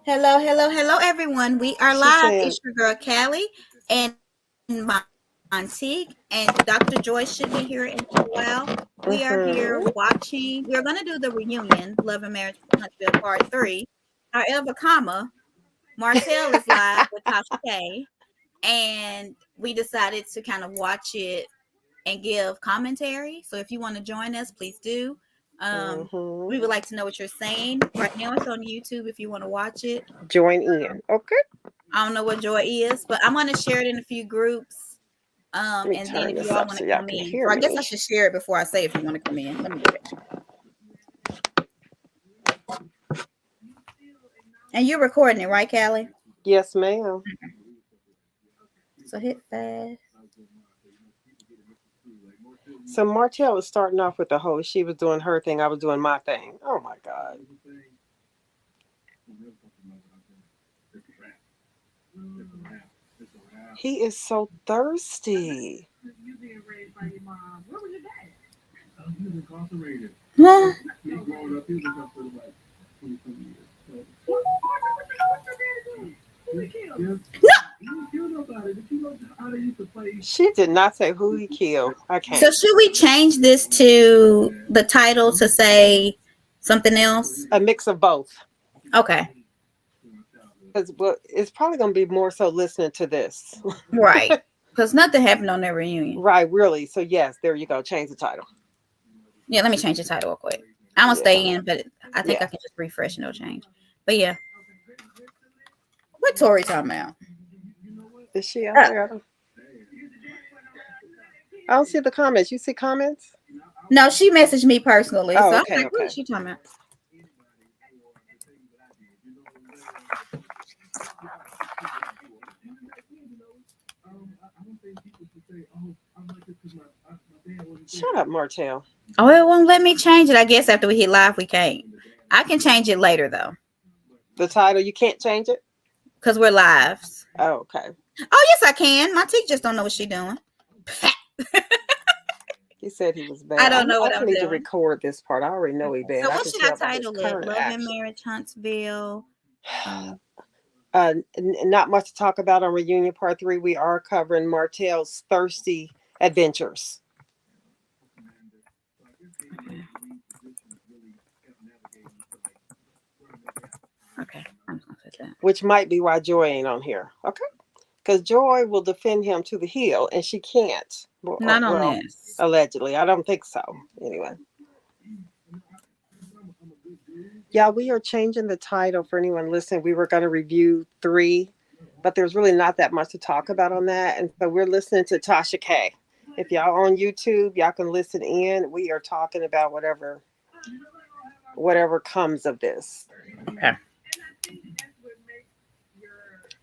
Hello, hello, hello, everyone. We are She live. said, It's your girl Callie and Montique, and Dr. Joyce should be here in a while. We are here mm-hmm. watching. We're going to do the reunion, Love and Marriage Huntsville Part 3. However, Martel is live with Tasha K, and we decided to kind of watch it and give commentary. So if you want to join us, please do. Mm-hmm. We would like to know what you're saying. Right now, it's on YouTube if you want to watch it. Join in. Okay. I don't know what joy is, but I'm gonna share it in a few groups. Let me And then turn if you this all up want so to y'all come can in, hear or I guess I me. should share it before I say if you want to come in. Let me do it. And you're recording it, right, Callie? Yes, ma'am. So hit fast. So Martell was starting off with the whole, she was doing her thing, I was doing my thing. Oh my God. He is so thirsty. Huh? She did not say who he killed. I So can't. should we change this to the title to say something else? A mix of both. Okay. Because well, it's probably going to be more so listening to this. Right. Because nothing happened on that reunion. Right, really. So, yes, there you go. Change the title. Yeah, let me change the title real quick. I'm gonna Yeah. stay in, but I think Yeah. I can just refresh and it'll change. But yeah. What Tori talking about? Is she out there? I don't see the comments. You see comments? No, she messaged me personally. Oh, So I'm okay, like, what is okay. she talking about? Shut up, Martell. Oh, it won't let me change it. I guess after we hit live, we can't. I can change it later though. The title, you can't change it? Because we're live. Oh, okay. Oh, yes, I can. My teeth just don't know what she's doing. He said he was I bad. don't know I what I'm need to doing. record this part. I already know he Okay. bad. So I what can should I tell by his title it? current Love and action. Marriage Huntsville. Um, Not much to talk about on Reunion Part 3. We are covering Martell's thirsty adventures, okay. I'm just gonna put that. which might be why Joy ain't on here. Okay? Because Joy will defend him to the hill, and she can't. Not on Well, this. allegedly. I don't think so. Anyway. Yeah, we are changing the title for anyone listening. We were going to review 3, but there's really not that much to talk about on that. And so we're listening to Tasha K. If y'all on YouTube, y'all can listen in. We are talking about whatever comes of this. Okay.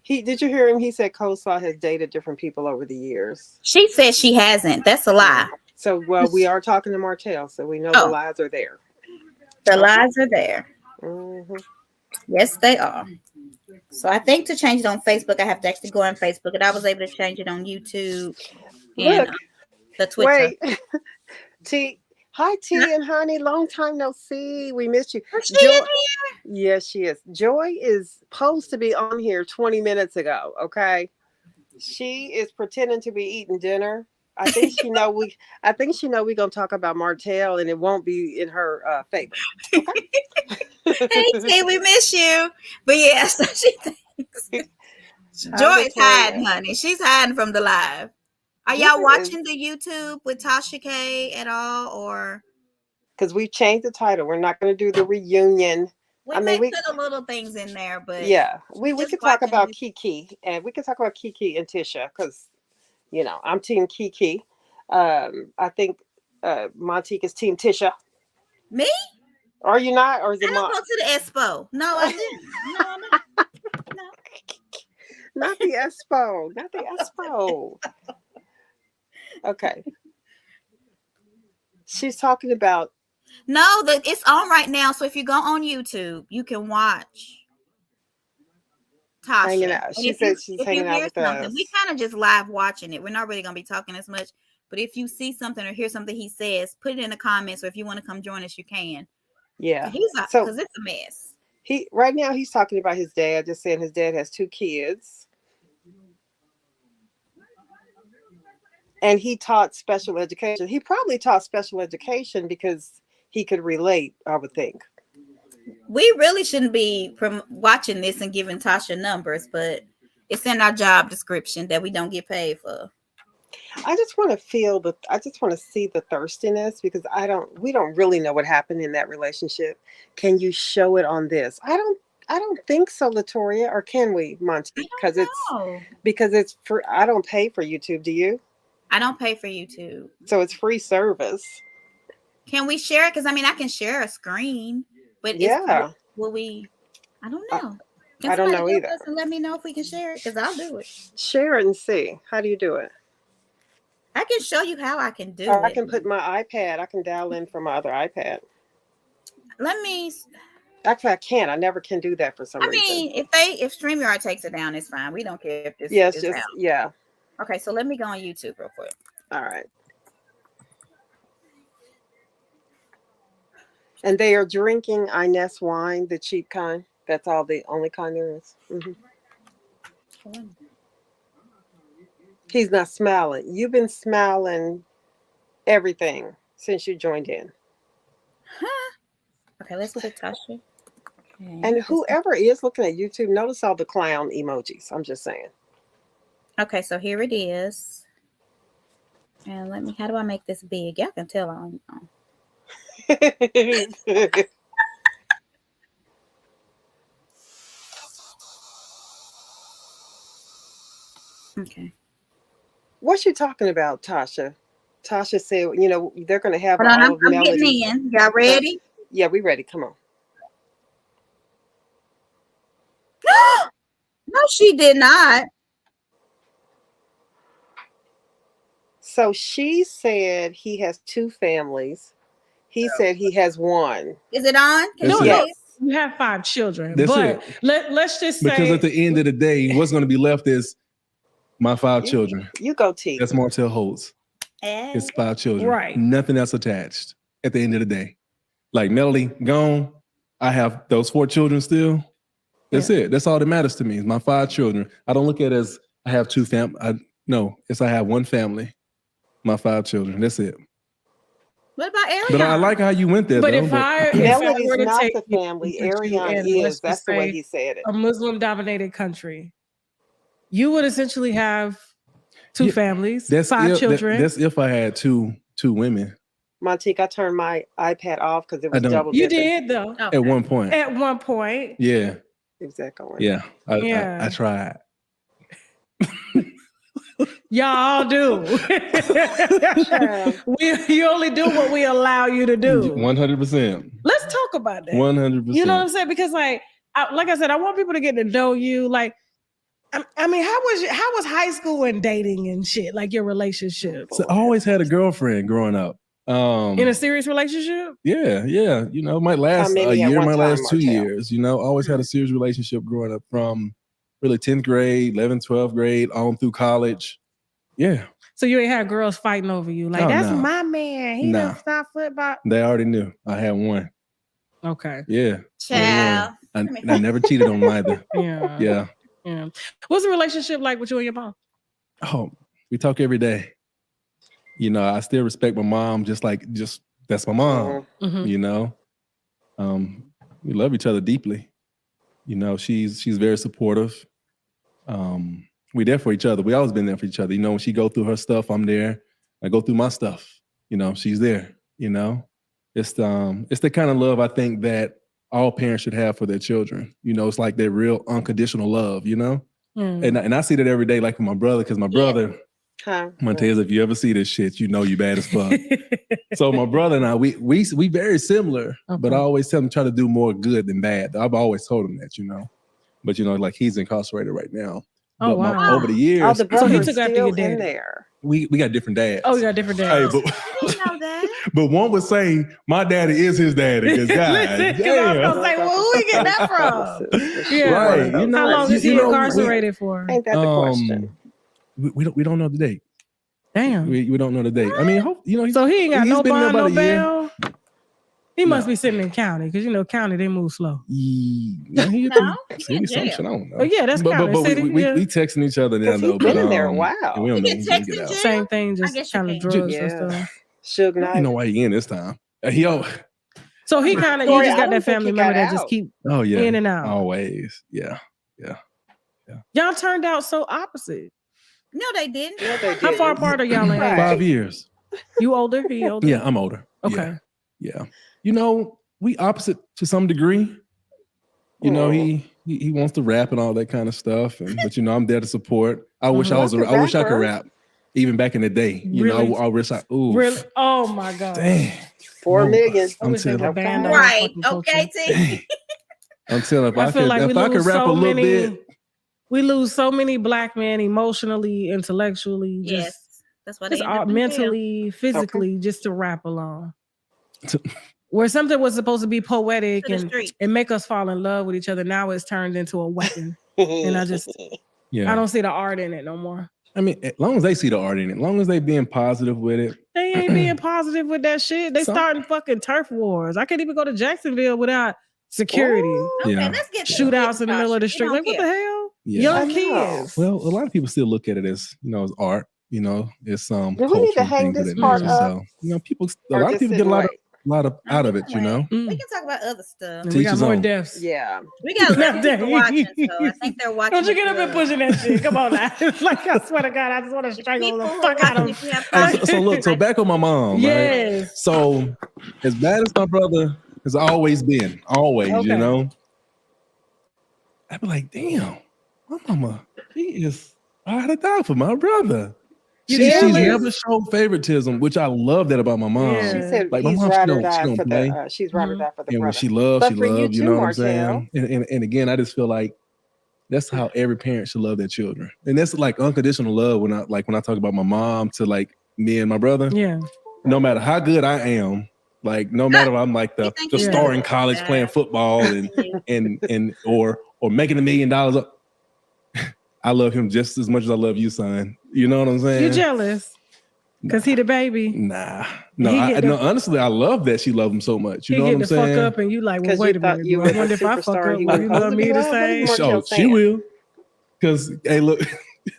He did you hear him? He said Coleslaw has dated different people over the years. She said she hasn't. That's a Yeah. lie. So well, we are talking to Martell, so we know the Oh, lies are there. the Okay. lies are there. Mm-hmm. Yes, they are. So I think to change it on Facebook, I have to actually go on Facebook, and I was able to change it on YouTube and Look, the Twitter. wait. T. Hi, T and honey. Long time no see. We missed you. Was she Joy. in here? Yes, she is. Joy is supposed to be on here 20 minutes ago. Okay. She is pretending to be eating dinner. I think she know we. I think she know we're gonna talk about Martell, and it won't be in her favor. Okay. Hey, T, we miss you. But yeah, so she thinks I'm Joy just is hiding, saying. honey. She's hiding from the live. Are Joy y'all is watching the YouTube with Tasha K at all, or because we've changed the title. We're not going to do the reunion. we I may mean, we put a little things in there, but yeah, we just could talk watching about this. Kiki, and we could talk about Kiki and Tisha because I'm Team Kiki. I think Montique is Team Tisha. Me? Are you not, or is it I don't Mont? go to the expo. No, I didn't. No, I didn't. No. Not the Expo, not the Expo. Okay, she's talking about No, it's on right now. So if you go on YouTube, you can watch hanging Tasha. out. And She said she's if you hanging out hear with something, we us. kind of just live watching it. We're not really gonna be talking as much. But if you see something or hear something he says, put it in the comments. Or if you want to come join us, you can. Yeah. He's So because it's a mess. He right now he's talking about his dad, just saying his dad has 2 kids. And he taught special education. He probably taught special education because he could relate, I would think. We really shouldn't be watching this and giving Tasha numbers, but it's in our job description that we don't get paid for. I just want to see the thirstiness because we don't really know what happened in that relationship. Can you show it on this? I don't think so, Latoria, or can we, Monty? Because it's for I don't pay for YouTube, do you? I don't pay for YouTube. So it's free service. Can we share it? Because I can share a screen, but yeah. Will we? I don't know. I don't know either. And let me know if we can share it, because I'll do it. Share it and see. How do you do it? I can show you how I can do it. I can put my iPad. I can dial in from my other iPad. Let me. Actually, I can't. I never can do that for some reason. If StreamYard takes it down, it's fine. We don't care if this. Yes, just down. Yeah. Okay, so let me go on YouTube real quick. All right. And they are drinking Inez wine, the cheap kind. That's the only kind there is. Mm-hmm. He's not smiling. You've been smiling everything since you joined in. Huh? Okay, let's put Tasha. Okay. And whoever is looking at YouTube, notice all the clown emojis. I'm just saying. Okay, so here it is. And how do I make this big? Y'all can tell on. Okay. What you talking about, Tasha? Tasha said, they're going to have all of Melody. I'm getting in. Y'all ready? Yeah, we ready. Come on. No, she did not. So she said he has 2 families. He said he has 1. Is it on? Yes. You have 5 children. That's but it. Let's just say, because at the end of the day, what's going to be left is my 5 children. You go, T. That's Martel Holtz. It's 5 children. Right. Nothing else attached at the end of the day. Like Melody, gone. I have those 4 children still. That's it. That's all that matters to me is my 5 children. I don't look at it as I have 2 families. No, it's I have 1 family. My 5 children. That's it. What about Arion? But I like how you went there. But though, if I Melody's were to not take the family, Arion and is. That's the way he said it. A Muslim-dominated country, you would essentially have 2 families, 5 children. That's if I had two women. Montique, I turned my iPad off because it was double. You did though. Okay. At one point. At one point. Yeah. Exactly. Yeah. I tried. Y'all do. You only do what we allow you to do. 100%. Let's talk about that. 100%. You know what I'm saying? Because like I said, I want people to get to know you. Like, I mean, how was high school and dating and shit? Like your relationship? So I always had a girlfriend growing up. In a serious relationship? Yeah. Might last a year, might last 2 years. Always had a serious relationship growing up from really 10th grade, 11th, 12th grade, on through college. Yeah. So you ain't had girls fighting over you. Like, that's my man. He done stop football. They already knew. I had one. Okay. Yeah. Child. I never cheated on them either. Yeah. What's the relationship like with you and your mom? Oh, we talk every day. I still respect my mom just that's my mom. Mm-hmm. We love each other deeply. She's very supportive. We there for each other. We always been there for each other. When she go through her stuff, I'm there. I go through my stuff. She's there. It's the kind of love I think that all parents should have for their children. It's like their real unconditional love. And I see that every day, like with my brother, because my brother, Montez, if you ever see this shit, you bad as fuck. So my brother and I, we very similar, but I always tell him try to do more good than bad. I've always told him that, But like he's incarcerated right now. Oh, but wow. Over the years, the brother he took after your dad in there. We got different dads. Oh, you got different dads. Hey, I didn't know that. but one would say my daddy is his daddy. Because I was gonna say, well, who we get that from? Yeah. Right. How long is he incarcerated for? Ain't that the question? We don't know the date. Damn. We don't know the date. I mean, so he ain't got no bond, no bail. He must be sitting in county because you know county they move slow. No, he No, he in city some jail. shit. I don't know. Oh yeah, that's county. But City, we yeah. texting each other now Because though. he's been But in there a yeah, while. we don't You know get when he text in out. jail? Same thing, I just guess you kind of can. drugs and Yeah. stuff. Suge I Knight. don't know why he in this time. So he kind of you Tori, just I got don't that think family he member got that just out. keep Oh yeah, in and out. always. Yeah. Y'all turned out so opposite. No, they didn't. No, they How far didn't. apart are y'all in Right. age? 5 years. You older? He older? Yeah, I'm older. Okay. Yeah. You know, we opposite to some degree. You know, he wants to rap and all that kind of stuff, but you know, I'm there to support. I wish I wish I could rap, even back in the day. You Really? know, I wish I. Ooh, Really? Oh my god. dang. 4 million. I wish they would Okay. ban our Right. fucking culture. Okay, T. Dang. I'm telling you, I feel like if I could rap a little bit. We lose so many black men emotionally, intellectually, Yes. That's why just they end up in jail. mentally, physically, just to rap along. Where something was supposed to be poetic To the street. and make us fall in love with each other, now it's turned into a weapon. And I Yeah. don't see the art in it no more. I mean, as long as they see the art in it, as long as they being positive with it. They ain't being positive with that shit. They starting fucking turf wars. I can't even go to Jacksonville without security. Okay, Yeah. let's get Shootouts in the middle of the We street. don't Like, what care. the hell? Yeah. I Young know. kids. Well, a lot of people still look at it as, you know, as art. You know, it's Do we need to culture and hang things of this that part nature. up? So, you know, a Or lot of just people sit get a and lot of No, out of we it, can you know. wait. We can talk about other stuff. And we got Teachers more on. deaths. Yeah. We got a lot of people Dang. watching, so I think they're watching. Don't you get up and it pushing that shit. Come on now. Like, I swear to God, I just want to strangle People the who fuck are out of watching, if you have Hey, problems, so look, so back on my mom, right? Yes. So as bad as my brother has always been, you Okay. know, I'd be like, damn, my mama, she is ride or die for my brother. She's Really? never showed favoritism, which I love that about my mom. Yeah. She said Like my he's mom, ride or she die don't for play. the she's ride or die for the And when brother. she loves, But she for you loves, you too, know what I'm Martel. saying? And again, I just feel like that's how every parent should love their children. And that's like unconditional love when I talk about my mom to like me and my brother. Yeah. No matter how good I am, like no matter if I'm like the think you star do. in college playing football and or making $1 million, I love him just as much as I love you, son. You know what I'm saying? You jealous? Because he the baby. Nah. He honestly, I love that she loves him so much. You He know what get I'm the saying? fuck up and you like, well, 'Cause wait you a thought minute. you Bro. were I the wonder if I fuck superstar up, he will was you supposed love to me be the loved? What same? is Martel She saying? will. Cause look,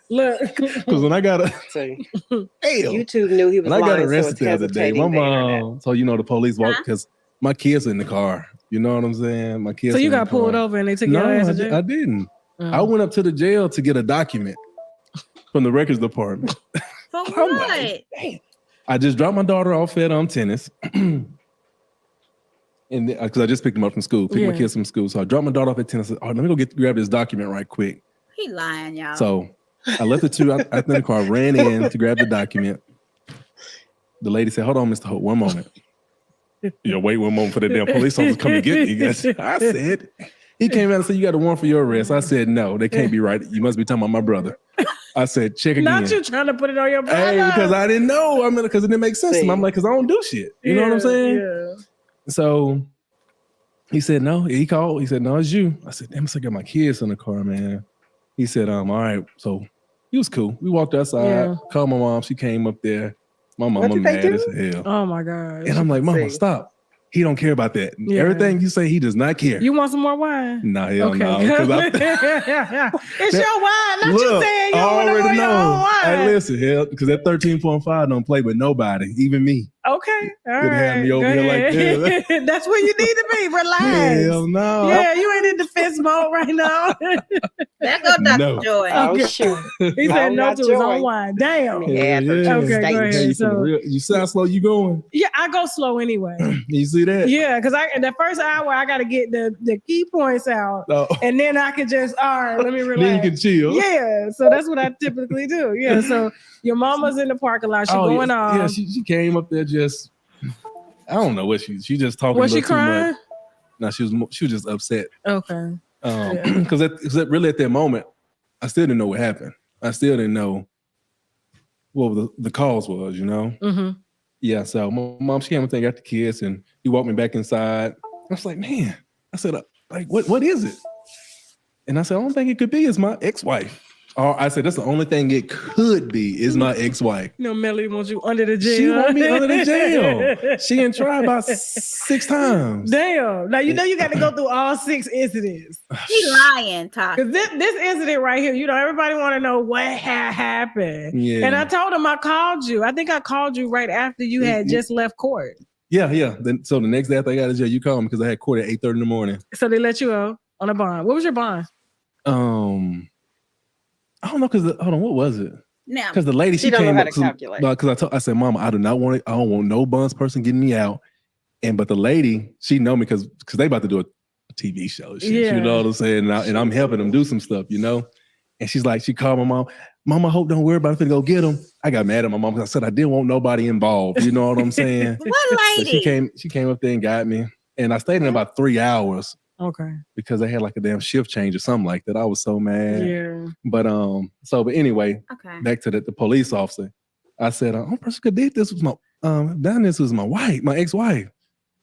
Look. because when I got See, damn, YouTube knew he was when I got lying, so arrested it's the other day, my hesitating the internet. mom, so you know the police walked Huh? because my kids are in the car. You know what I'm saying? My kids. So you are in got the pulled car. over and they took No, your ass to I jail? didn't. Oh. I went up to the jail to get a document from the records department. For I'm what? like, damn. I just dropped my daughter off at tennis. And because I just picked them up from school, picked my Yeah. kids from school. So I dropped my daughter off at tennis. I said, let me go grab this document right quick. He lying, y'all. So I left the two out in the car, ran in to grab the document. The lady said, hold on, Mr. Hope, one moment. Wait one moment for the damn police officer to come and get me. Guys. I said, he came out and said, you got a warrant for your arrest. I said, no, they can't be right. You must be talking about my brother. I said, check again. Not you trying to put it on your brother. Hey, because I didn't know. I mean, because it didn't make sense to me. I'm like, because I don't do shit. You know what I'm saying? Yeah. So he said, no. He called. He said, no, it's you. I said, damn, I got my kids in the car, man. He said, all right. So he was cool. We walked outside, Yeah. called my mom. She came up there. My mama What did they mad do? as hell. Oh my God. And I'm like, mama, See. stop. He don't care about that. Yeah. Everything you say, he does not care. You want some more wine? Nah, hell Okay. no. 'Cause It's your wine. Not you saying you I don't want to already pour your own know. wine. Hey, listen, hell, because that 13.5 don't play with nobody, even me. Okay. All Could have right. me over Go here like ahead. this. That's where you need to be. Relax. Hell no. Yeah, you ain't in defense mode right now. There go Dr. No. Joy. Oh Okay. shoot! He said Oh, no not to his Joy. own wine. Damn. Yeah, yeah. Okay, go ahead. Hey, So- you see how slow you going? Yeah, I go slow anyway. You see that? Yeah, because the first hour I gotta get the key points out, Oh. and then I can just let me Then you relax. can chill. Yeah, so that's what I typically do. Yeah, so your mama's in the parking lot. She going on. Yeah, she came up there just. I don't know what she just talking. Was a she little too much. crying? No, she was just upset. Okay. Because really at that moment, I still didn't know what happened. I still didn't know what the cause was. You know. Mm-hmm. Yeah. So my mom, she came and got the kids, and he walked me back inside. I was like, man. I said, like, what is it? And I said, I don't think it could be. It's my ex-wife. I said that's the only thing it could be is my ex-wife. You know, Melody wants you under the jail. She want me under the jail. She didn't try about 6 times. Damn. Now you know you got to go through all 6 incidents. He lying, Tasha. Because this incident right here, you know, everybody want to know what happened. Yeah. And I told him I called you. I think I called you right after you had just left court. Yeah. Then so the next day after I got out of jail, you called me because I had court at 8:30 in the morning. So they let you go on a bond. What was your bond? I don't know because hold on, what was it? Now, Because the lady she don't know how to calculate. Because I said, Mama, I don't want no buns person getting me out. But the lady, she know me because they about to do a TV show. Shit, Yeah. You know what I'm saying? And I'm helping them do some stuff, you know. And she's like, she called my mom. Mom, I hope don't worry about it. I'm finna go get them. I got mad at my mom because I said I didn't want nobody involved. You know what I'm saying? what So lady? she came up there and got me, and I stayed in about 3 hours. Okay. Because they had like a damn shift change or something like that. I was so mad. Yeah. But anyway, Okay. back to the police officer. I said, only person could did this was my this was my wife, my ex-wife.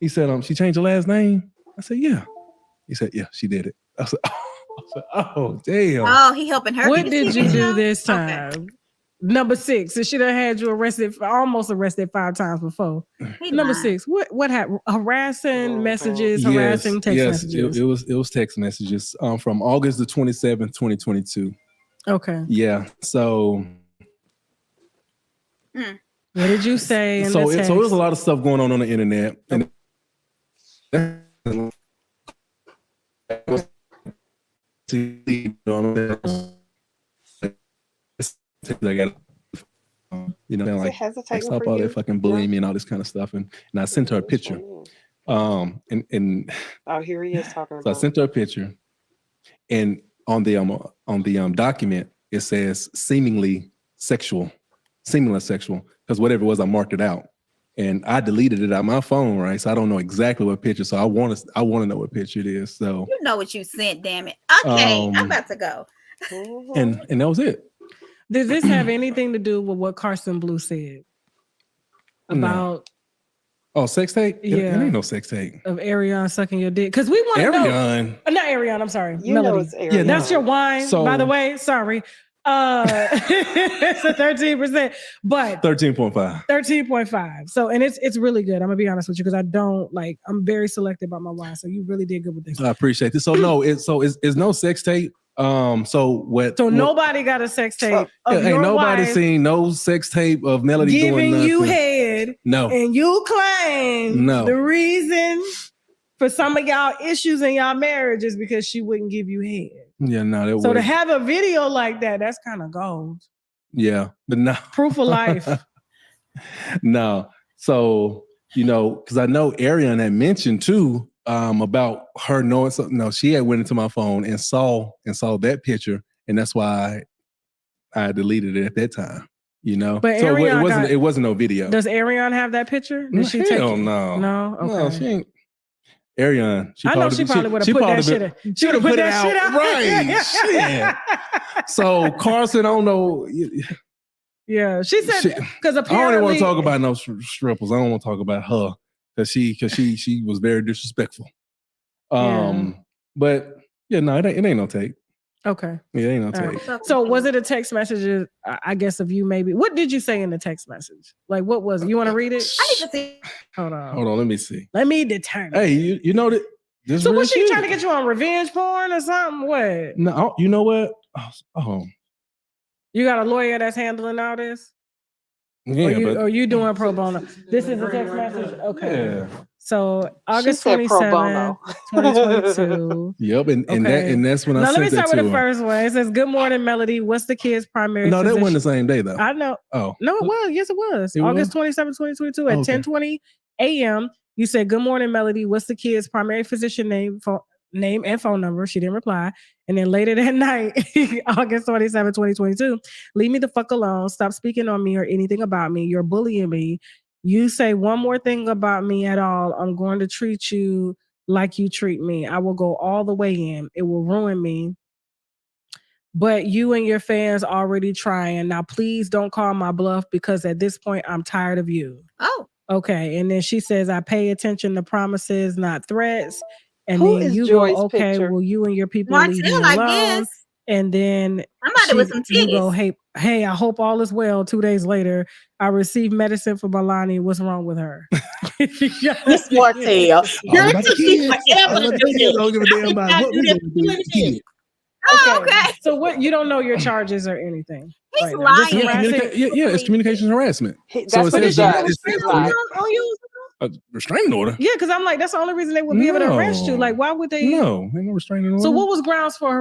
He said, she changed her last name. I said, yeah. He said, yeah, she did it. I said, oh damn. Oh, he helping her. What get did the you TV do show? this Okay. time? Number 6. So she done had you almost arrested 5 times before. He Number lying. 6. What happened? Harassing Oh, messages, Yes, harassing text yes, messages. it was text messages from August the 27th, 2022. Okay. Yeah. So What did you say in so the text? it was a lot of stuff going on the internet. And I got, like hesitating stop for all you? that fucking bullying me and all this kind of stuff, and I sent her a picture. And Oh, here he is talking so I about. sent her a picture, and on the document it says seemingly sexual, because whatever it was, I marked it out, and I deleted it out my phone, right? So I don't know exactly what picture. So I want to know what picture it is. So You know what you sent, damn it. Okay, I'm about to go. Mhm. and that was it. Did this have anything to do with what Carson Blue said about sex tape? Yeah. It ain't no sex tape. of Arion sucking your dick? Because we want to know. Arion. Not Arion, I'm sorry. You know Melody. it's Arion. That's your wine, So- by the way. Sorry. It's a 13%, but 13.5. 13.5. So, and it's really good. I'm gonna be honest with you because I'm very selective about my wine. So you really did good with this. I appreciate this. So no, it's no sex tape. So Nobody got a sex tape of ain't your nobody wife seen no sex tape of Melody doing giving nothing. you head, No. and you claim No. the reason for some of y'all issues in y'all marriage is because she wouldn't give you head. Yeah, no, that So to was have a video like that, that's kind of gold. yeah, but no, Proof of life. no. So because I know Arion had mentioned too about her knowing something. No, she had went into my phone and saw that picture, and that's why I deleted it at that time. But so Arion it wasn't no video. Does Arion have that picture? Did she take Hell it? no. No? Okay. No, she ain't. Arion. I know she probably would have put that shit in. She would have put that shit out. Right. Shit. So Carson, I don't know. Yeah. She said, Shit. because I apparently. don't even want to talk about no strippers. I don't want to talk about her because she was very disrespectful. But yeah, no, it ain't no tape. Okay. Yeah, it ain't no All tape. right. So was it a text message, I guess, of you maybe? What did you say in the text message? Like, what was it? You want to read it? I need to see. Hold on. Hold on, let me see. Let me determine. Hey, you know that. This So real was she shit. trying to get you on revenge porn or something? What? No, you know what? You got a lawyer that's handling all this? Yeah, or you doing pro bono? This is a text message? Okay. yeah. So August said pro 27th, bono. 2022. Yep, and Okay. that's when I Now let sent me start that with to the her. first one. It says, "Good morning, Melody. What's the kid's primary No, that physician?" wasn't the same day though. I know. Oh, No, it was. Yes, it was. It August was? 27th, 2022 at Okay. 10:20 a.m. You said, "Good morning, Melody. What's the kid's primary physician name and phone number?" She didn't reply. And then later that night, August 27th, 2022, "Leave me the fuck alone. Stop speaking on me or anything about me. You're bullying me. You say one more thing about me at all, I'm going to treat you like you treat me. I will go all the way in. It will ruin me. But you and your fans already trying. Now, please don't call my bluff because at this point, I'm tired of you." Oh, Okay. And then she says, "I pay attention to promises, not threats." And Who then is you Joy's go, "Okay, picture? well, you and your people leave me Martel, I alone." guess. And then Somebody with some you go, titties. hey, I hope all is well. 2 days later, I received medicine for Milani. What's wrong with her? This Martel. All Girl, about it the took me kids. forever All to about do the kids. this. I don't give a damn about I what do we this gonna do with the kids. Oh, okay. So what? You don't know your charges or anything. He's right now. Just lying. harassing- It's communication harassment. That's So it what says he it does. says He lies. on you. a restraining order. Yeah, because I'm like, that's the only reason they would be able to arrest you. Like, why would they? No, ain't no restraining order. So what was grounds for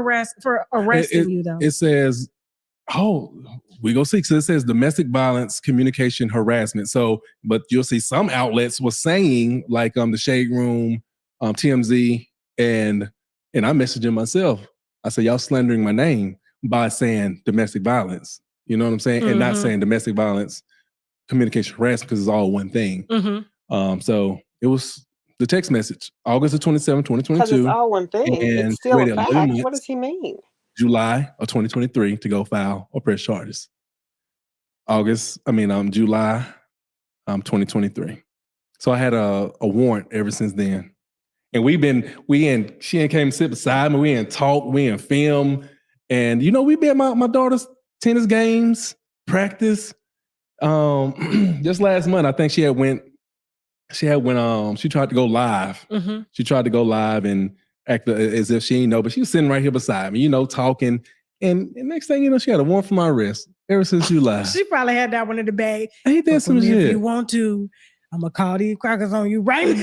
arresting you though? It says, we go see. So it says domestic violence, communication, harassment. So, but you'll see some outlets were saying like the Shade Room, TMZ, and I messaged him myself. I said, y'all slandering my name by saying domestic violence. You know what I'm saying? And not saying domestic violence, communication, harassment, because it's all one thing. So it was the text message, August the 27th, 2022. Because it's all one thing. And It's still a waited 11 fact. months. What does he mean? July of 2023 to go file or press charges. July 2023. So I had a warrant ever since then. And she ain't came sit beside me. We ain't talk, we ain't film. And we been at my daughter's tennis games, practice. Just last month, I think she tried to go live. She tried to go live and act as if she didn't know, but she was sitting right here beside me, talking. And next thing you know, she had a warrant for my arrest ever since July. She probably had that one in the bag. Ain't that some shit? If you want to, I'm gonna call these crackers on you right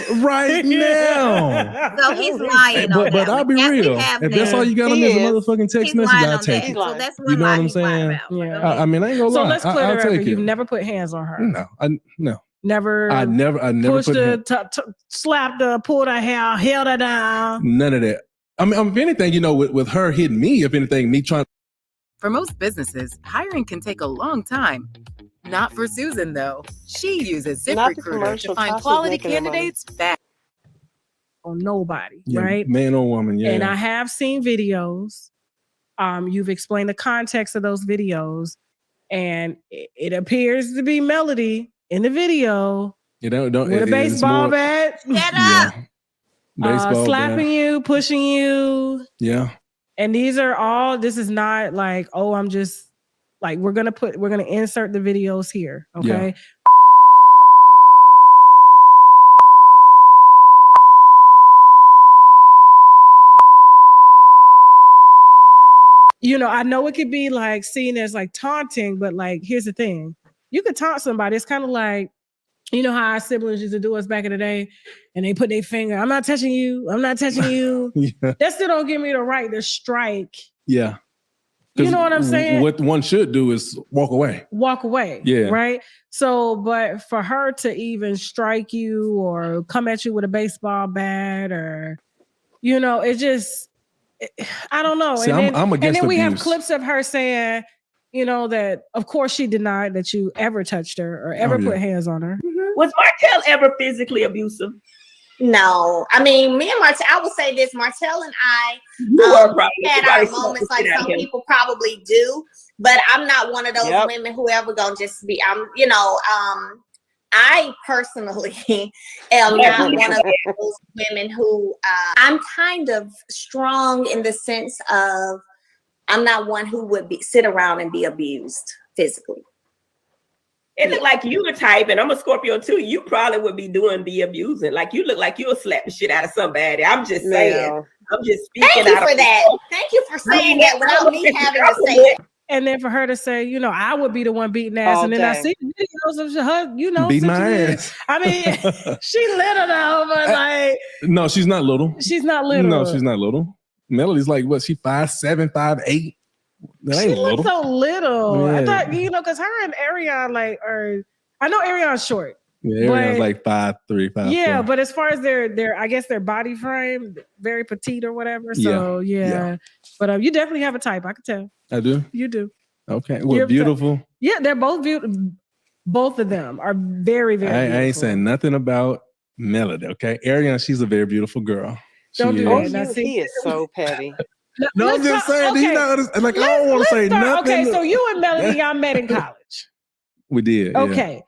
now. So he's lying. But I'll be real. If that's all you got on this motherfucking text message, I'll take it. So that's You know what I'm saying? Yeah. I ain't gonna lie. So let's clear I'll it up. take it. You've never put hands on her. No, no. Never. I never pushed put her, slapped her, pulled her hair, held her down. none of that. If anything, with her hitting me, if anything, me trying. For most businesses, hiring can take a long time. Not for Susan, though. She uses Not the ZipRecruiter to commercial. find Tasha's quality making the money. candidates fast. On nobody, Yeah, right? Man or woman, yeah. And I have seen videos. You've explained the context of those videos, and it appears to be Melody in the video with a baseball bat. Get up. Baseball slapping you, pushing you. Yeah. And this is not like, I'm just like, we're gonna insert the videos here. Okay. Yeah. I know it could be like seen as like taunting, but like, here's the thing. You could taunt somebody. It's kind of like, how our siblings used to do us back in the day, and they put their finger, I'm not touching you. I'm not touching you. Yeah. That still don't give me the right to strike. Yeah. You know what I'm saying? What one should do is walk away. Walk away. Yeah. Right. So, but for her to even strike you or come at you with a baseball bat or, it just, I don't know. See, and I'm against and then we have abuse. clips of her saying, that of course she denied that you ever touched her or ever put hands on her. Was Martel ever physically abusive? No, I mean, me and Martel, I would say this, Martel and I had our moments like some people probably do, but I'm not one of those women who ever gonna just be, I personally am not one of those women who, I'm kind of strong in the sense of, I'm not one who would sit around and be abused physically. It look like you the type, and I'm a Scorpio too. You probably would be doing the abusing. Like you look like you'll slap the shit out of somebody. I'm just saying. I'm just speaking. Thank you for that. Thank you for saying that without me having to say it. And then for her to say, I would be the one beating ass, all and then day. I see videos of her, beating my ass. I mean, she little though, but like, no, she's not little. She's not little. No, she's not little. Melody's like what? She 5'7", 5'8". That ain't she little. looks so little. Yeah. I thought, because her and Arion I know Arion's short. Yeah, Arion's like 5'3", 5'4". Yeah, but as far as their I guess their body frame, very petite or whatever. So yeah. But you definitely have a type. I can tell. I do. You do. Okay. Well, beautiful. Yeah, they're both beautiful. Both of them are very, very beautiful. I ain't saying nothing about Melody. Okay, Arion, she's a very beautiful girl. Don't do that. Now, He is so petty. No, I'm just saying. Okay. I don't want to say nothing. Okay, so you and Melody, y'all met in college. We did. Okay.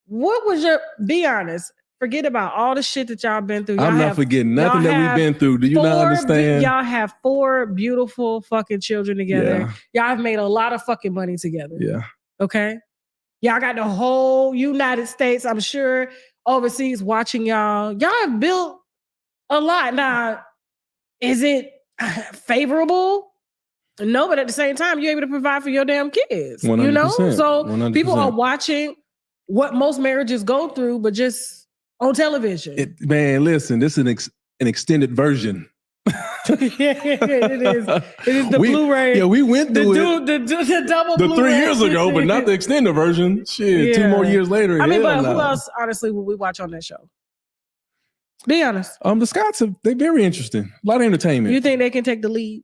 What was be honest, Forget about all the shit that y'all been through. Y'all I'm not forgetting nothing that we've been through. Do you not understand? Y'all have 4 beautiful fucking children together. Yeah. Y'all have made a lot of fucking money together. Yeah. Okay. Y'all got the whole United States, I'm sure, overseas watching y'all. Y'all have built a lot. Now, is it favorable? No, but at the same time, you're able to provide for your damn kids. 100%, you know? So 100%. people are watching what most marriages go through, but just on television. Man, listen, this is an extended version. It is the Blu-ray. Yeah, we went through the double the Blu-ray. 3 years ago, but not the extended version. Shit, 2 more years later. I mean, but no. who else, honestly, would we watch on that show? Be honest. The Scotts, they're very interesting. A lot of entertainment. You think they can take the lead?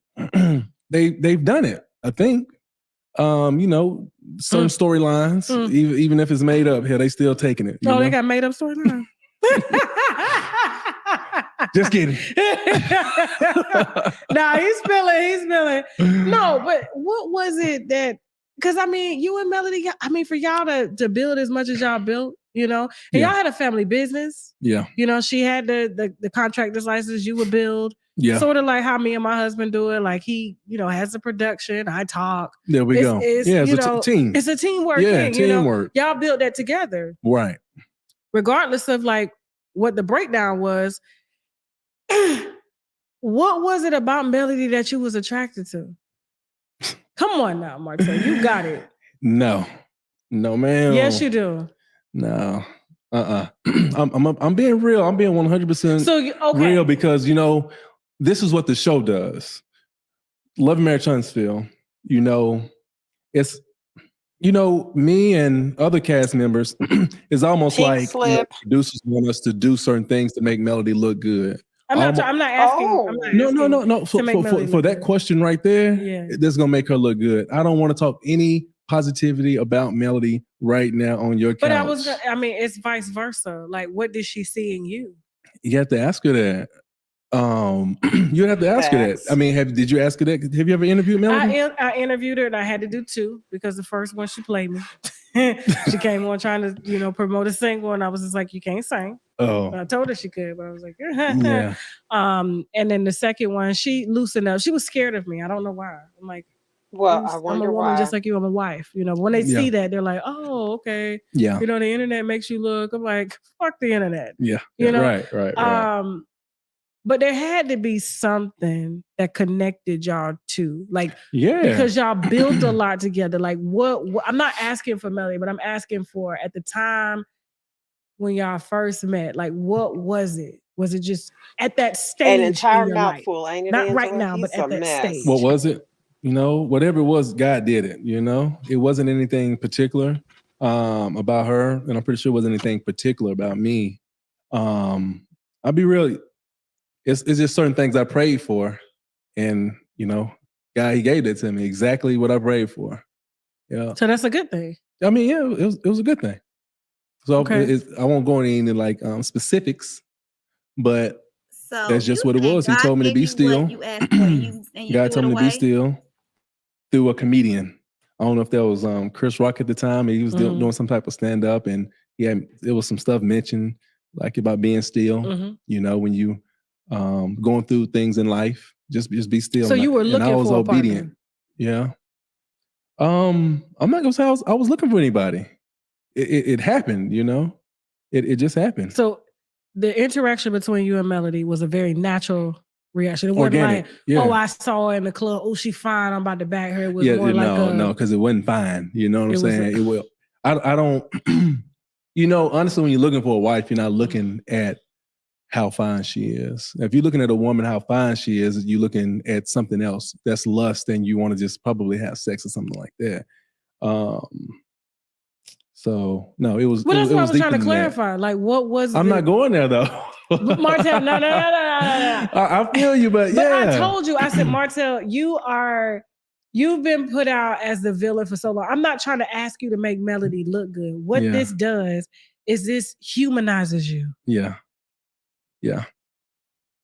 They've done it, I think. Certain storylines, even if it's made up, they still taking it. They got made up storylines. Just kidding. Nah, he's spilling. No, but what was it that? Because I mean, you and Melody. I mean, for y'all to build as much as y'all built, and y'all had a family business. Yeah. She had the contractor's license. You would build. Yeah. Sort of like how me and my husband do it. Like he, has the production. I talk. There we go. It's a team. It's a teamwork thing. Teamwork. Y'all built that together. Right. Regardless of like what the breakdown was. What was it about Melody that you was attracted to? Come on now, Martel. You got it. No, ma'am. Yes, you do. No. I'm being real. I'm being 100% real because, this is what the show does. Love and Marriage Huntsville, it's, me and other cast members, it's almost like producers want us to do certain things to make Melody look good. I'm not asking. No. For that question right there, this is going to make her look good. I don't want to talk any positivity about Melody right now on your couch. But it's vice versa. Like, what did she see in you? You have to ask her that. You have to ask her that. I mean, did you ask her that? Have you ever interviewed Melody? I interviewed her and I had to do 2 because the first one she played me. She came on trying to, promote a single, and I was just like, you can't sing. Oh. I told her she could, but I was like, yeah. And then the second one, she loosened up. She was scared of me. I don't know why. I'm like, well, I'm a woman just like you. I'm a wife. When they see that, they're like, oh, okay. Yeah. The internet makes you look. I'm like, fuck the internet. Yeah. Right. But there had to be something that connected y'all two. Like, because y'all built a lot together. Like, what I'm not asking for Melody, but I'm asking for at the time when y'all first met, like, what was it? Was it just at that stage? An entire mouthful, ain't it? Not Angela? right now, but at that stage. What was it? Whatever it was, God did it. It wasn't anything particular about her, and I'm pretty sure it wasn't anything particular about me. I'll be real. It's just certain things I prayed for, and God, He gave it to me exactly what I prayed for. Yeah. So that's a good thing. I mean, it was a good thing. So I won't go into like specifics, but that's just what it was. He told me to be still. God told me to be still through a comedian. I don't know if that was Chris Rock at the time. He was doing some type of stand up, and it was some stuff mentioned like about being still. When you going through things in life, just be still. So you were looking for a partner. obedient. Yeah. I'm not gonna say I was looking for anybody. It happened, It just happened. So the interaction between you and Melody was a very natural reaction. It wasn't organic. Like, I saw her in the club. Oh, she fine. I'm about to bag her. It was more no, because it wasn't fine. You know what I'm saying? It will. I don't. Honestly, when you're looking for a wife, you're not looking at how fine she is. If you're looking at a woman, how fine she is, you're looking at something else. That's lust, and you want to just probably have sex or something like that. So no, it was. Well, that's what I was trying to clarify. Like, what was? I'm not going there though. Martel, no. I feel you, but I told you. I said, Martel, you've been put out as the villain for so long. I'm not trying to ask you to make Melody look good. What this does is this humanizes you. Yeah. Yeah.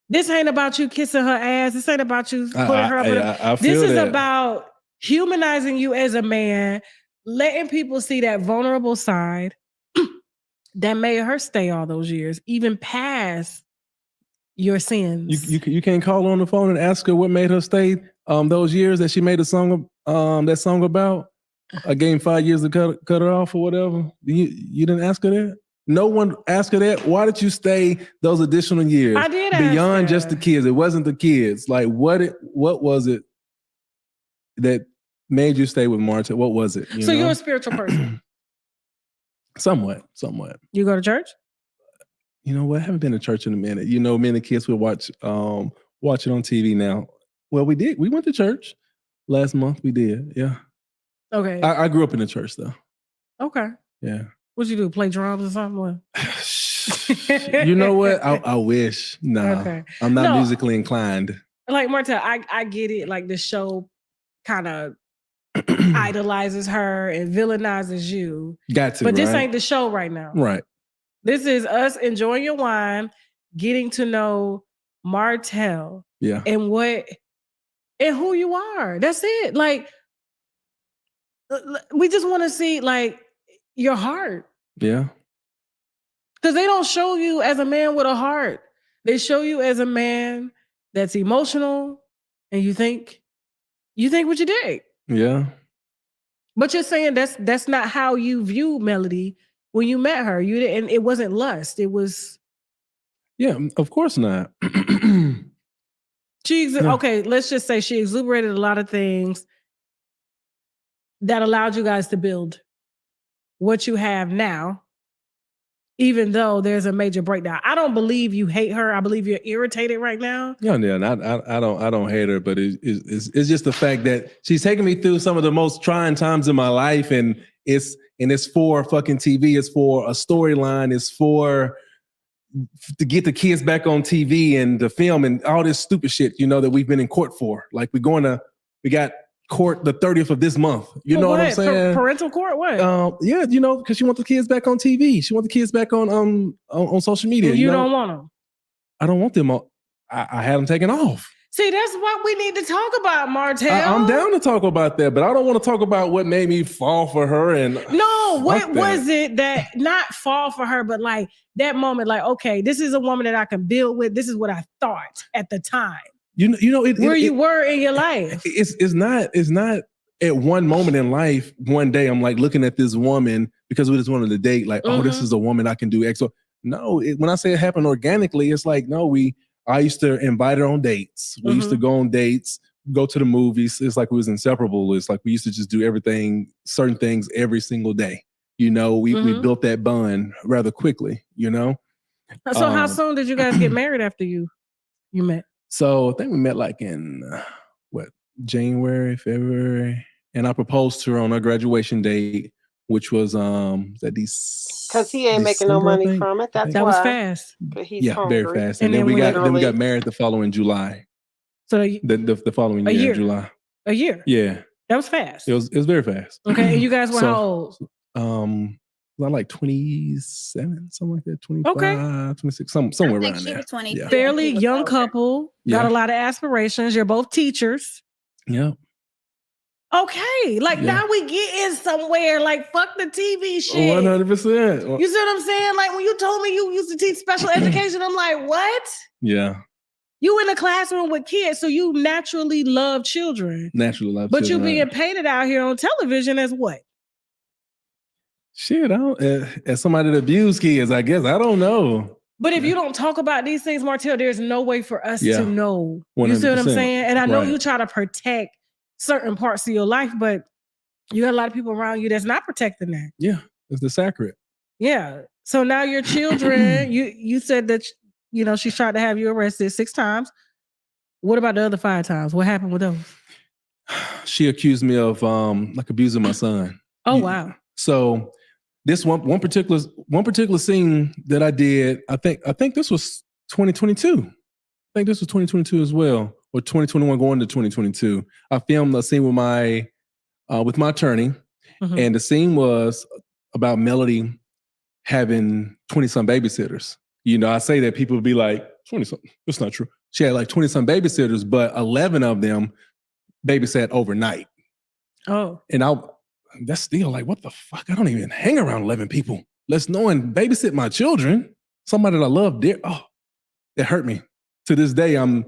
This ain't about you kissing her ass. This ain't about you putting her up. I feel this is that. about humanizing you as a man, letting people see that vulnerable side, that made her stay all those years, even past your sins? You can't call on the phone and ask her what made her stay those years that she made a song that song about. I gave him 5 years to cut her off or whatever. You didn't ask her that? No one asked her that. Why did you stay those additional years? I did beyond ask just the kids. It wasn't the kids. Like what was it that made you stay with Martel? What was it? So you're a spiritual person. Somewhat. You go to church? You know what? I haven't been to church in a minute. You know, me and the kids will watch it on TV now. Well, we did. We went to church last month. We did. Yeah. Okay. I grew up in the church though. Okay. Yeah. What'd you do? Play drums or something? You know what? I wish. Nah. Okay. I'm not musically inclined. Like Martel, I get it. Like the show kind of idolizes her and villainizes you. Got to. But this ain't the show right now. Right. This is us enjoying your wine, getting to know Martel. Yeah. And who you are. That's it. Like, we just want to see like your heart. Yeah. Because they don't show you as a man with a heart. They show you as a man that's emotional and you think what you did. Yeah. But you're saying that's not how you view Melody when you met her. And it wasn't lust. It was. Yeah, of course not. Okay, let's just say she exuberated a lot of things that allowed you guys to build what you have now, even though there's a major breakdown. I don't believe you hate her. I believe you're irritated right now. Yeah, I don't hate her, but it's just the fact that she's taken me through some of the most trying times in my life, and it's for fucking TV, it's for a storyline, it's for to get the kids back on TV and the film and all this stupid shit, you know, that we've been in court for. Like we got court the 30th of this month. You know what I'm saying? Parental court? What? Yeah, you know, because she wants the kids back on TV. She wants the kids back on social media. You don't want them. I don't want them. I had them taken off. See, that's what we need to talk about, Martel. I'm down to talk about that, but I don't want to talk about what made me fall for her. And no, what was it that not fall for her, but like that moment, like, okay, this is a woman that I can build with. This is what I thought at the time. You know, you were in your life. It's not at one moment in life. One day, I'm like looking at this woman because we just wanted to date. Like, oh, this is a woman I can do X. So, no, when I say it happened organically, it's like no, I used to invite her on dates. We used to go on dates, go to the movies. It's like we was inseparable. It's like we used to just do certain things every single day. You know, we built that bond rather quickly, you know? So how soon did you guys get married after you met? So I think we met like in January, February. And I proposed to her on her graduation date, which was that because he ain't making no money from it. That was fast. But he's hungry. Very fast. And then we got married the following July. So the following year, in July. A year. Yeah. That was fast. It was very fast. Okay. And you guys were how old? Like 27, something like that. 25, 26, somewhere around there. 20. Yeah. Fairly young couple. Got a lot of aspirations. You're both teachers. Yeah. Okay, like now we get in somewhere. Like fuck the TV shit. 100%. You see what I'm saying? Like when you told me you used to teach special education, I'm like, what? Yeah. You in a classroom with kids, so you naturally love children. But you being painted out here on television as what? Shit, as somebody that abuse kids, I guess. I don't know. But if you don't talk about these things, Martel, there's no way for us to know. 100%. You see what I'm saying? And I know you try to protect certain parts of your life, but you got a lot of people around you that's not protecting that. Yeah, it's the sacred. Yeah. So now your children, you said that, you know, she tried to have you arrested 6 times. What about the other 5 times? What happened with those? She accused me of like abusing my son. Oh, wow. So this one particular scene that I did, I think this was 2022. I think this was 2022 as well. Or 2021 going to 2022. I filmed a scene with my attorney, and the scene was about Melody having 20-some babysitters. You know, I say that people would be like, 20-some, that's not true. She had like 20-some babysitters, but 11 of them babysat overnight. Oh. And that's still like, what the fuck? I don't even hang around 11 people. let's know and babysit my children. Somebody that I love dear. Oh, it hurt me. To this day, I'm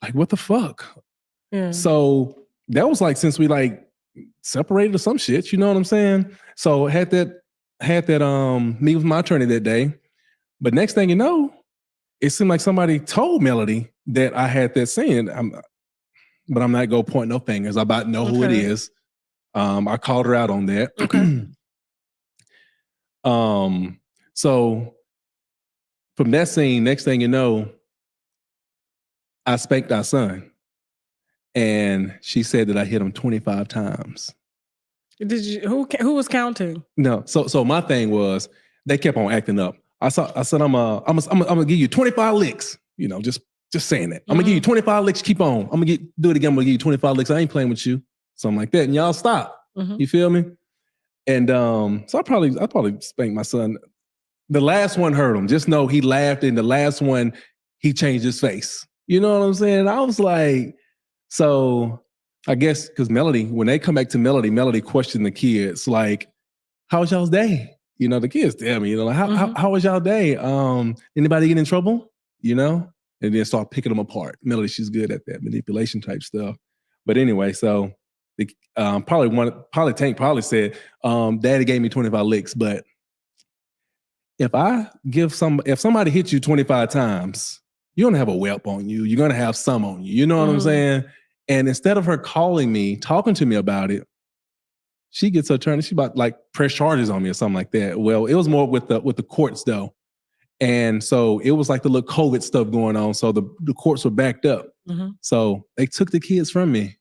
like, what the fuck? Yeah. So that was like since we like separated or some shit, you know what I'm saying? So had that meet with my attorney that day. But next thing you know, it seemed like somebody told Melody that I had that sin. But I'm not gonna point no fingers. I about know who it is. I called her out on that. Okay. So from that scene, next thing you know, I spanked our son. And she said that I hit him 25 times. Did you? Who was counting? No. So my thing was they kept on acting up. I said I'm gonna give you 25 licks. You know, just saying that. I'm gonna give you 25 licks. Keep on. I'm gonna do it again. I'm gonna give you 25 licks. I ain't playing with you. Something like that. And y'all stop. You feel me? And so I probably spanked my son. The last one hurt him. Just know he laughed, and the last one he changed his face. You know what I'm saying? I was like. So I guess because Melody, when they come back to Melody questioned the kids, like, how was y'all's day? You know, the kids tell me, you know, like, how was y'all day? Anybody get in trouble? You know? And then start picking them apart. Melody, she's good at that manipulation type stuff. But anyway, so the, Tank said, Daddy gave me 25 licks, but if somebody hits you 25 times, you're gonna have a whelp on you. You're gonna have some on you. You know what I'm saying? And instead of her calling me, talking to me about it, she gets her turn. She about like press charges on me or something like that. Well, it was more with the courts though, and so it was like the little COVID stuff going on. So the courts were backed up. So they took the kids from me.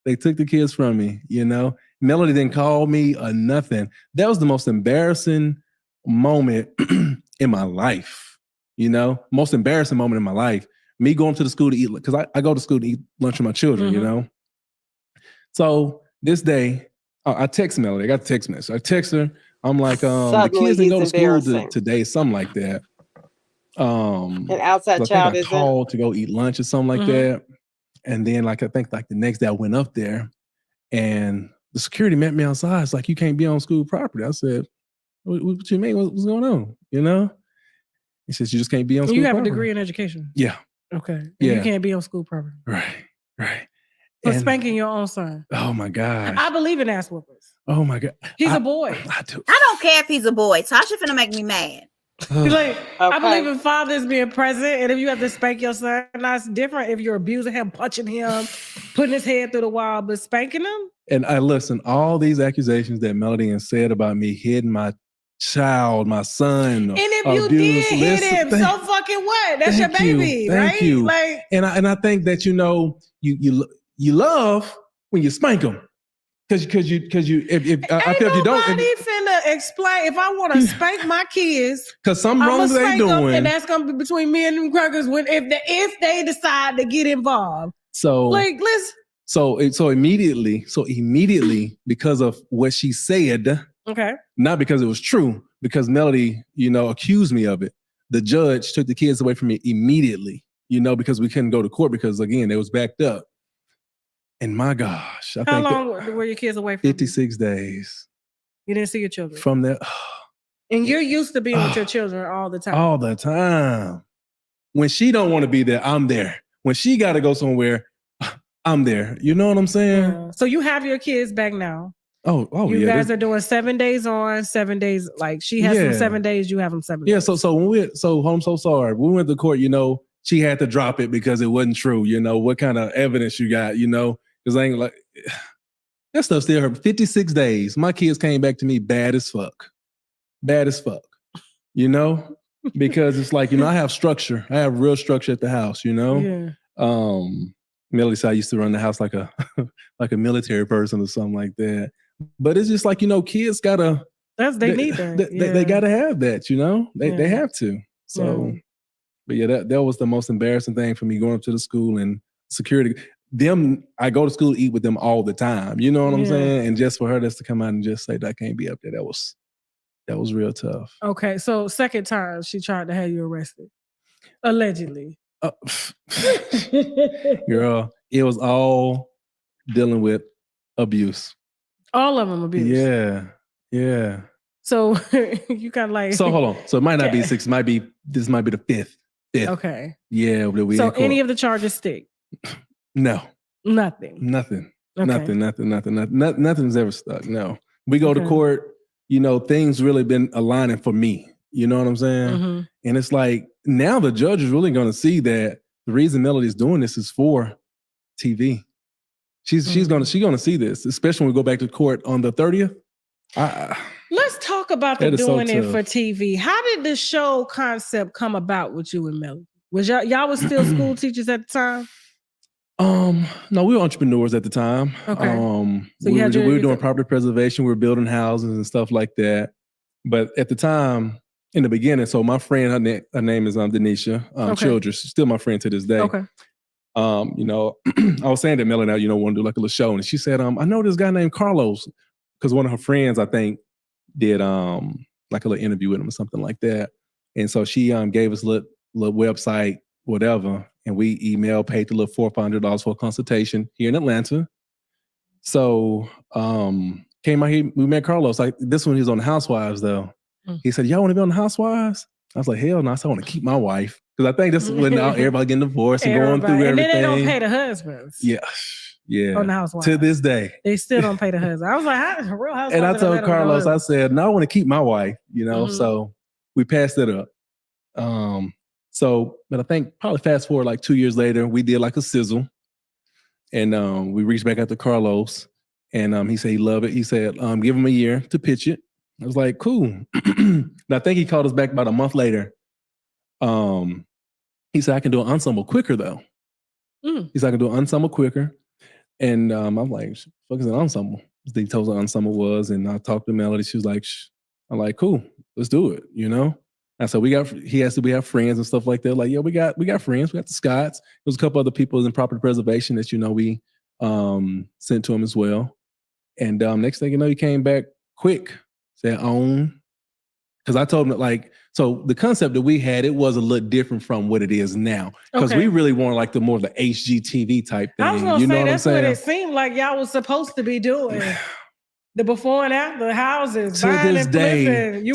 You know, Melody didn't call me or nothing. That was the most embarrassing moment in my life. You know, most embarrassing moment in my life. Me going to the school to eat, because I go to school to eat lunch with my children, you know? So this day, I text Melody. I got the text message. I text her. I'm like, the kids didn't go to school today, something like that. An outside child I called to go eat lunch or something like that. And then I think the next day I went up there and the security met me outside. It's like, you can't be on school property. I said, what you mean? What's going on? You know? He says, you just can't be on school property. You have a degree in education? Yeah. Okay. And you can't be on school property. Right. For spanking your own son. Oh my God. I believe in ass whoopers. Oh my God. He's a boy. I don't care if he's a boy. Tasha finna make me mad. Like, I believe in fathers being present, and if you have to spank your son, that's different if you're abusing him, punching him, putting his head through the wall, but spanking him. And I listen, all these accusations that Melody has said about me hitting my child, my son. And if you did hit him, so fucking what? That's your baby, right? Thank you. Like, and I think that, you know, you love when you spank them. Because you if I feel if you don't, finna explain. If I want to spank my kids, because some wrongs they doing, and that's gonna be between me and them crackers. If they decide to get involved, so like let's. So immediately, because of what she said, okay, not because it was true, because Melody, you know, accused me of it. The judge took the kids away from me immediately, you know, because we couldn't go to court because again, they was backed up. And my gosh, how long were your kids away from 56 days. You didn't see your children from there. And you're used to being with your children all the time. All the time. When she don't want to be there, I'm there. When she got to go somewhere, I'm there. You know what I'm saying? Yeah. So you have your kids back now. Oh, you yeah. guys are doing 7 days on, 7 days. Like she has them 7 days, you have them 7 days. Yeah. So when I'm so sorry. When we went to court, you know, she had to drop it because it wasn't true. You know, what kind of evidence you got, you know? Because I ain't like, that stuff still hurt. 56 days. My kids came back to me bad as fuck. You know? Because it's like, you know, I have structure. I have real structure at the house, you know? Yeah. Melody said I used to run the house like a military person or something like that. But it's just like, you know, kids gotta they need that. They gotta have that, you know? They have to. So but yeah, that was the most embarrassing thing for me going up to the school and security. I go to school to eat with them all the time. You know what I'm saying? And just for her just to come out and just say that I can't be up there, that was real tough. Okay, so second time she tried to have you arrested. Allegedly. Girl, it was all dealing with abuse. All of them abuse. Yeah. So you kind of like. So hold on. So it might not be 6. This might be the 5th. Okay. Yeah. So any of the charges stick? No. Nothing. Nothing. Okay. Nothing's ever stuck. No. We go to court. Things really been aligning for me. You know what I'm saying? Mm-hmm. And it's like now the judge is really going to see that the reason Melody's doing this is for TV. She's gonna see this, especially when we go back to court on the 30th. Let's talk about the doing it for tough. TV. How did the show concept come about with you and Melody? Was y'all was still school teachers at the time? No, we were entrepreneurs at the time. Okay. So we were doing property preservation. We were building houses and stuff like that. But at the time, in the beginning, so my friend, her name is Denisha Childress. She's still my friend to this day. Okay. I was saying to Melody, want to do like a little show, and she said, I know this guy named Carlos, because one of her friends, I think, did like a little interview with him or something like that. And so she gave us a little website, whatever, and we paid the little $400 for a consultation here in Atlanta. So came out here, we met Carlos. Like this one, he was on the Housewives though. He said, "Y'all want to be on the Housewives?" I was like, "Hell no!" I said, "I want to keep my wife," because I think that's when everybody getting divorced and going through everything. And then they don't pay the husbands. Yeah. On the Housewives. To this day, they still don't pay the husband. I was like, "How real Housewives?" And I told Carlos, I said, "No, I want to keep my wife." So we passed it up. But I think probably fast forward like 2 years later, we did like a sizzle, and we reached back out to Carlos, and he said he loved it. He said, "Give him a year to pitch it." I was like, "Cool." And I think he called us back about a month later. He said, "I can do an ensemble quicker though." He said, "I can do an ensemble quicker." And I'm like, "Fuck is an ensemble?" He told us what an ensemble was, and I talked to Melody. She was like, I'm like, "Cool, let's do it." And so we have friends and stuff like that. Like, yeah, we got friends. We got the Scotts. There was a couple other people in property preservation that we sent to him as well. And next thing you know, he came back quick. Said own. Because I told him that so the concept that we had, it was a little different from what it is now. Because we really wanted like the more of the HGTV type thing. I was gonna say that's what it saying? seemed like y'all was supposed to be doing. The before and after houses, to buying this and day, flipping.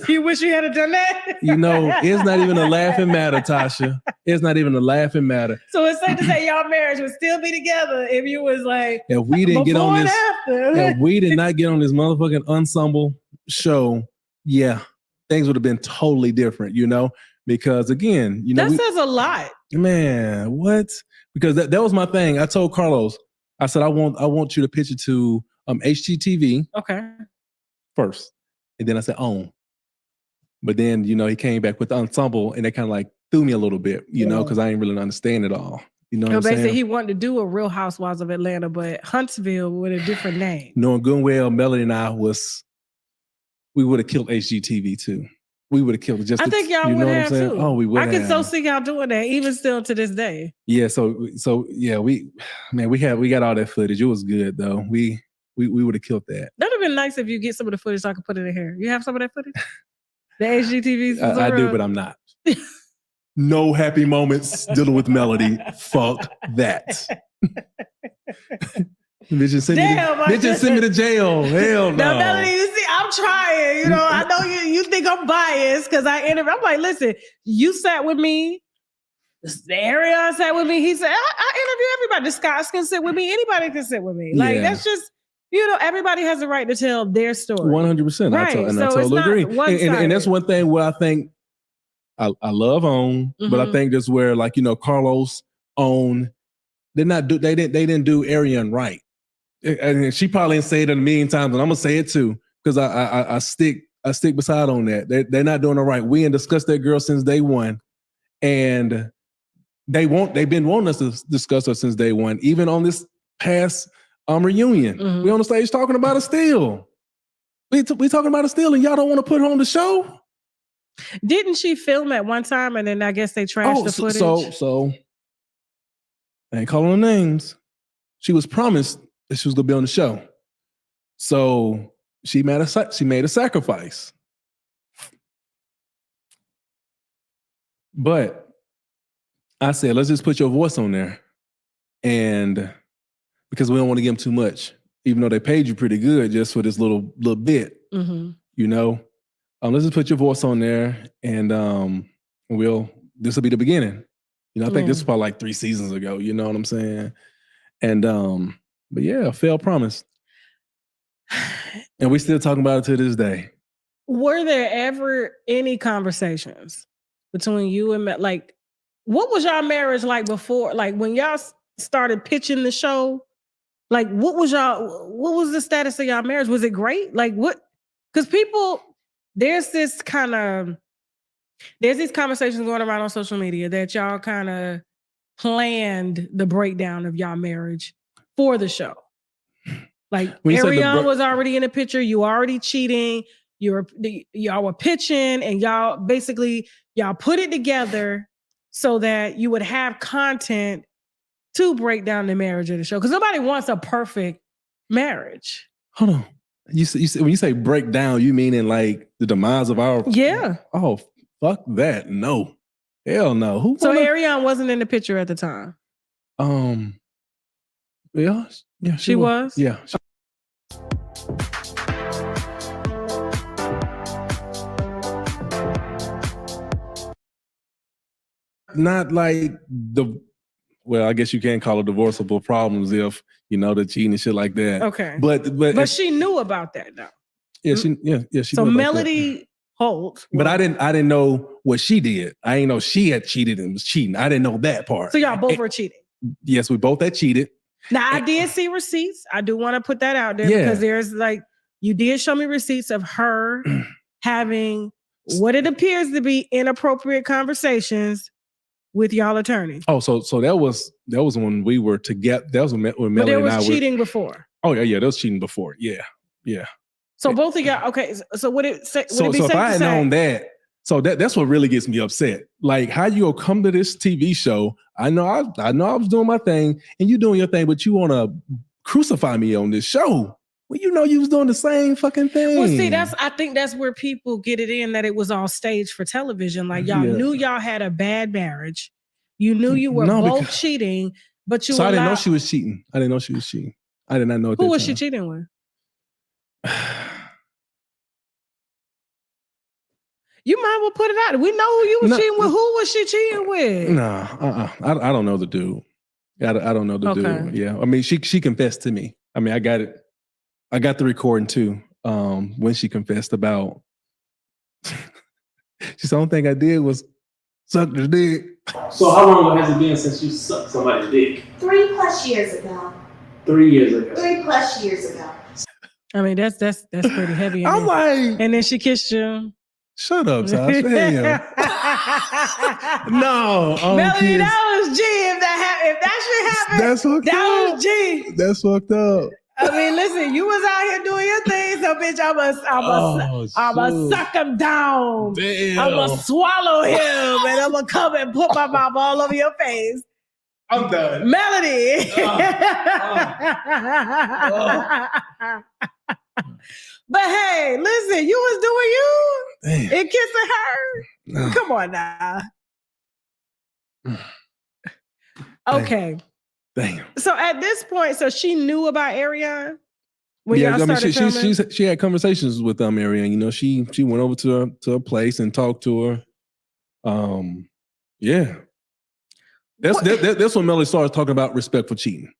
You wish you had done that. It's not even a laughing matter, Tasha. It's not even a laughing matter. So it's safe to say y'all marriage would still be together if you was like, if we didn't get on this, if we did not get on this motherfucking ensemble show, things would have been totally different, because again, that says a lot. Man, what? Because that was my thing. I told Carlos, I said, I want you to pitch it to HGTV first. And then I said, own. But then, he came back with the ensemble and they kind of like threw me a little bit, because I didn't really understand it all. Basically, he wanted to do a Real Housewives of Atlanta, but Huntsville with a different name. Knowing good and well, Melody and I we would have killed HGTV too. We would have killed it. I think y'all would have too. Oh, we would. I can so see y'all doing that, even still to this day. Yeah. So yeah, we got all that footage. It was good though. We would have killed that. That'd have been nice if you get some of the footage so I could put it in here. You have some of that footage? The HGTVs? I do, but I'm not. No happy moments dealing with Melody. Fuck that. Bitches send me to jail. Hell no. Now, Melody, you see, I'm trying. I know you think I'm biased because I'm like, listen, you sat with me. Arion sat with me. He said, I interview everybody. The Scotts can sit with me. Anybody can sit with me. Like, that's just, everybody has a right to tell their story. 100%. Right. I totally agree. And that's one thing where I think I love OWN, but I think that's where Carlos OWN, they didn't do Arion right. And she probably didn't say it a million times, and I'm gonna say it too, because I stick beside on that. They're not doing it right. We ain't discussed that girl since day one. And they've been wanting us to discuss her since day one. Even on this past reunion. We on the stage talking about her still. We talking about her still, and y'all don't want to put her on the show? Didn't she film at one time and then I guess they trashed the footage? So I ain't calling her names. She was promised that she was gonna be on the show. So she made a sacrifice. But I said, let's just put your voice on there. And because we don't want to give them too much, even though they paid you pretty good just for this little bit. you know, let's just put your voice on there, and this will be the beginning. You know, I think this was probably like 3 seasons ago. You know what I'm saying? And but yeah, failed promise, and we still talking about it to this day. Were there ever any conversations between you and like, what was y'all marriage like before? Like when y'all started pitching the show, like what was the status of y'all marriage? Was it great? Like what? Because there's these conversations going around on social media that y'all kind of planned the breakdown of y'all marriage for the show. Like Arion was already in the picture. You already cheating. Y'all were pitching, and y'all put it together so that you would have content to break down the marriage of the show. Because nobody wants a perfect marriage. Hold on. You when you say break down, you mean in like the demise of our? Yeah. Oh, fuck that. No. Hell no. Arion wasn't in the picture at the time. Yeah. She was? Yeah. Not like I guess you can't call it divorceable problems if you know the cheating and shit like that. Okay. But she knew about that though. Yeah, she so Melody Holt. But I didn't know what she did. I didn't know she had cheated and was cheating. I didn't know that part. So y'all both were cheating. Yes, we both had cheated. Now I did see receipts. I do want to put that out there because there's you did show me receipts of her having what it appears to be inappropriate conversations with y'all attorney. Oh, so that was when we were together. That was when Melody but there was and I cheating before. Oh yeah, there was cheating before. Yeah. So both of y'all. Okay. So would it say? So if I had known that, that's what really gets me upset. Like how you gonna come to this TV show? I know I was doing my thing, and you doing your thing, but you want to crucify me on this show. Well, you know you was doing the same fucking thing. Well, see, I think that's where people get it in that it was all staged for television. Like y'all knew y'all had a bad marriage. You knew you were both cheating, but you. So I didn't know she was cheating. I did not know. Who was she cheating with? You might well put it out. We know who you was cheating with. Who was she cheating with? No, I don't know the dude. I don't know the dude. Yeah, I mean, she confessed to me. I mean, I got it. I got the recording too. When she confessed about, she said, the only thing I did was suck the dick. So how long has it been since you sucked somebody's dick? 3+ years ago. 3 years ago. 3+ years ago. I mean, that's pretty heavy. I'm like, and then she kissed you. Shut up, Tasha. No, Melody, that was G. If that shit happened, that's fucked up. That was G. That's fucked up. I mean, listen, you was out here doing your thing, so bitch, I'ma suck him down. Damn. I'ma swallow him, and I'ma come and put my mouth all over your face. I'm done. Melody. But hey, listen, you was doing you. Damn. And kissing her. No. Come on now. Okay. Damn. So at this point, so she knew about Arion? When y'all started she had conversations with Arion. You know, she went over to her place and talked to her. Yeah. That's when Melody started talking about respect for cheating.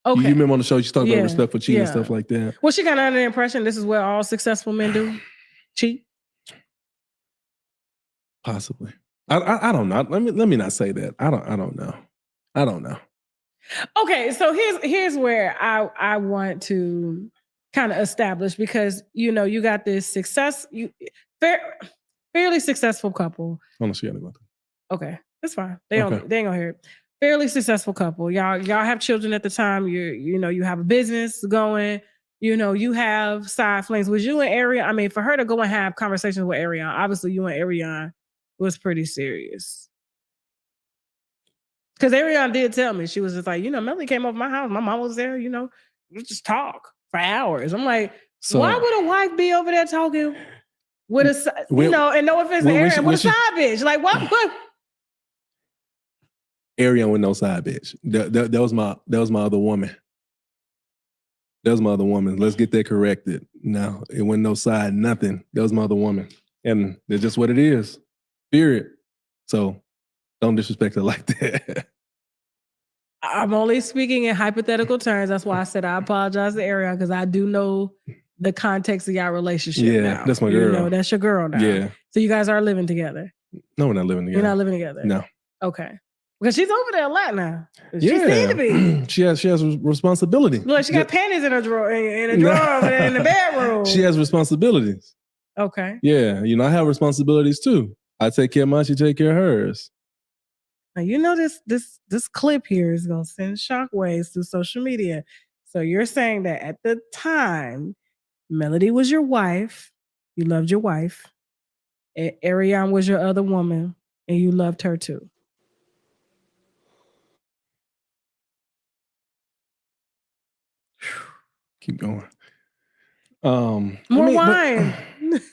Okay. You remember on the show she talked about respect for cheating and stuff like that. Well, she got under the impression this is what all successful men do. Cheat. Possibly. I don't know. Let me not say that. I don't know. Okay, so here's where I want to kind of establish, because you know you got this fairly successful couple. Oh no, she got to go. Okay, that's fine. They ain't gonna hear it. Fairly successful couple. Y'all have children at the time. You have a business going. You know, you have side flings. Was you and Arion? I mean, for her to go and have conversations with Arion, obviously you and Arion was pretty serious. Because Arion did tell me, she was just like, Melody came over my house. My mom was there, we just talk for hours. I'm like, why would a wife be over there talking with a, and no offense to Arion, with a side bitch? Like, what? Arion with no side bitch. That was my other woman. That was my other woman. Let's get that corrected. No, it wasn't no side, nothing. That was my other woman. And that's just what it is. Period. So don't disrespect her like that. I'm only speaking in hypothetical terms. That's why I said I apologize to Arion, because I do know the context of your relationship. Yeah, now. that's my girl. You know, that's your girl now. Yeah. So you guys are living together. No, we're not living together. You're not living together. No. Okay. Because she's over there a lot now. She Yeah. seems to be. She has responsibility. Look, she got panties in her drawer, in a drawer over there in the bedroom. She has responsibilities. Okay. Yeah, you know, I have responsibilities too. I take care of mine, she take care of hers. Now, you know this clip here is gonna send shockwaves through social media. So you're saying that at the time, Melody was your wife, you loved your wife, and Arion was your other woman, and you loved her too. Keep going. More wine.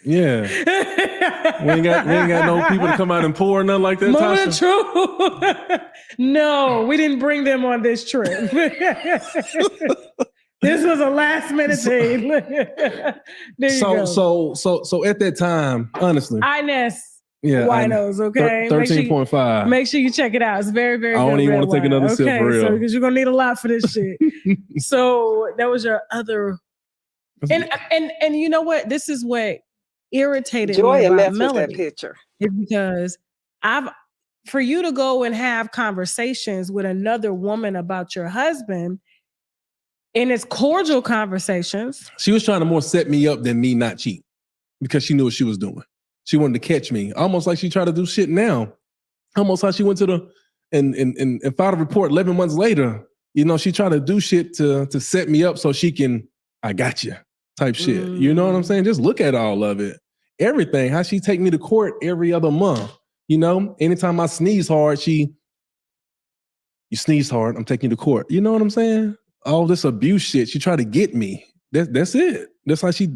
Yeah. we ain't got no people to come out and pour or nothing like that. Moment of Tasha. truth. No, we didn't bring them on this trip. This was a last minute thing. There you go. So at that time, honestly. Ines. Yeah. Winos, okay? 13.5. Make sure you check it out. It's very, very good. I don't even want to take another sip for real. So because you're gonna need a lot for this shit. So that was your other, and you know what? This is what irritated me about Melody. That picture. Is because for you to go and have conversations with another woman about your husband, and it's cordial conversations. She was trying to more set me up than me not cheat because she knew what she was doing. She wanted to catch me, almost like she tried to do shit now. Almost like she went to and filed a report 11 months later. You know, she tried to do shit to set me up so she can, I got you type shit. You know what I'm saying? Just look at all of it. Everything, how she take me to court every other month. You know, anytime I sneeze hard, you sneeze hard, I'm taking you to court. You know what I'm saying? All this abuse shit, she tried to get me. That's it. That's how she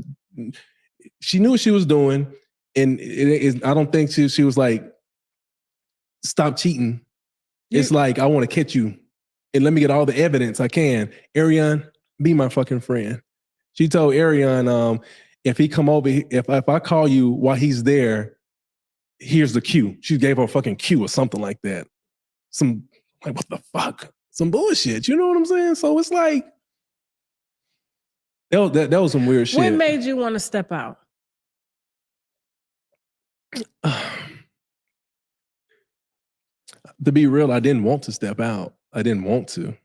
knew what she was doing. And I don't think she was like, stop cheating. It's like, I want to catch you and let me get all the evidence I can. Arion, be my fucking friend. She told Arion, if he come over, if I call you while he's there, here's the cue. She gave her a fucking cue or something like that. Some, like, what the fuck? Some bullshit. You know what I'm saying? So it's like, that was some weird shit. What made you want to step out? To be real, I didn't want to step out. I didn't want to.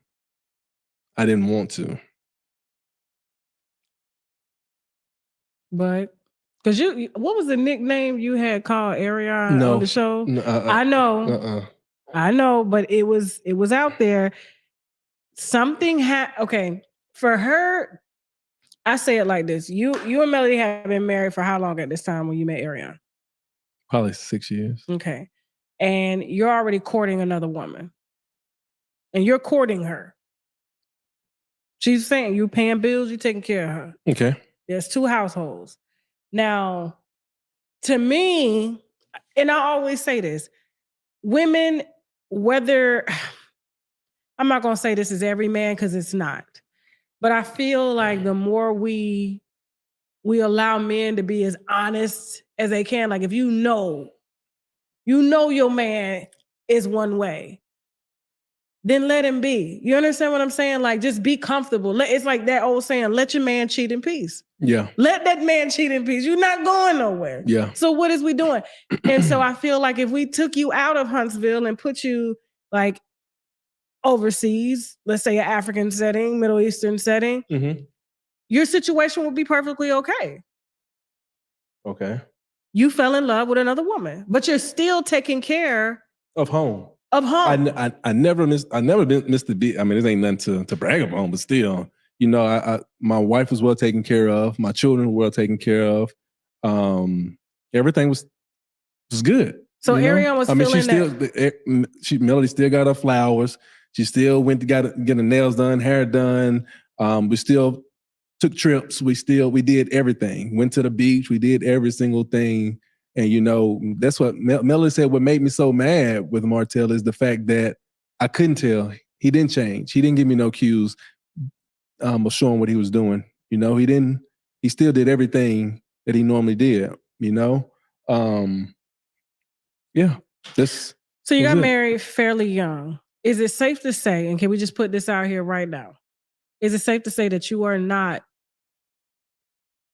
But because what was the nickname you had called Arion on the show? No, I know. I know, but it was out there. Something okay. For her, I say it like this. You and Melody have been married for how long at this time when you met Arion? Probably 6 years. Okay. And you're already courting another woman. And you're courting her. She's saying you paying bills, you taking care of her. Okay. There's 2 households. Now, to me, and I always say this, women, whether, I'm not going to say this is every man because it's not, but I feel like the more we allow men to be as honest as they can, like if you know your man is one way, then let him be. You understand what I'm saying? Like, just be comfortable. It's like that old saying, let your man cheat in peace. Yeah. Let that man cheat in peace. You're not going nowhere. Yeah. So what is we doing? And so I feel like if we took you out of Huntsville and put you like overseas, let's say an African setting, Middle Eastern setting, your situation would be perfectly okay. Okay. You fell in love with another woman, but you're still taking care of home. I never missed the beat. I mean, this ain't nothing to brag about, but still, you know, my wife was well taken care of. My children were well taken care of. Everything was good. So Arion was feeling Melody still got her flowers. She still went to get her nails done, hair done. We still took trips. We did everything. Went to the beach. We did every single thing. And, you know, that's what Melody said. What made me so mad with Martel is the fact that I couldn't tell. He didn't change. He didn't give me no cues. was showing what he was doing. You know, he still did everything that he normally did, you know? Yeah. So you got married fairly young. Is it safe to say, and can we just put this out here right now? Is it safe to say that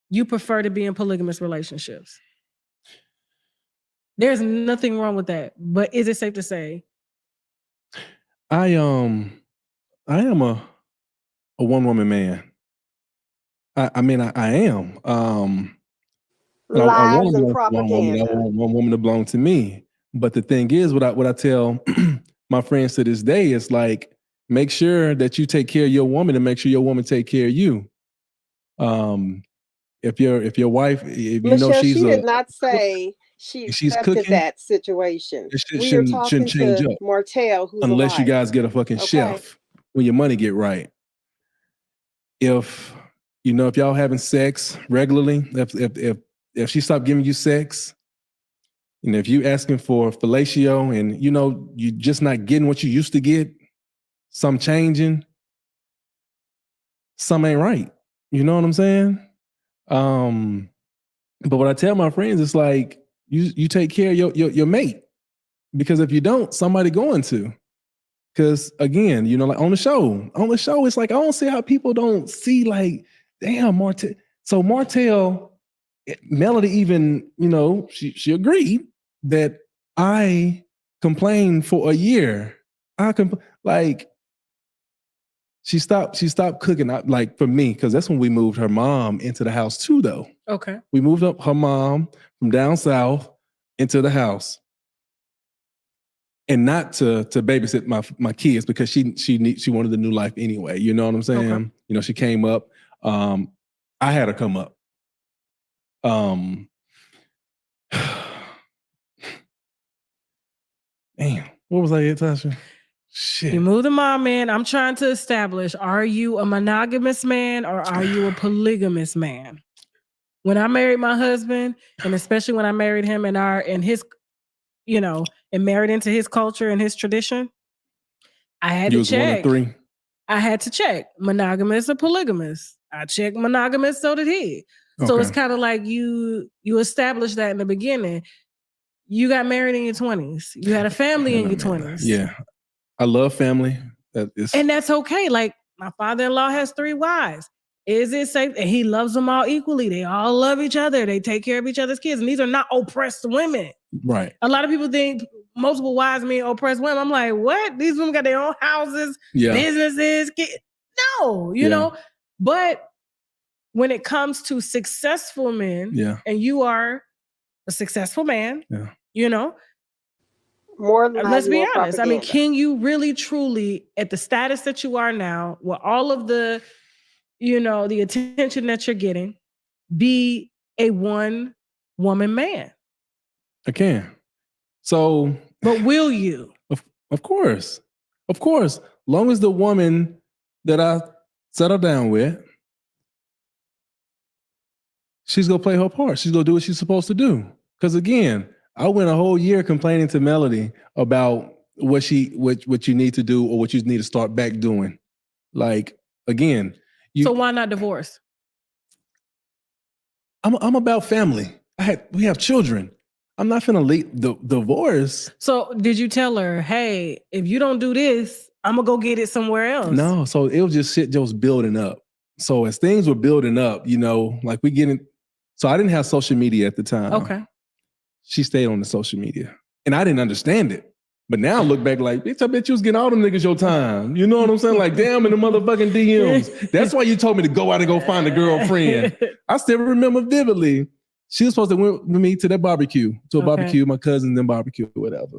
you prefer to be in polygamous relationships? There's nothing wrong with that, but is it safe to say? I am a one-woman man. I am. Lies and I propaganda. want one woman to belong to me. But the thing is, what I tell my friends to this day is like, make sure that you take care of your woman and make sure your woman take care of you. If your wife, if Michelle, you know she did not say she accepted cooking, that situation. we are talking shouldn't change to up Martel, who's unless you guys get a fucking chef when your money get right. If if y'all having sex regularly, if she stopped giving you sex, and if you asking for fellatio and you just not getting what you used to get, some changing, some ain't right. You know what I'm saying? But what I tell my friends is like, you take care of your mate, because if you don't, somebody going to. Because again, like on the show, it's like I don't see how people don't see like, damn, Martel. So Martel, Melody even, she agreed that I complained for a year. She stopped cooking. Like for me, because that's when we moved her mom into the house too, though. Okay. We moved up her mom from down south into the house. And not to babysit my kids, because she wanted the new life anyway. You know what I'm saying? Okay. She came up. I had her come up. Damn, what was I at, Tasha? Shit. You moved the mom in. I'm trying to establish: are you a monogamous man or are you a polygamous man? When I married my husband, and especially when I married him and married into his culture and his tradition, I had to check. 1 of 3. I had to check monogamous or polygamous. I checked monogamous, so did he. Okay. So it's kind of like you established that in the beginning. You got married in your 20s. You had a family in your 20s. Yeah, I love family. And that's okay. Like my father-in-law has 3 wives. Is it safe? And he loves them all equally. They all love each other. They take care of each other's kids. And these are not oppressed women. Right. A lot of people think multiple wives mean oppressed women. I'm like, what? These women got their own houses, businesses, kids. No, you know. But when it comes to successful men, and you are a successful man, more let's be honest. propaganda. I mean, can you really truly, at the status that you are now, with all of the the attention that you're getting, be a one-woman man? I can. So, but will you? Of course. Long as the woman that I settle down with, she's gonna play her part. She's gonna do what she's supposed to do. Because again, I went a whole year complaining to Melody about what you need to do or what you need to start back doing. Like again, so why not divorce? I'm about family. We have children. I'm not finna leave the divorce. So did you tell her, hey, if you don't do this, I'm gonna go get it somewhere else? No, so it was just shit just building up. So as things were building up, like we getting, so I didn't have social media at the time. Okay. She stayed on the social media. And I didn't understand it. But now I look back like, bitch, I bet you was getting all them niggas your time. You know what I'm saying? Like, damn, in the motherfucking DMs. That's why you told me to go out and go find a girlfriend. I still remember vividly. She was supposed to went with me to that barbecue, barbecue, my cousin, then barbecue, or whatever.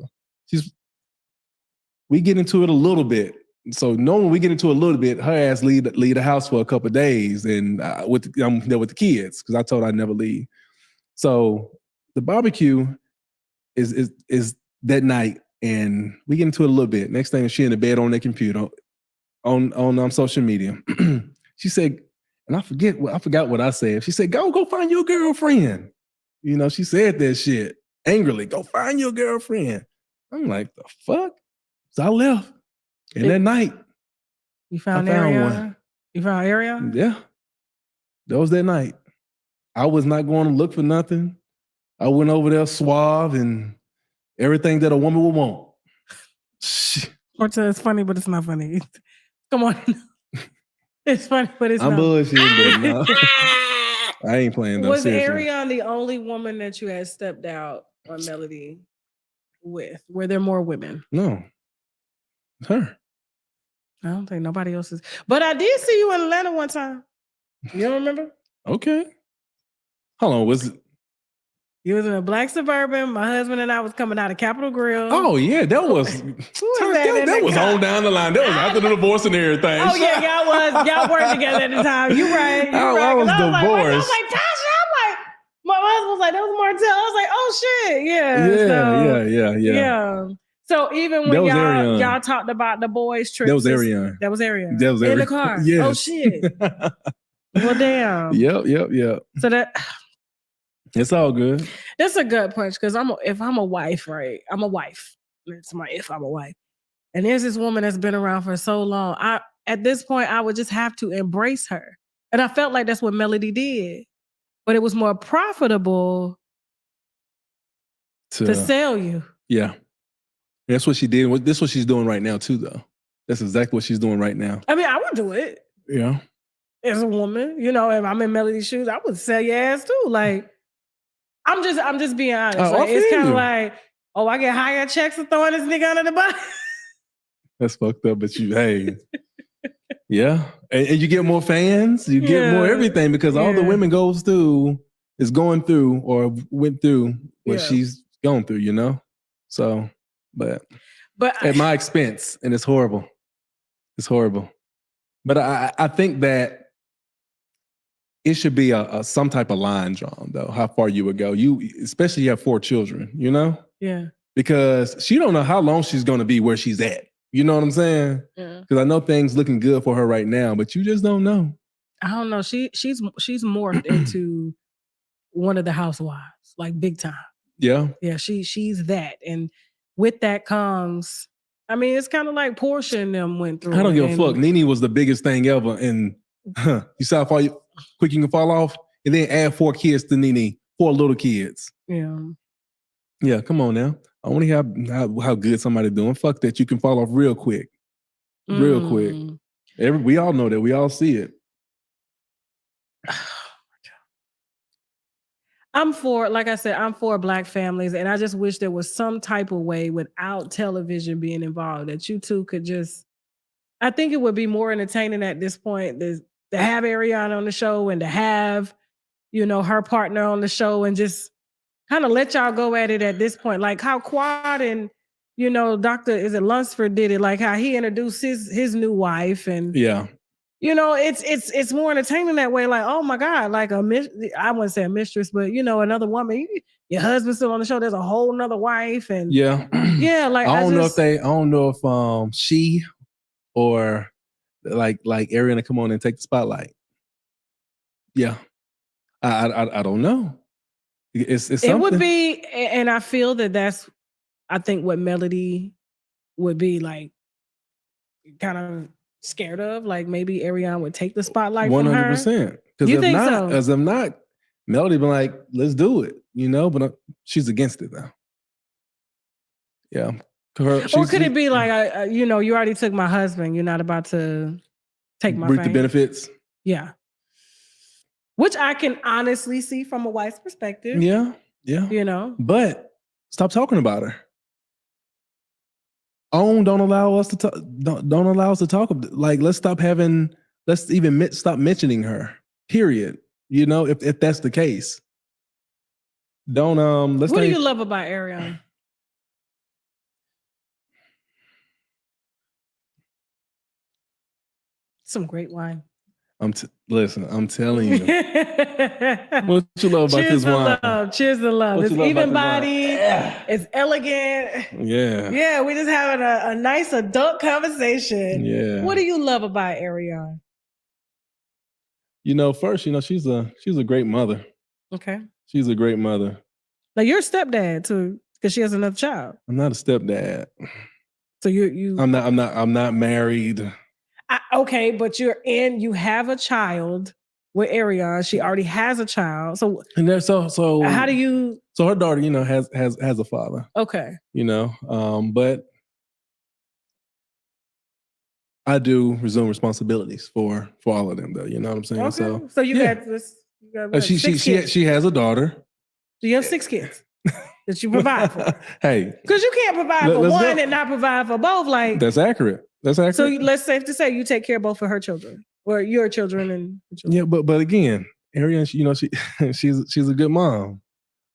We get into it a little bit. So knowing we get into it a little bit, her ass leave the house for a couple of days, and I'm there with the kids because I told her I'd never leave. So the barbecue is that night, and we get into it a little bit. Next thing, she in the bed on the computer on social media. She said, and I forgot what I said. She said, go find your girlfriend. She said that shit angrily. Go find your girlfriend. I'm like, the fuck? So I left. And that night, you found Arion. one. You found Arion? Yeah. That was that night. I was not going to look for nothing. I went over there suave and everything that a woman would want. Martel, it's funny, but it's not funny. Come on. It's funny, but it's I'm not. bullshitting, but no. I ain't playing though. Was seriously. Arion the only woman that you had stepped out on Melody with? Were there more women? No. It's her. I don't think nobody else is. But I did see you in Atlanta one time. You don't remember? Okay. Hold on. Was it? You was in a black Suburban. My husband and I was coming out of Capitol Grill. Oh yeah, that was that was on down the line. That was after the divorce and everything. Oh yeah, y'all weren't together at the time. You right. I was divorced. I was like, Tasha. I'm like, my husband was like, that was Martel. I was like, oh shit, yeah. Yeah. So even when y'all talked about the boys' trip, that was Arion. That was Arion. That was in the car. Yes. Oh shit. Well, damn. Yep. So that. It's all good. That's a gut punch because if I'm a wife, right? I'm a wife. If I'm a wife, and there's this woman that's been around for so long, at this point I would just have to embrace her, and I felt like that's what Melody did, but it was more profitable to sell you. Yeah, that's what she did. This is what she's doing right now too, though. That's exactly what she's doing right now. I mean, I would do it. Yeah, as a woman, if I'm in Melody's shoes, I would sell your ass too. Like. I'm just being honest. It's kind of like, I get higher checks for throwing this nigga under the bus. That's fucked up, but yeah. And you get more fans, you get more everything because all the women is going through or went through what she's going through, So, but at my expense, and it's horrible. It's horrible. But I think that it should be some type of line drawn, though, how far you would go. Especially you have 4 children, Yeah. Because she don't know how long she's going to be where she's at. You know what I'm saying? Yeah. Because I know things looking good for her right now, but you just don't know. I don't know. She's morphed into one of the housewives, like big time. Yeah. Yeah, she's that. And with that comes, it's kind of like Portia and them went through. I don't give a fuck. Nene was the biggest thing ever. And you saw how quick you can fall off, and then add 4 kids to Nene, 4 little kids. Yeah, come on now. I want to hear how good somebody doing. Fuck that, you can fall off real quick. Quick. We all know that. We all see it. I'm for Black families, and I just wish there was some type of way without television being involved that you two could just. I think it would be more entertaining at this point to have Arion on the show and to have, her partner on the show and just kind of let y'all go at it at this point. Like how Quad and, Dr. Lunsford did it, like how he introduced his new wife and it's more entertaining that way. Like, oh my God, like I wouldn't say a mistress, but another woman, your husband's still on the show. There's a whole nother wife and like I don't know if she or like Arion to come on and take the spotlight. Yeah. I don't know. It's something. It would be, and I feel that's, I think what Melody would be like kind of scared of. Like maybe Arion would take the spotlight 100%. From her. Because you think so? As I'm not, Melody been like, let's do it, but she's against it now. Yeah. Or could it be like, you already took my husband. You're not about to take my reap the benefits. Yeah. Which I can honestly see from a wife's perspective. Yeah. But stop talking about her. Don't allow us to talk. Don't allow us to talk. Like, let's stop mentioning her. Period. If that's the case. Don't let's. What do you love about Arion? Some great wine. Listen, I'm telling you. What you love about this wine? Cheers to love. It's even bodied. It's elegant. Yeah. Yeah, we just having a nice adult conversation. Yeah. What do you love about Arion? First, she's a great mother. Okay. She's a great mother. Like you're a stepdad too, because she has another child. I'm not a stepdad. So you I'm not married. Okay, but you have a child with Arion. She already has a child. So And there, so how do you? So her daughter, has a father. Okay. But I do resume responsibilities for all of them, though. You know what I'm saying? Okay. So you got this. You got what, She has a daughter. So you have 6 kids that you provide for. Hey, because you can't provide for one and not provide for both. Like that's accurate. So let's safe to say you take care of both of her children or your children and her children. Yeah, but again, Arion, she's a good mom.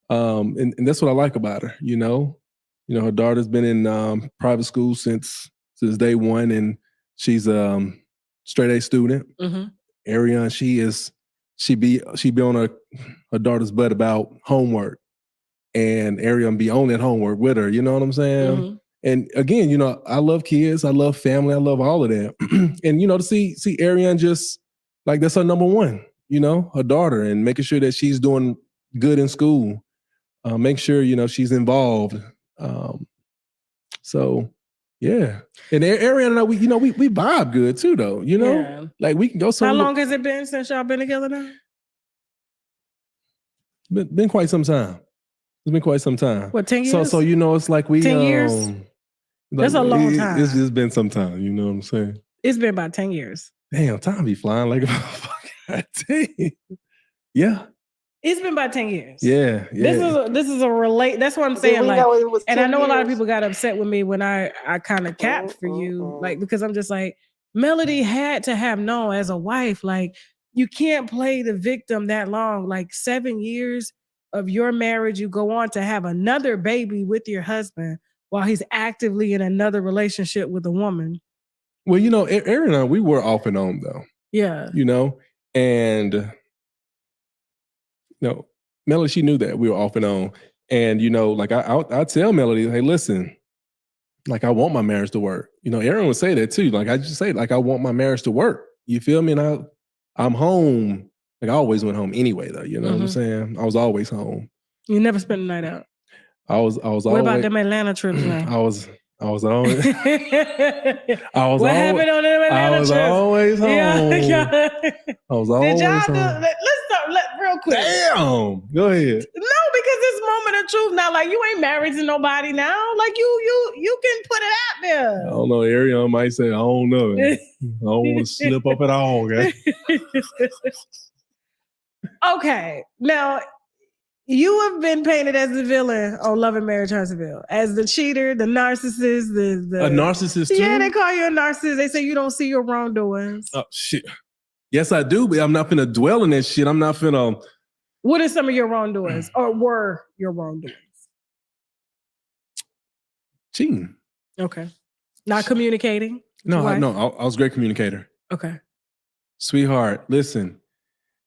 And that's what I like about her. Her daughter's been in private school since day one, and she's straight A student. Mm-hmm. Arion, she be on her daughter's butt about homework, and Arion be on that homework with her. You know what I'm saying? Mm-hmm. And again, I love kids, I love family, I love all of that. And to see Arion just like that's her number one. Her daughter, and making sure that she's doing good in school. Make sure she's involved. So yeah, and Arion and I, we vibe good too, though. Yeah. Like we can go somewhere. How long has it been since y'all been together now? Been quite some time. It's been quite some time. What, 10 years? So it's like we 10 years. That's a long time. It's just been some time. You know what I'm saying? It's been about 10 years. Damn, time be flying like a motherfucker. Yeah. It's been about 10 years. Yeah. This is a relate. That's what I'm saying. Like, and I know years? a lot of people got upset with me when I kind of capped for you, like, because I'm just like, Melody had to have known as a wife, like, you can't play the victim that long. Like 7 years of your marriage, you go on to have another baby with your husband while he's actively in another relationship with a woman. Well, Arion and I, we were off and on though. Yeah. And Melody, she knew that we were off and on. And, like I tell Melody, hey, listen, like I want my marriage to work. Arion would say that too. Like I just say, like I want my marriage to work. You feel me? And I'm home. Like I always went home anyway, though. You know what I'm saying? I was always home. You never spent the night out. I was What always. about them Atlanta trips now? I was always. What happened on them Atlanta I was trips? always home. Yeah. I was always Did y'all home. let's start real quick. Damn. Go ahead. No, because it's moment of truth now. Like you ain't married to nobody now. Like you can put it out there. I don't know. Arion might say, I don't know. I don't want to slip up at all, okay? Okay. Now, you have been painted as the villain on Love and Marriage Huntsville, as the cheater, the narcissist, the a narcissist too? Yeah, they call you a narcissist. They say you don't see your wrongdoings. Oh shit. Yes, I do, but I'm not finna dwell in that shit. I'm not finna. What are some of your wrongdoings, or were your wrongdoings? Cheating. Okay. Not communicating? No, I was a great communicator. Okay. Sweetheart, listen.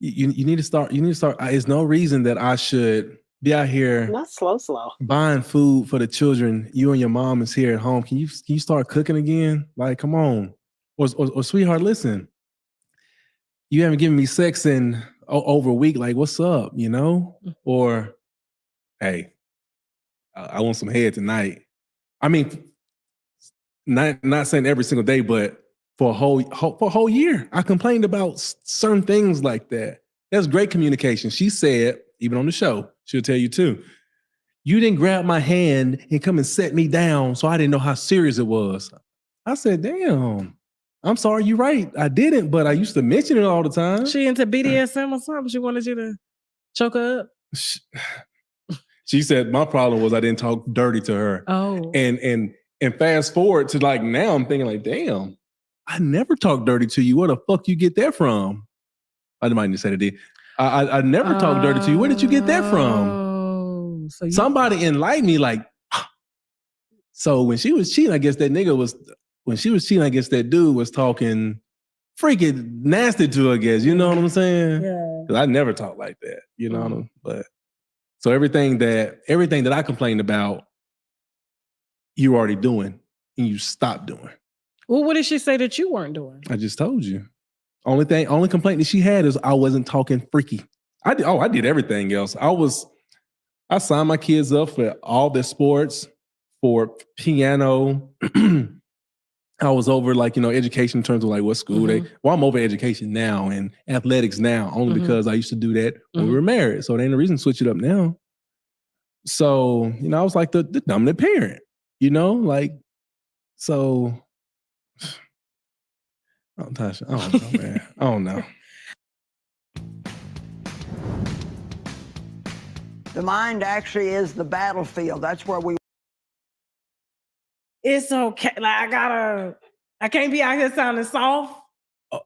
You need to start. There's no reason that I should be out here. Not slow. Buying food for the children. You and your mom is here at home. Can you start cooking again? Like, come on. Or sweetheart, listen. You haven't given me sex in over a week. Like, what's up? Or, hey, I want some head tonight. I mean, not saying every single day, but for a whole year, I complained about certain things like that. That's great communication. She said, even on the show, she'll tell you too, you didn't grab my hand and come and set me down, so I didn't know how serious it was. I said, damn, I'm sorry, you're right. I didn't, but I used to mention it all the time. She into BDSM or something? She wanted you to choke her up? She said my problem was I didn't talk dirty to her. Oh. And fast forward to like now, I'm thinking like, damn, I never talk dirty to you. Where the fuck you get that from? I might just say it. I never talk dirty to you. Where did you get that from? So somebody enlightened me like, so when she was cheating, I guess that dude was talking freaking nasty to her, I guess. You know what I'm saying? Yeah. Because I never talk like that, but so everything that I complained about, you already doing and you stopped doing. Well, what did she say that you weren't doing? I just told you. Only complaint that she had is I wasn't talking freaky. I did everything else. I signed my kids up for all their sports, for piano, I was over like, education in terms of like what school I'm over education now and athletics now, only because I used to do that when we were married. So there ain't a reason to switch it up now. So, I was like the dominant parent, so Tasha, I don't know, man. I don't know. The mind actually is the battlefield. That's where we. It's okay. Like I can't be out here sounding soft. Oh,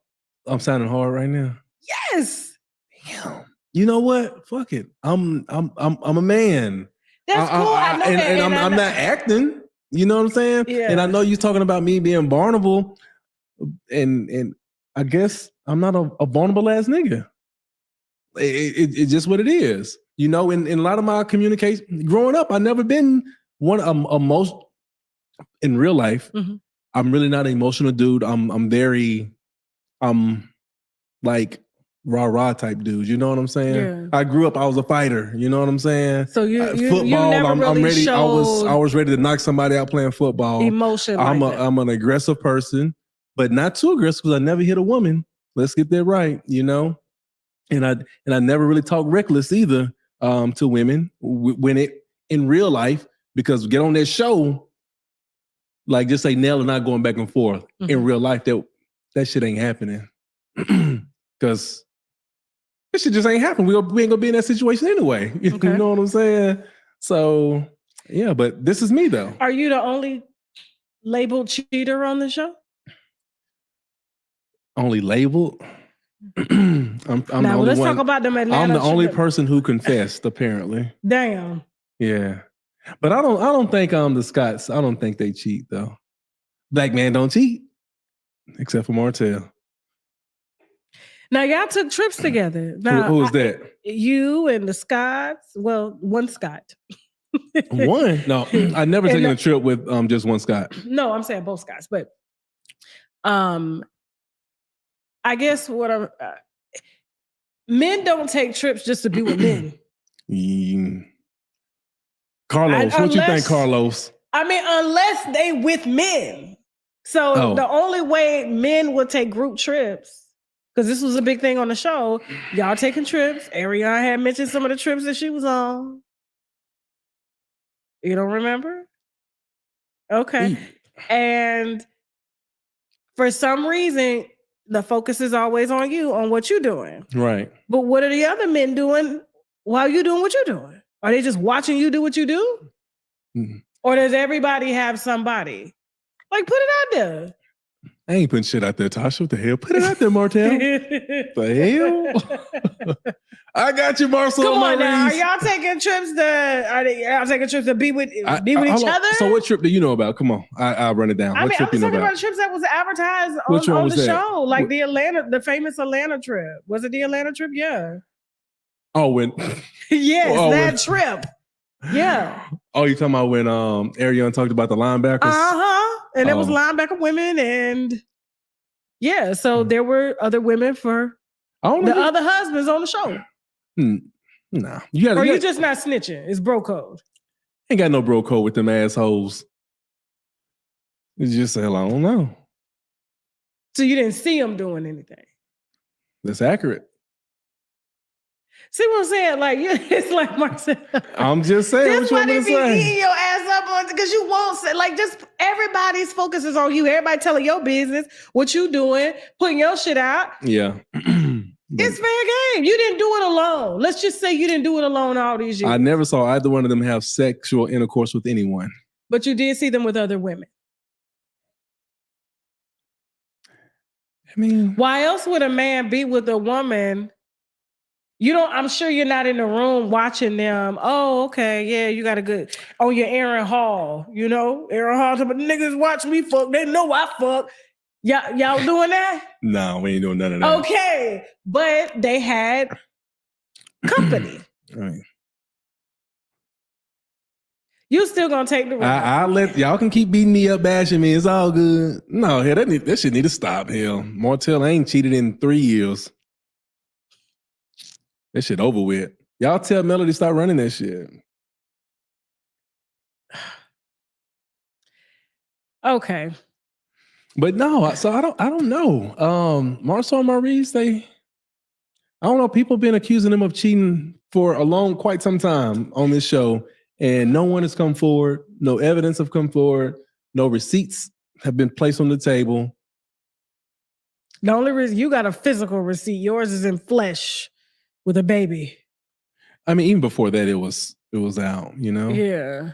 I'm sounding hard right now. Yes. Damn. You know what? Fuck it. I'm a man. That's cool. I know that. And I'm not acting. You know what I'm saying? Yeah. And I know you're talking about me being vulnerable, and I guess I'm not a vulnerable ass nigga. It's just what it is. In a lot of my communication growing up, I never been one most in real life. I'm really not an emotional dude. I'm very like rah-rah type dude. You know what I'm saying? Yeah. I grew up, I was a fighter. You know what I'm saying? So football, you never I'm really ready. showed I was ready to knock somebody out playing football. emotion. I'm an aggressive person, but not too aggressive because I never hit a woman. Let's get that right, And I never really talk reckless either to women when it in real life, because get on that show, like just say Nell and I going back and forth in real life, that shit ain't happening. Because this shit just ain't happening. We ain't gonna be in that situation anyway. You know what I'm saying? So yeah, but this is me though. Are you the only labeled cheater on the show? Only labeled? I'm Now the only let's one. talk about them Atlanta. I'm the only person who confessed, apparently. Damn. Yeah. But I don't think the Scots, I don't think they cheat though. Black man don't cheat. Except for Martel. Now y'all took trips together. Now, who was that? You and the Scots. Well, one Scott. One? No, I never taken a trip with just one Scott. No, I'm saying both Scots. But I guess what men don't take trips just to be with men. Carlos, what you think, Carlos? I mean, unless they with men. So the only way men would take group trips, because this was a big thing on the show, y'all taking trips. Arion had mentioned some of the trips that she was on. You don't remember? Okay. And for some reason, the focus is always on you, on what you're doing. Right. But what are the other men doing while you doing what you're doing? Are they just watching you do what you do? Or does everybody have somebody? Like, put it out there. I ain't putting shit out there, Tasha. What the hell? Put it out there, Martel. The hell? I got you, Marcel. Come on now. Are y'all taking trips to be with each other? So what trip do you know about? Come on. I'll run it down. I What mean, trip I was you know talking about? about trips that was advertised Which one on was the that? show. Like the famous Atlanta trip. Was it the Atlanta trip? Yeah. Oh, when Yes, trip. Yeah. Oh, you talking about when Arion talked about the linebackers? And it was linebacker women, and so there were other women for other husbands on the show. Nah. You just not snitching. It's bro code. Ain't got no bro code with them assholes. It's just hell, I don't know. So you didn't see them doing anything. That's accurate. See what I'm saying? Like, it's like Marcel. I'm just saying. That's why they be eating your ass up on, because you won't say, like, just everybody's focus is on you. Everybody telling your business, what you doing, putting your shit out. Yeah. It's fair game. You didn't do it alone. Let's just say you didn't do it alone all these years. I never saw either one of them have sexual intercourse with anyone. But you did see them with other women. I mean, why else would a man be with a woman? I'm sure you're not in the room watching them. Oh, okay. Yeah, you got a good, on your Aaron Hall, Aaron Hall, but niggas watch me fuck. They know I fuck. Y'all doing that? No, we ain't doing none of that. Okay. But they had company. Right. You still gonna take the risk. I'll let y'all can keep beating me up, bashing me. It's all good. No, hell, that shit need to stop. Hell, Martel ain't cheated in 3 years. That shit over with. Y'all tell Melody start running that shit. Okay. But no, so I don't know. Marcel and Maurice, I don't know. People been accusing them of cheating for quite some time on this show, and no one has come forward. No evidence have come forward. No receipts have been placed on the table. The only reason you got a physical receipt, yours is in flesh with a baby. I mean, even before that, it was out. Yeah.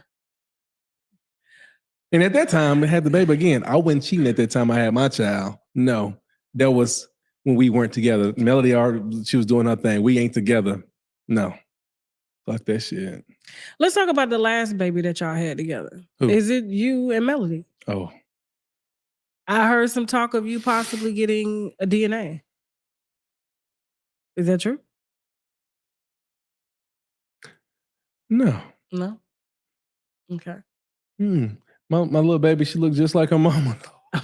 And at that time, I had the baby again. I wasn't cheating at that time. I had my child. No, that was when we weren't together. Melody, she was doing her thing. We ain't together. No, fuck that shit. Let's talk about the last baby that y'all had together. Who? Is it you and Melody? Oh, I heard some talk of you possibly getting a DNA. Is that true? no. No. Okay. My little baby, she looked just like her mama.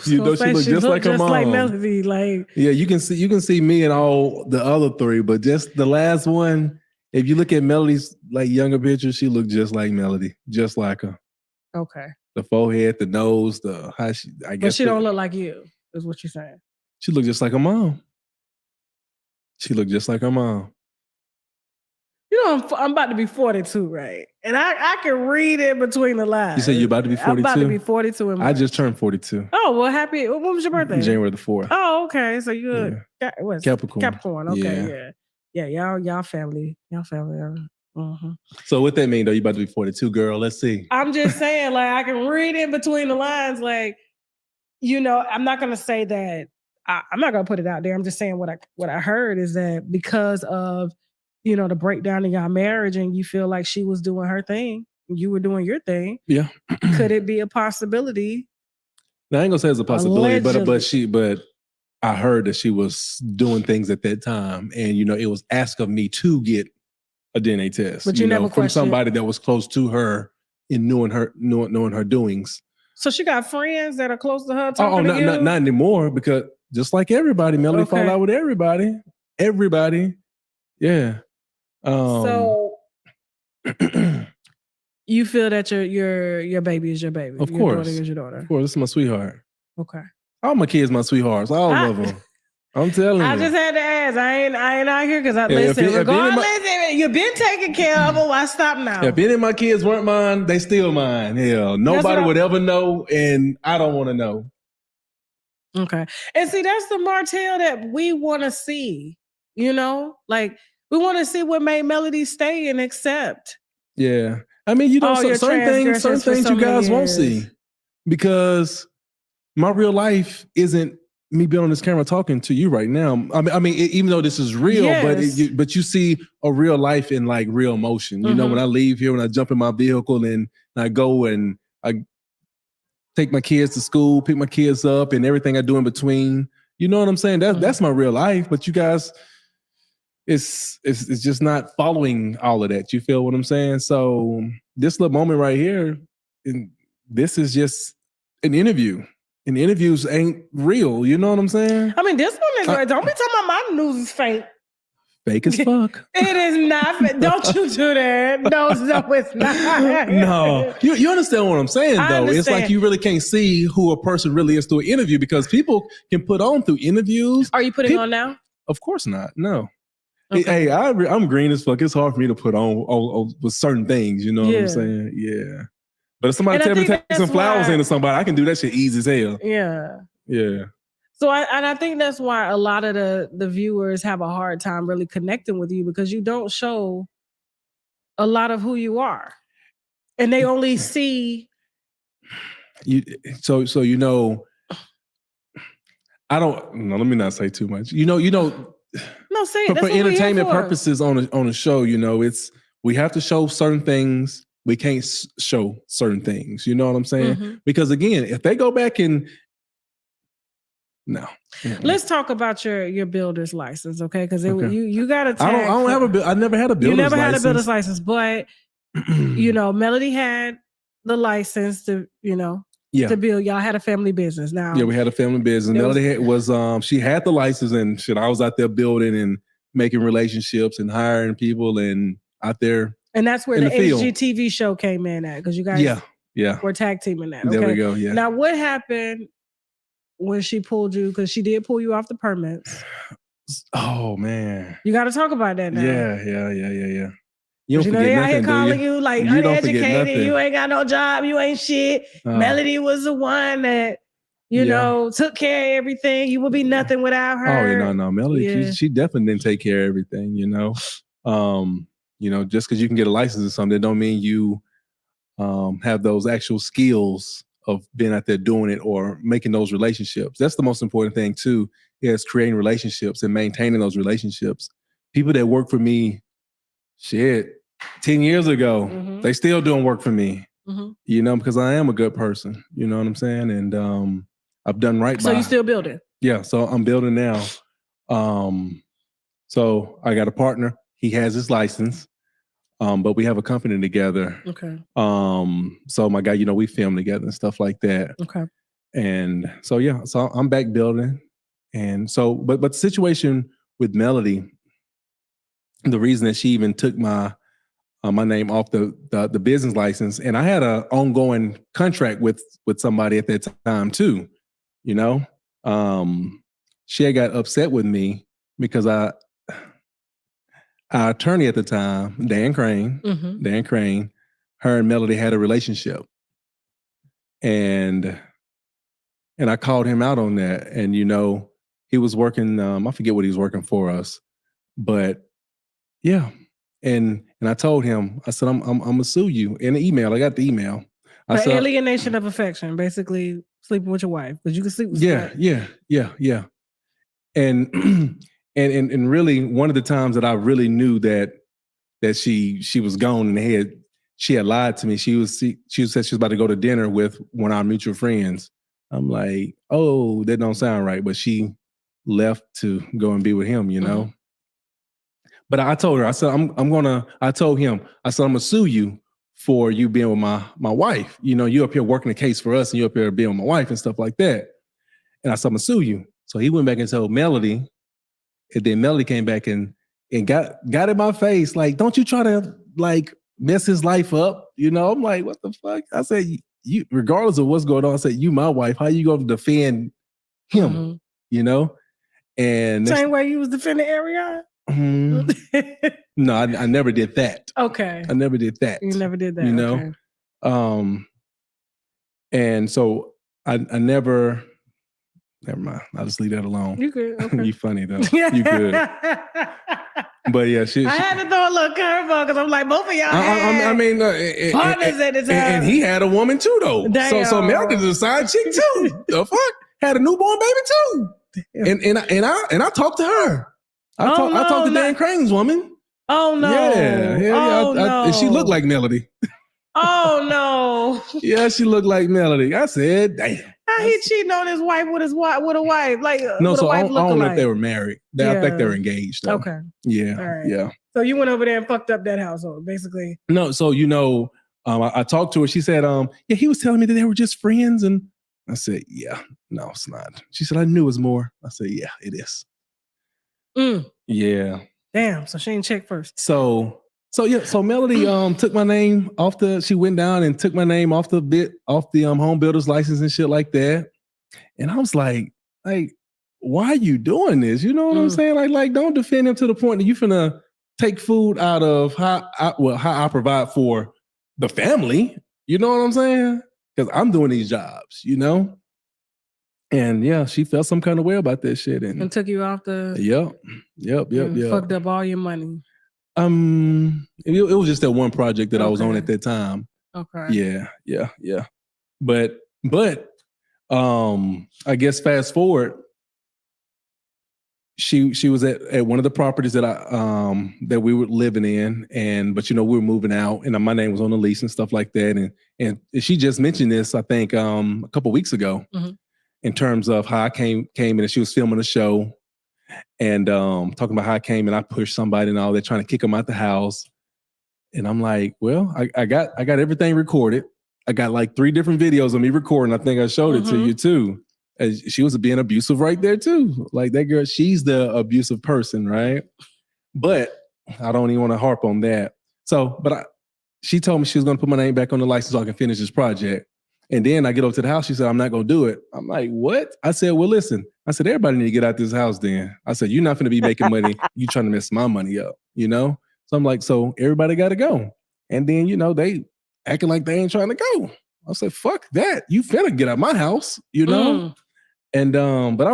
She looked just like her mom. Like Melody, yeah, you can see me and all the other three, but just the last one. If you look at Melody's younger picture, she looked just like Melody, just like her. Okay. The forehead, the nose, But she don't look like you, is what you're saying. She looked just like her mom. She looked just like her mom. You know, I'm about to be 42, right? And I can read it between the lines. You said you're about to be 42? I'm about to be 42 in March. I just turned 42. Oh, well, happy. When was your birthday? January the 4th. Oh, okay. So you're Capricorn. Capricorn. Okay, yeah. Y'all family. Mm-hmm. So what that mean, though? You about to be 42, girl? Let's see. I'm just saying, I can read in between the lines. I'm not going to say that. I'm not going to put it out there. I'm just saying what I heard is that because of the breakdown in y'all marriage, and you feel like she was doing her thing, you were doing your thing. Yeah. Could it be a possibility? Now, I ain't gonna say it's a possibility, Allegedly. but I heard that she was doing things at that time, and it was asked of me to get a DNA test. But you never from somebody that was close to her and knowing her doings. So she got friends that are close to her. Not anymore, because just like everybody, Melody fall out with everybody. Everybody, yeah. So you feel that your baby is your baby. Of your course, daughter is your daughter. Of course, this is my sweetheart. Okay. All my kids, my sweethearts. All of them. I'm telling you. I just had to ask. I ain't out here because regardless, you've been taken care of. Why stop now? If any of my kids weren't mine, they still mine. Hell, nobody would ever know, and I don't want to know. Okay. And see, that's the Martel that we want to see. We want to see what made Melody stay and accept. Yeah. I mean, certain things you guys won't see, because my real life isn't me being on this camera talking to you right now. I mean, even though this is real, but you see a real life in real motion. You know, when I leave here, when I jump in my vehicle and I go and I take my kids to school, pick my kids up, and everything I do in between. You know what I'm saying? That's my real life. But you guys, it's just not following all of that. You feel what I'm saying? So this little moment right here, this is just an interview. And interviews ain't real. You know what I'm saying? I mean, this one is right. Don't be talking about my news is fake. Fake as fuck. It is not. Don't you do that. No, it's not. No. You understand what I'm saying, though? It's like you really can't see who a person really is through an interview, because people can put on through interviews. Are you putting on now? Of course not. No. Okay. Hey, I'm green as fuck. It's hard for me to put on with certain things. You know what I'm saying? Yeah. But if somebody tell me to take some flowers into somebody, I can do that shit easy as hell. Yeah. Yeah. So I think that's why a lot of the viewers have a hard time really connecting with you, because you don't show a lot of who you are. And they only see you. So I don't no, let me not say too much. No, say it. For entertainment purposes on a show, we have to show certain things. We can't show certain things. You know what I'm saying? Mm-hmm. Because again, if they go back and no. Mm-hmm. Let's talk about your builder's license, okay? Because you got to. I don't have I never had a builder's license. You never had a builder's license, but Melody had the license to to build. Y'all had a family business now. Yeah, we had a family business. Melody she had the license, and shit. I was out there building and making relationships and hiring people and out there. And that's where the HGTV show came in at, because you guys were tag teaming that. Okay? There we go. Yeah. Now, what happened when she pulled you, because she did pull you off the permits. Oh man, you got to talk about that now. Yeah. You don't You know forget they out nothing, here calling do you? you like You don't forget uneducated. nothing. You ain't got no job. You ain't shit. Melody was the one that you know took care of everything. You would be nothing without her. Oh no, Melody. She definitely didn't take care of everything. You know, just because you can get a license or something, that don't mean you have those actual skills of being out there doing it or making those relationships. That's the most important thing too, is creating relationships and maintaining those relationships. People that work for me, 10 years ago, they still doing work for me, because I am a good person, you know what I'm saying? And I've done right by. So you still building? Yeah, so I'm building now. So I got a partner. He has his license. But we have a company together. Okay. So my guy, we film together and stuff like that. Okay. And so so I'm back building. And so, but the situation with Melody, the reason that she even took my name off the business license, and I had an ongoing contract with somebody at that time too, she had got upset with me because our attorney at the time, Dan Crane, her and Melody had a relationship. And I called him out on that. And, he was working, I forget what he was working for us. But yeah. And I told him, I said, I'm gonna sue you. In the email, I got the email. Alienation of affection, basically sleeping with your wife. Because you can sleep with somebody. Yeah. And really, one of the times that I really knew that she was gone in the head, she had lied to me. She said she was about to go to dinner with one of our mutual friends. I'm like, oh, that don't sound right. But she left to go and be with him, But I told her, I said, I told him, I said, I'm gonna sue you for you being with my wife. You up here working the case for us and you up here being with my wife and stuff like that. And I said, I'm gonna sue you. So he went back and told Melody. And then Melody came back and got in my face, like, don't you try to like mess his life up. I'm like, what the fuck? I said, you, regardless of what's going on, I said, you my wife, how you gonna defend him? And same way you was defending Arion? No, I never did that. Okay. I never did that. You never did that. Okay. And so I never. Never mind. I'll just leave that alone. You good? Okay. You funny though. You good. But yeah, I had to throw a little curveball because I'm like, both of y'all. Partners at the time, and he had a woman too though. Damn. So Meredith is a side chick too. The fuck had a newborn baby too. And I talked to her. I talked to Dan Crane's woman. Oh no! Yeah. And she looked like Melody. Oh no! Yeah, she looked like Melody. I said, damn. How he cheating on his wife with a wife? Like no, so I don't know like? if they were married. I think they were engaged. Though. Okay. Yeah. All right. Yeah. So you went over there and fucked up that household, basically. No, so I talked to her. She said, yeah, he was telling me that they were just friends, and I said, yeah, no, it's not. She said, I knew it was more. I said, yeah, it is. Yeah. Damn. So she didn't check first. So Melody took my name off she went down and took my name off the home builder's license and shit like that. And I was like, why are you doing this? You know what I'm saying? Like don't defend him to the point that you finna take food out of how I provide for the family. You know what I'm saying? Because I'm doing these jobs, And yeah, she felt some kind of way about that shit. And took you off the Yep. Fucked up all your money. It was just that one project that I was on at that time. Okay. Yeah. But I guess fast forward, she was at one of the properties that that we were living in, but we were moving out, and my name was on the lease and stuff like that, and she just mentioned this, I think, a couple weeks ago, in terms of how I came in, and she was filming a show. And talking about how I came and I pushed somebody and all that, trying to kick them out the house. And I'm like, well, I got everything recorded. I got like 3 different videos of me recording. I think I showed it to you too. And she was being abusive right there too. Like that girl, she's the abusive person, right? But I don't even want to harp on that. So, she told me she was going to put my name back on the license so I can finish this project. And then I get over to the house. She said, I'm not going to do it. I'm like, what? I said, well, listen. I said, everybody need to get out this house then. I said, you're not going to be making money. You trying to mess my money up, you know? So I'm like, so everybody got to go. And then, you know, they acting like they ain't trying to go. I said, fuck that. You finna get out my house, you know? And, but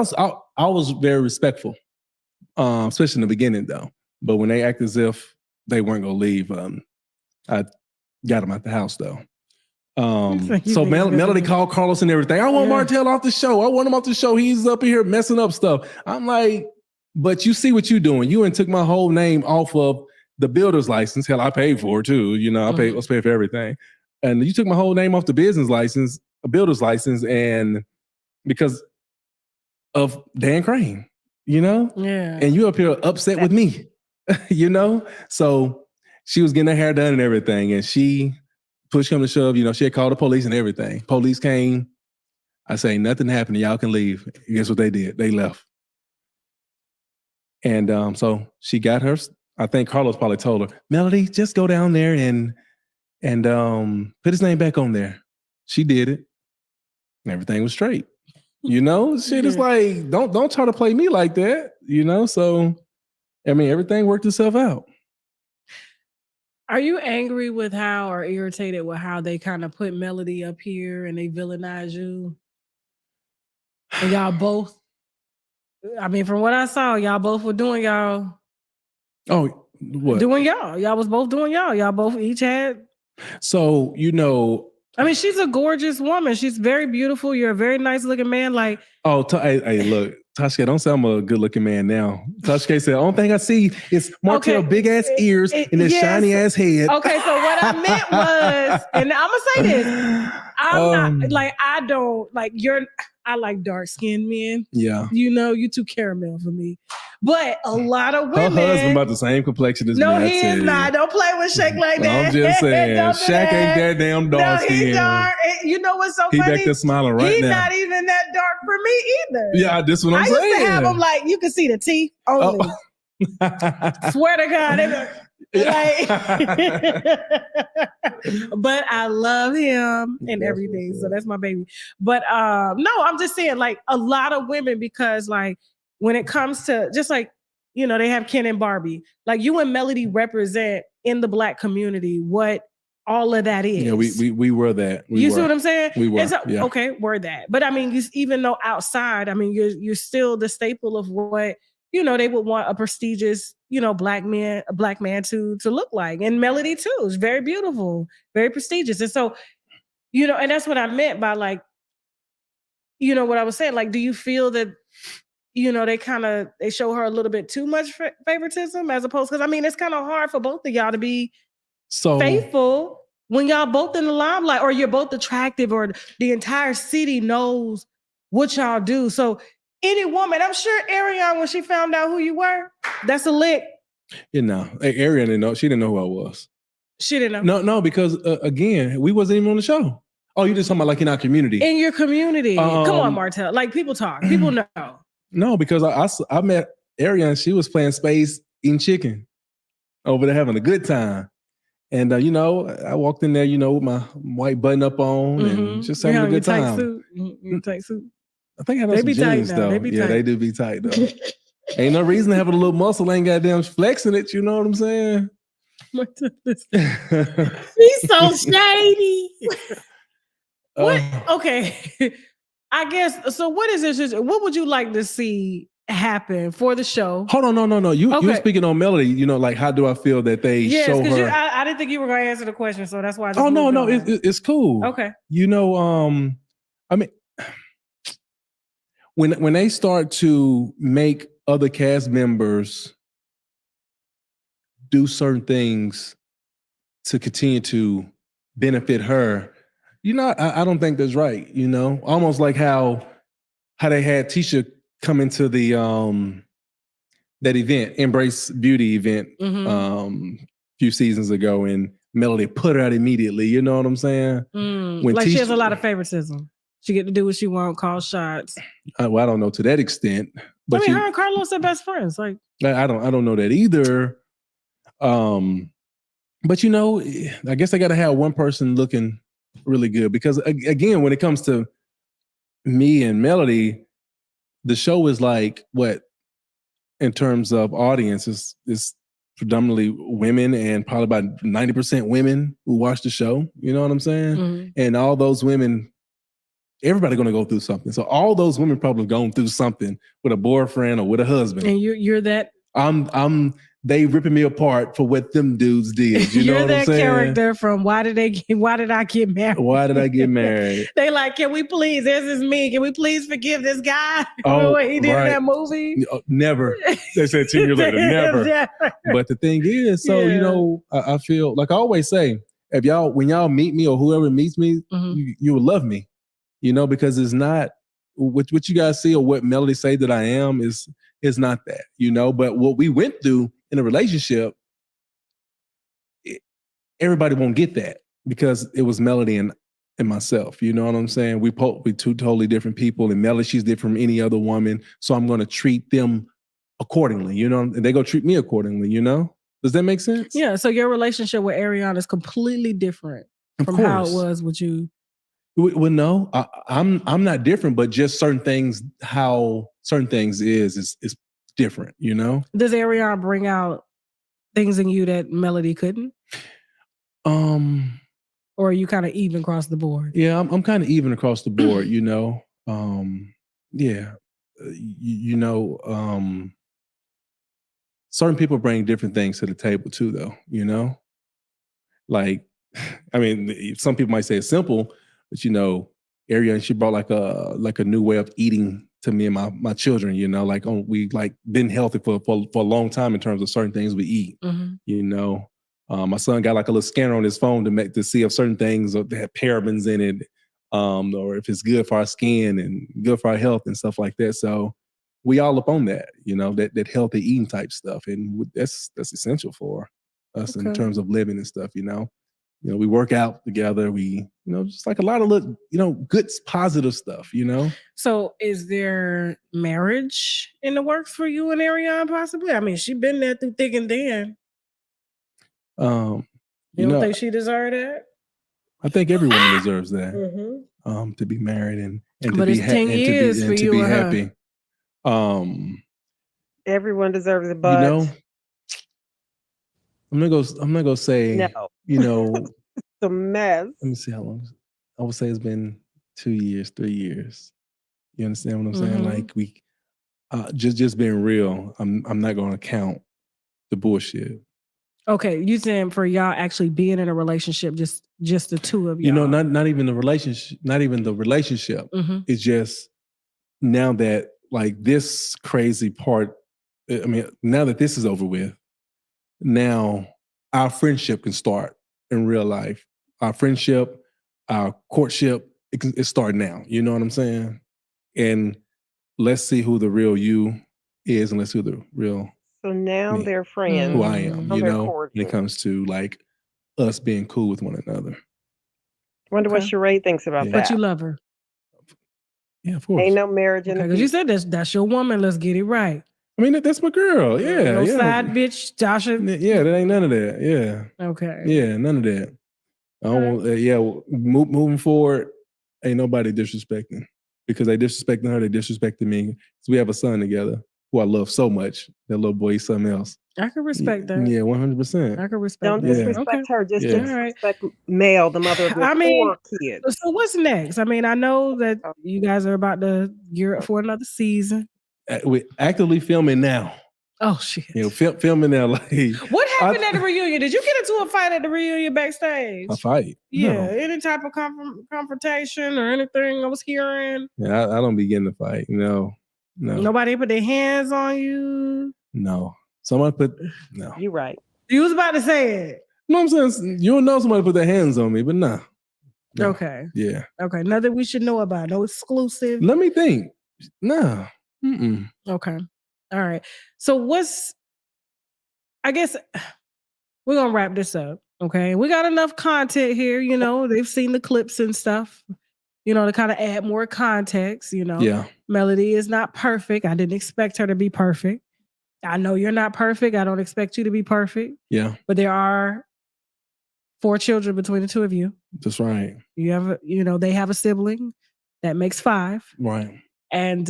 I was very respectful, especially in the beginning though. But when they act as if they weren't going to leave, I got them out the house though. So Melody called Carlos and everything. I want Martel off the show. I want him off the show. He's up in here messing up stuff. I'm like, but you see what you're doing. You and took my whole name off of the builder's license. Hell, I paid for it too. You know, I was paying for everything. And you took my whole name off the business license, a builder's license, and because of Dan Crane, you know? Yeah. And you up here upset with me, you know? So she was getting her hair done and everything. And she push come to shove, you know, she had called the police and everything. Police came. I say, nothing happened. Y'all can leave. Guess what they did? They left. And so she got her. I think Carlos probably told her, Melody, just go down there and put his name back on there. She did it. And everything was straight. You know, shit is like, don't try to play me like that. You know, so I mean, everything worked itself out. Are you angry with how, or irritated with how they kind of put Melody up here and they villainize you? And y'all both, I mean, from what I saw, y'all both were doing y'all. Oh, what? Doing y'all. Y'all was both doing y'all. Y'all both each had. So, you know. I mean, she's a gorgeous woman. She's very beautiful. You're a very nice looking man. Like, oh, hey, look, Tasha, don't say I'm a good looking man now. Tasha said, the only thing I see is Martel big ass ears and this shiny ass head. Okay, so what I meant was, and I'm gonna say this, I'm not like, I don't like I like dark skinned men. Yeah. You know, you too caramel for me. But a lot of women. Her husband about the same complexion as me. No, he is not. Don't play with Shaq like that. I'm just saying. Shaq ain't that damn dark skin. He's dark. You know what's so funny? He back there smiling right he's now. He's not even that dark for me either. Yeah, this is what I'm saying. I used to have him like, you can see the teeth only. Swear to God. But I love him and everything. So that's my baby. But no, I'm just saying, like, a lot of women, because like when it comes to just like, you know, they have Ken and Barbie, like you and Melody represent in the Black community what all of that is. Yeah, we were that. See what I'm saying? We were. So, yeah. Okay, we're that. But I mean, even though outside, I mean, you're still the staple of what, you know, they would want a prestigious, you know, black man to look like. And Melody too is very beautiful, very prestigious. And so, you know, and that's what I meant by like, you know, what I was saying, like, do you feel that, you know, they show her a little bit too much favoritism as opposed, because I mean, it's kind of hard for both of y'all to be faithful when y'all both in the limelight, or you're both attractive, or the entire city knows what y'all do. So any woman, I'm sure Arion, when she found out who you were, that's a lick. You know, Arion didn't know. She didn't know who I was. She didn't know. No, because again, we wasn't even on the show. Oh, you just talking about like in our community. In your community. Come on, Martel. Like, people talk. People know. No, because I met Arion. She was playing space, eating chicken over there, having a good time. And, you know, I walked in there, you know, with my white button up on and just having a good time. You tight suit. I think I had some jeans, though. They do be tight, though. Ain't no reason to have a little muscle. Ain't goddamn flexing it. You know what I'm saying? He's so shady. What? Okay. I guess, so what is this? What would you like to see happen for the show? Hold on, no. You were speaking on Melody, you know, like, how do I feel that they show her? I didn't think you were going to answer the question, so that's why I just it's cool. Okay. You know, I mean, when they start to make other cast members do certain things to continue to benefit her, you know, I don't think that's right. You know, almost like how they had Tasha come into the that event, Embrace Beauty event, a few seasons ago, and Melody put her out immediately. You know what I'm saying? When like, she has a lot of favoritism. She get to do what she want, call shots. Well, I don't know to that extent. But I mean, her and Carlos are best friends. Like, I don't know that either. But you know, I guess I got to have one person looking really good because again, when it comes to me and Melody, the show is like what in terms of audience is predominantly women and probably about 90% women who watch the show. You know what I'm saying? Mhm. And all those women, everybody going to go through something. So all those women probably gone through something with a boyfriend or with a husband. And you're that. They ripping me apart for what them dudes did. You know You're what I'm that saying? character from Why Did I Get Married? Why did I get married? They like, can we please? This is me. Can we please forgive this guy for Oh, what he did right. in that movie? Never. They said 10 years later, never. But the thing is, so Yeah. you know, I feel like I always say, when y'all meet me or whoever meets me, you will love me. You know, because it's not what you guys see or what Melody say that I am is not that, you know. But what we went through in a relationship, everybody won't get that because it was Melody and myself. You know what I'm saying? We two totally different people, and Melody, she's different from any other woman. So I'm going to treat them accordingly, you know, and they go treat me accordingly, you know? Does that make sense? Yeah. So your relationship with Arion is completely different from how it was with you. Well, no, I'm not different, but just certain things, how certain things is different, you know? Does Arion bring out things in you that Melody couldn't? Or are you kind of even across the board? Yeah, I'm kind of even across the board, you know? Yeah. You know, certain people bring different things to the table too, though, you know? Like, I mean, some people might say it's simple, but you know, Arion, she brought like a new way of eating to me and my children, you know, like we like been healthy for a long time in terms of certain things we eat, you know. My son got like a little scanner on his phone to see if certain things that have parabens in it, or if it's good for our skin and good for our health and stuff like that. So we all up on that, you know, that healthy eating type stuff, and that's essential for us in terms of living and stuff, you know. You know, we work out together. We, you know, just like a lot of, you know, good, positive stuff, you know? So is there marriage in the works for you and Arion possibly? I mean, she been there through thick and thin. You don't think she deserved that? I think every woman deserves that. To be married and to be happy. Everyone deserves it, but you know, I'm not gonna say no. You know, it's a mess. Let me see how long. I would say it's been 2 years, 3 years. You understand what I'm saying? Like we just being real. I'm not gonna count the bullshit. Okay, you saying for y'all actually being in a relationship, just the two of y'all. You know, not even the relationship, not even the relationship. It's just now that like this crazy part. I mean, now that this is over with, now our friendship can start in real life. Our friendship, our courtship, it's starting now. You know what I'm saying? And let's see who the real you is, and let's see who the real. So now they're friends. Who I am, you know, when it comes to like us being cool with one another. Wonder what Sheree thinks about that. But you love her. Yeah, of course. Ain't no marriage in the because you said that's your woman. Let's get it right. I mean, that's my girl. Yeah. No side bitch, Tasha. Yeah, that ain't none of that. Yeah. Okay. Yeah, none of that. I don't, moving forward, ain't nobody disrespecting. Because they disrespecting her, they disrespecting me. So we have a son together who I love so much. That little boy, he's something else. I can respect that. Yeah, 100%. I can respect Don't that. disrespect her. Just disrespect Mel, the mother of the 4 kids. So what's next? I mean, I know that you guys are about to gear up for another season. We're actively filming now. Oh shit! You know, filming now. Like, what happened at the reunion? Did you get into a fight at the reunion backstage? A fight? Yeah, No. any type of confrontation or anything I was hearing? Yeah, I don't be getting a fight. No. Nobody put their hands on you? No. Somebody put, no. You right. You was about to say it. No, I'm saying you don't know somebody put their hands on me, but nah. No. Okay. Yeah. Okay, nothing we should know about. No exclusive. Let me think. Nah. Okay. All right. So I guess we're going to wrap this up. Okay. We got enough content here. You know, they've seen the clips and stuff, you know, to kind of add more context, you know. Yeah. Melody is not perfect. I didn't expect her to be perfect. I know you're not perfect. I don't expect you to be perfect. Yeah. But there are 4 children between the two of you. That's right. You have, they have a sibling that makes 5. Right. And,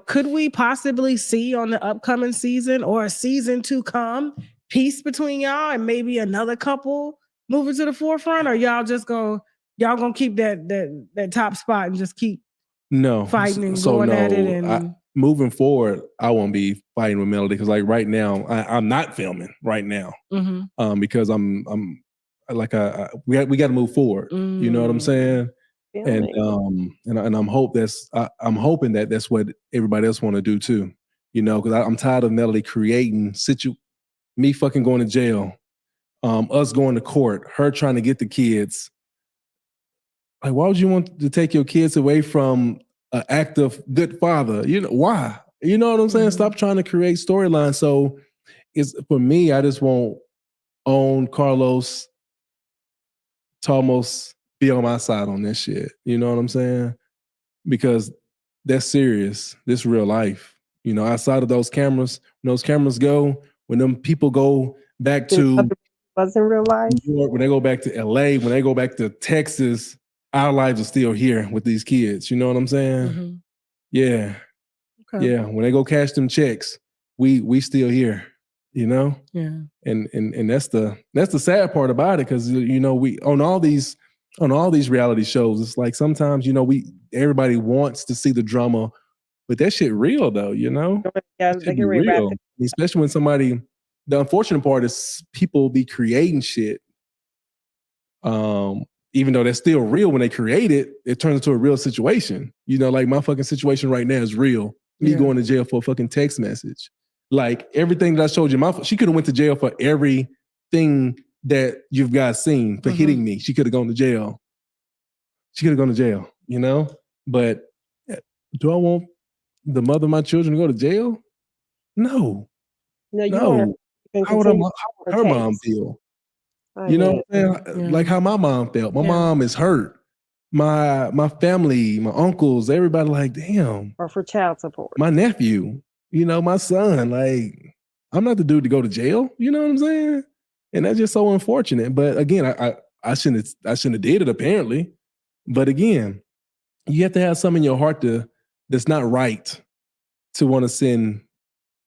could we possibly see on the upcoming season or a season to come peace between y'all and maybe another couple moving to the forefront, or y'all gonna keep that top spot and just keep fighting and going at it? And moving forward, I won't be fighting with Melody because, like, right now, I'm not filming right now because I'm we got to move forward. You know what I'm saying? And I'm hoping that that's what everybody else want to do too. Because I'm tired of Melody creating me fucking going to jail, us going to court, her trying to get the kids. Like, why would you want to take your kids away from an active good father? Why? You know what I'm saying? Stop trying to create storylines. So for me, I just won't own Carlos to almost be on my side on this shit. You know what I'm saying? Because that's serious. This real life. Outside of those cameras, when those cameras go, when them people go back to wasn't real life. New York, when they go back to LA, when they go back to Texas, our lives are still here with these kids. You know what I'm saying? Yeah. Okay. Yeah. When they go cash them checks, we still here. Yeah. And that's the sad part about it, because we on all these reality shows, it's like sometimes everybody wants to see the drama, but that shit real though. Yeah, they get real, especially when somebody. The unfortunate part is people be creating shit. Even though that's still real when they create it, it turns into a real situation. Like my fucking situation right now is real. Me going to jail for a fucking text message. Like everything that I showed you, she could have went to jail for everything that you've guys seen for hitting me. She could have gone to jail. But do I want the mother of my children to go to jail? No. How would her mom feel? You know what I'm saying? Like how my mom felt. My mom is hurt. My family, my uncles, everybody like, damn. Or for child support. My nephew, my son, like, I'm not the dude to go to jail. You know what I'm saying? And that's just so unfortunate. But again, I shouldn't have did it apparently. But again, you have to have something in your heart that's not right to want to send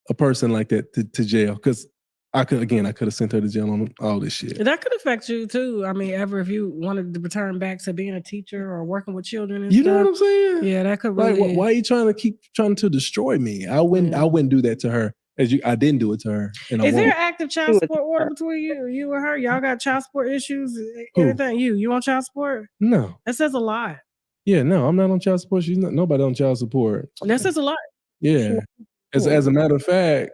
a person like that to jail. Because I could have sent her to jail on all this shit. That could affect you too. I mean, if you wanted to return back to being a teacher or working with children and you stuff. know what I'm saying? Yeah, that could really. Like, why are you trying to destroy me? I wouldn't do that to her. I didn't do it to her. And is there an active child support order between you and her? Y'all got child support issues? Anything? You on child support? No. That says a lot. Yeah, no, I'm not on child support. She's not nobody on child support. That says a lot. Yeah. As a matter of fact,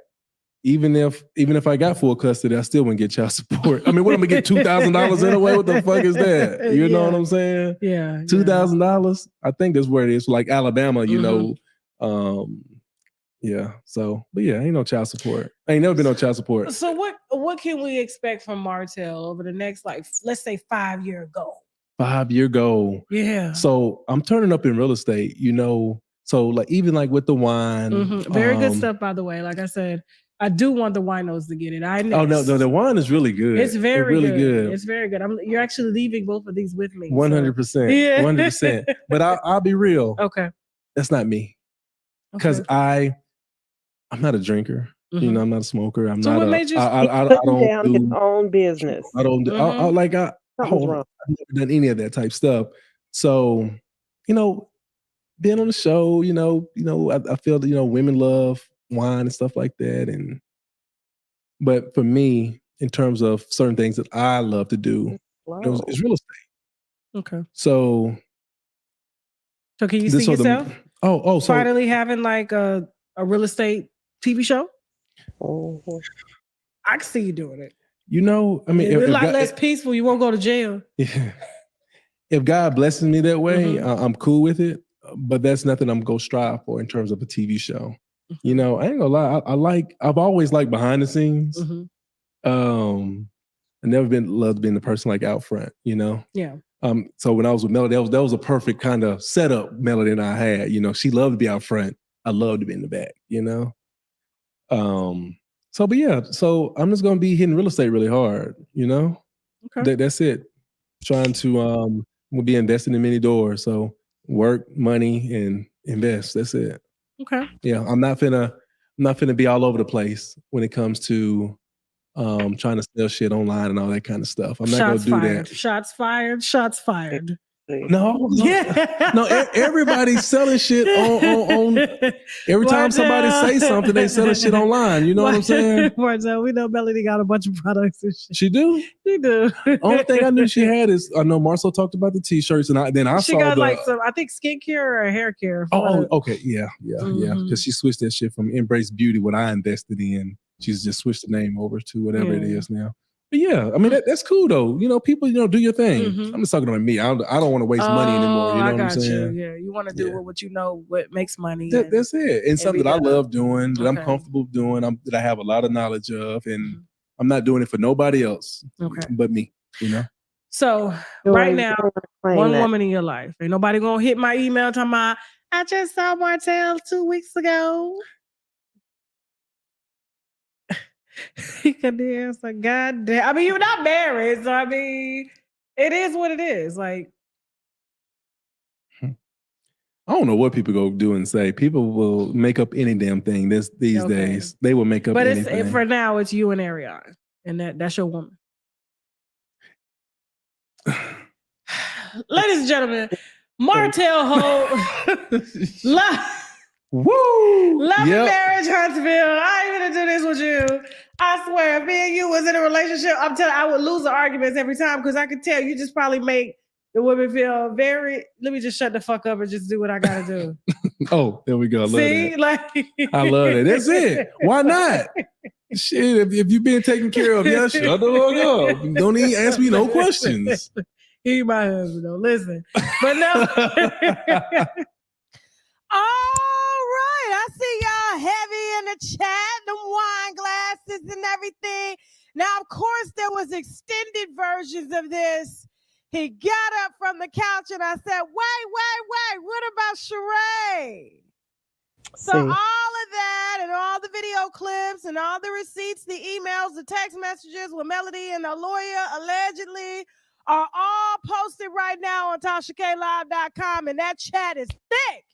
even if I got full custody, I still wouldn't get child support. I mean, what am I gonna get $2,000 anyway? What the fuck is that? You know what I'm saying? Yeah. $2,000. I think that's where it is. Like Alabama, yeah. So, but yeah, ain't no child support. I ain't never been on child support. So what can we expect from Martel over the next, like, let's say 5-year goal? 5-year goal. Yeah. So I'm turning up in real estate. So like even like with the wine. Very good stuff, by the way. Like I said, I do want the winos to get it. No, the wine is really good. It's really good. It's very good. You're actually leaving both of these with me. 100%. Yeah. 100%. But I'll be real. Okay. That's not me. Because I'm not a drinker. I'm not a smoker. I'm not. What made you? I don't down his own business. I don't. I've never done any of that type stuff. So, being on the show, I feel that women love wine and stuff like that. But for me, in terms of certain things that I love to do, it's real estate. Okay. So can you see yourself? So finally having like a real estate TV show? I can see you doing it. I mean, it's a lot less peaceful. You won't go to jail. Yeah. If God blesses me that way, I'm cool with it. But that's nothing I'm gonna strive for in terms of a TV show. I ain't gonna lie. I've always liked behind the scenes. I never loved being the person like out front. Yeah. So when I was with Melody, that was a perfect kind of setup Melody and I had. She loved to be out front. I loved to be in the back. So I'm just gonna be hitting real estate really hard. Okay. That's it. trying to we'll be investing in many doors. So work, money, and invest. That's it. Okay. Yeah, I'm not finna be all over the place when it comes to trying to sell shit online and all that kind of stuff. I'm not gonna do that. Shots fired. Shots fired. No, Yeah. no. Everybody's selling shit on every time somebody say something, they selling shit online. You know what I'm saying? Martel, we know Melody got a bunch of products and shit. She do. She do. Only thing I knew she had is I know Marcel talked about the t-shirts, and I she saw got the, like some, I think skincare or hair care. Okay, yeah. Because she switched that shit from Embrace Beauty, what I invested in. She's just switched the name over to whatever it is now. But yeah, I mean that's cool though. You know, people, do your thing. I'm just talking about me. I don't want to waste money anymore. You know what I'm saying? Yeah, you want to do what you know what makes money. That's it. And something that I love doing, that I'm Okay. comfortable doing, that I have a lot of knowledge of, and I'm not doing it for nobody else but me. You know. So right now, one woman in your life. Ain't nobody gonna hit my email talking about, I just saw Martel 2 weeks ago. He could answer, God damn. I mean, you're not married, so I mean, it is what it is. Like, I don't know what people go do and say. People will make up any damn thing these days. They will make up anything. But for now, it's you and Arion, and that's your woman. Ladies and gentlemen, Martel Woo! Love and marriage, Huntsville. I ain't gonna do this with you. I swear, if me and you was in a relationship, I'm telling you, I would lose the arguments every time because I could tell you just probably make the women feel very. Let me just shut the fuck up and just do what I gotta do. Oh, there we go. I love that. Like I love it. That's it. Why not? Shit, if you've been taken care of, shut the fuck up. Don't even ask me no questions. He my husband though. Listen, but no. All right, I see y'all heavy in the chat, them wine glasses and everything. Now, of course, there was extended versions of this. He got up from the couch and I said, wait, what about Sheree? So all of that and all the video clips and all the receipts, the emails, the text messages with Melody and the lawyer allegedly are all posted right now on TashaKLive.com, and that chat is thick.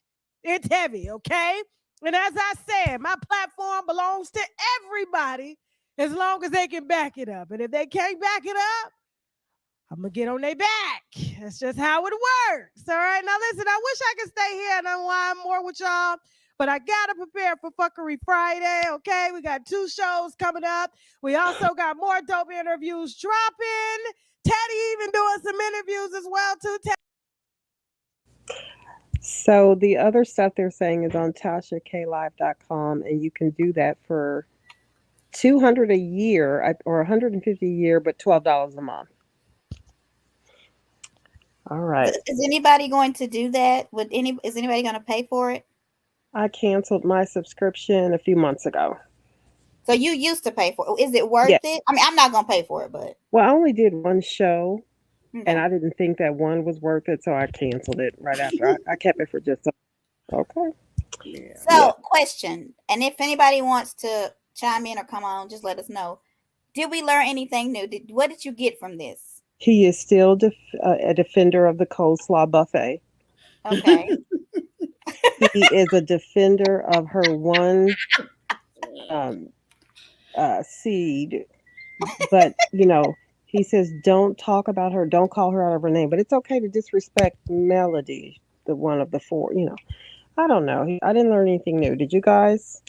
It's heavy, okay? And as I said, my platform belongs to everybody as long as they can back it up. And if they can't back it up, I'm going to get on their back. That's just how it works, all right? Now, listen, I wish I could stay here and unwind more with y'all, but I got to prepare for Fuckery Friday, okay? We got 2 shows coming up. We also got more dope interviews dropping. Teddy even doing some interviews as well, too. So the other stuff they're saying is on TashaKLive.com, and you can do that for $200 a year or $150 a year, but $12 a month. All right. Is anybody going to do that? Is anybody going to pay for it? I canceled my subscription a few months ago. So you used to pay for it. Is it worth it? I mean, I'm not going to pay for it, but. Well, I only did one show, and I didn't think that one was worth it, so I canceled it right after. I kept it for just okay. Yeah. So, question, and if anybody wants to chime in or come on, just let us know. Did we learn anything new? What did you get from this? He is still a defender of the coleslaw buffet. Okay. He is a defender of her one seed, but he says don't talk about her, don't call her out of her name, but it's okay to disrespect Melody, the one of the 4. I don't know. I didn't learn anything new. Did you guys?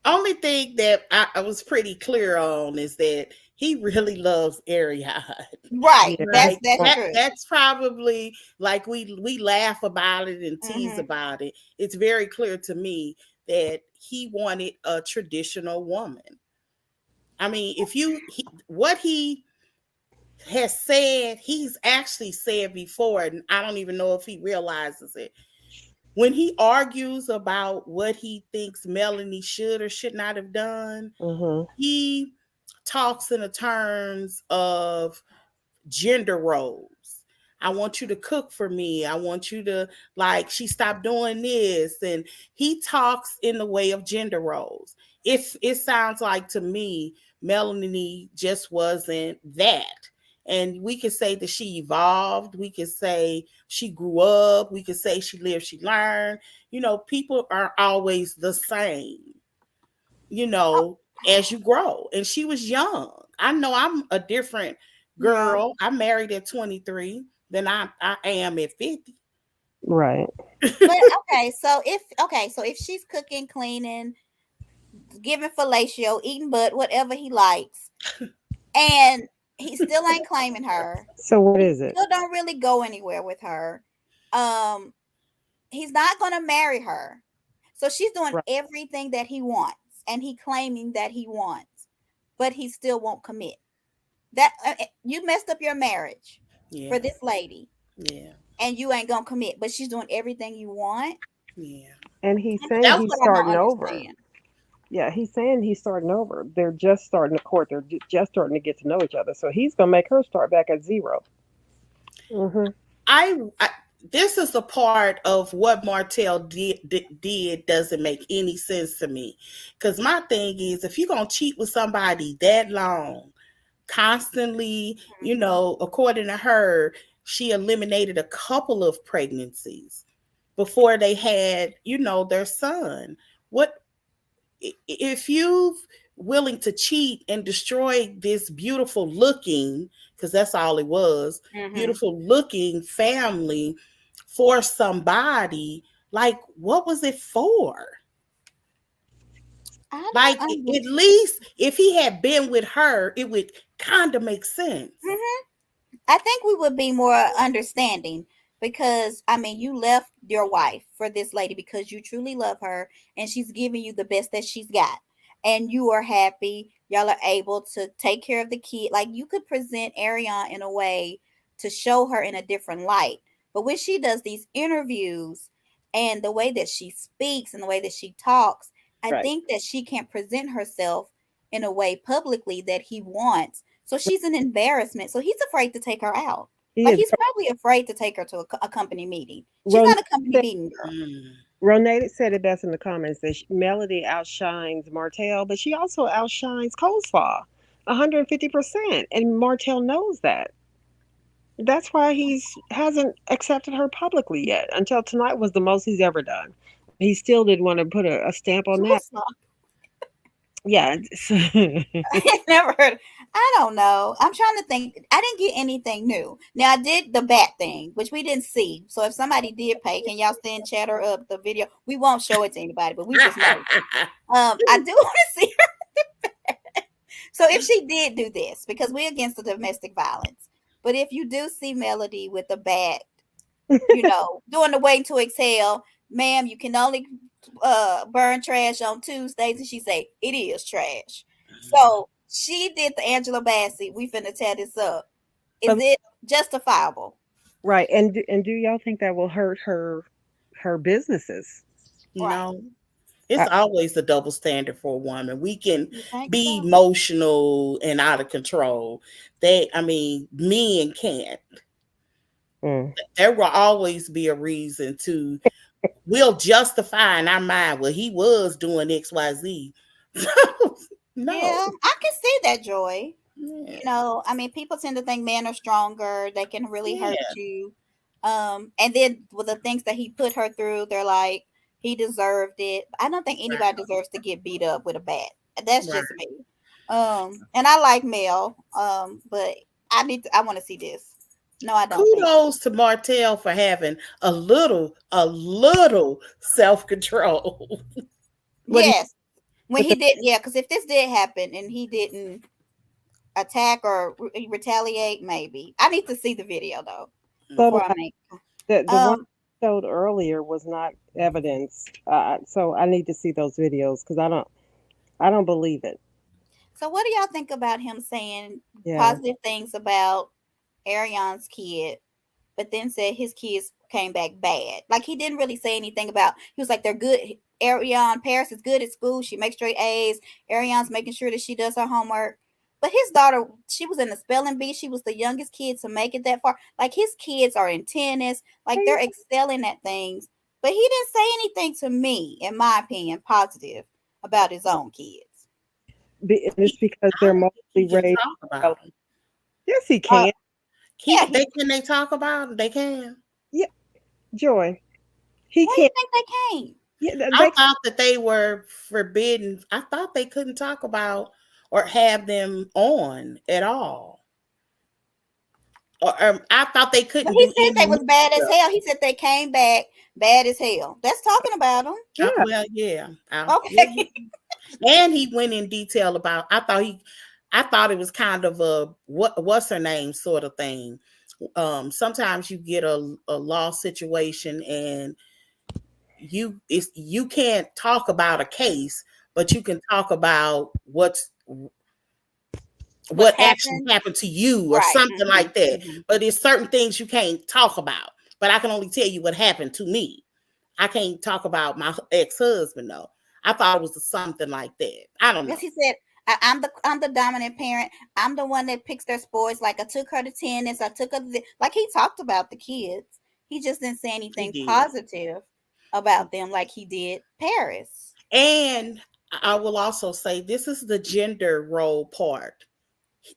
Only thing that I was pretty clear on is that he really loves Arion. Right. That's true. That's probably like we laugh about it and tease about it. It's very clear to me that he wanted a traditional woman. I mean, what he has said, he's actually said before, and I don't even know if he realizes it. When he argues about what he thinks Melanie should or should not have done, he talks in the terms of gender roles. I want you to cook for me. I want you to, she stopped doing this. And he talks in the way of gender roles. It sounds like to me, Melanie just wasn't that. And we could say that she evolved. We could say she grew up. We could say she lived, she learned. People are always the same, as you grow. And she was young. I know I'm a different girl. I married at 23 than I am at 50. Right. But so if she's cooking, cleaning, giving fellatio, eating butt, whatever he likes, and he still ain't claiming her. So what is it? Still don't really go anywhere with her. He's not gonna marry her. So she's doing everything that he wants, and he claiming that he wants, but he still won't commit. That you messed up your marriage for this lady. Yeah. And you ain't gonna commit, but she's doing everything you want. Yeah. And he's saying he's starting over. Yeah, he's saying he's starting over. They're just starting to court. They're just starting to get to know each other. So he's gonna make her start back at 0. Mm-hmm. I this is a part of what Martel did doesn't make any sense to me. Because my thing is, if you're gonna cheat with somebody that long, constantly, according to her, she eliminated a couple of pregnancies before they had, their son. What if you're willing to cheat and destroy this beautiful looking, because that's all it was, beautiful looking family for somebody, like, what was it for? Like, at least if he had been with her, it would kind of make sense. I think we would be more understanding, because you left your wife for this lady because you truly love her and she's giving you the best that she's got, and you are happy. Y'all are able to take care of the kid. Like, you could present Arion in a way to show her in a different light. But when she does these interviews and the way that she speaks and the way that she talks, I think that she can't present herself in a way publicly that he wants. So she's an embarrassment. So he's afraid to take her out. He's probably afraid to take her to a company meeting. She's not a company meeting girl. Renee said it best in the comments that Melody outshines Martel, but she also outshines Coleslaw 150%. And Martel knows that. That's why he hasn't accepted her publicly yet. Until tonight was the most he's ever done. He still didn't want to put a stamp on that. Yeah. I never heard. I don't know. I'm trying to think. I didn't get anything new. Now, I did the bat thing, which we didn't see. So if somebody did pay, can y'all stand chatter up the video? We won't show it to anybody, but we just know. I do want to see her. So if she did do this, because we're against the domestic violence, but if you do see Melody with the bat, doing the waiting to exhale, ma'am, you can only burn trash on Tuesdays, and she say it is trash. So she did the Angela Bassett. We finna tear this up. Is it justifiable? Right. And do y'all think that will hurt her businesses? No. It's always a double standard for a woman. We can be emotional and out of control. Men can't. There will always be a reason to. We'll justify in our mind, well, he was doing XYZ. No. Yeah, I can see that, Joy. Yeah. People tend to think men are stronger. They can really hurt you. And then with the things that he put her through, they're like, he deserved it. I don't think anybody deserves to get beat up with a bat. That's just me. And I like Mel. But I want to see this. No, I don't. Kudos to Martel for having a little self-control. Yes. When he did, because if this did happen and he didn't attack or retaliate, maybe. I need to see the video though. The one showed earlier was not evidence. So I need to see those videos because I don't believe it. So what do y'all think about him saying positive things about Arion's kid, but then said his kids came back bad? Like, he didn't really say anything about, he was like, they're good. Arion, Paris is good at school. She makes straight A's. Arion's making sure that she does her homework. But his daughter, she was in the spelling bee. She was the youngest kid to make it that far. Like, his kids are in tennis. Like, they're excelling at things. But he didn't say anything to me, in my opinion, positive about his own kids. It's because they're mostly raised. Yes, he can. Can they talk about it? They can. Yeah, Joy. He Why can. you think they can't? Yeah, I thought that they were forbidden. I thought they couldn't talk about or have them on at all. Or I thought they But couldn't he do said they any was bad as stuff. hell. He said they came back bad as hell. That's talking about them. Yeah. Well, yeah. Okay. And he went in detail about. I thought it was kind of a what's her name sort of thing. Sometimes you get a law situation and you can't talk about a case, but you can talk about what actually happened to you or Right. something like that. Mhm. But there's certain things you can't talk about. But I can only tell you what happened to me. I can't talk about my ex-husband though. I thought it was something like that. I don't know. Yes, he said, I'm the dominant parent. I'm the one that picks their sports. Like I took her to tennis. I took her to like he talked about the kids. He just didn't say anything positive about them like he did Paris. And I will also say this is the gender role part.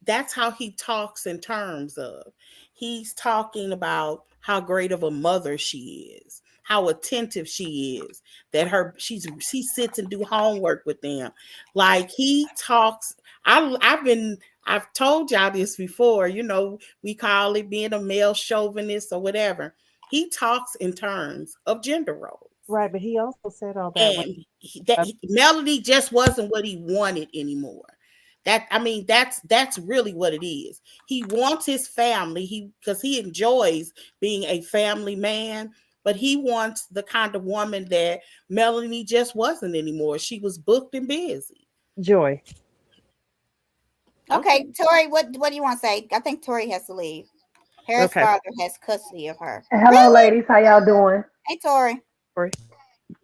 That's how he talks in terms of he's talking about how great of a mother she is, how attentive she is, that she sits and do homework with them. Like he talks. I've told y'all this before, we call it being a male chauvinist or whatever. He talks in terms of gender roles. Right, but he also said all that. And Melody just wasn't what he wanted anymore. That's really what it is. He wants his family, because he enjoys being a family man, but he wants the kind of woman that Melanie just wasn't anymore. She was booked and busy. Joy. Okay, Tori, what do you want to say? I think Tori has to leave. Harris' father has custody of her. Hello, ladies. How y'all doing? Hey, Tori.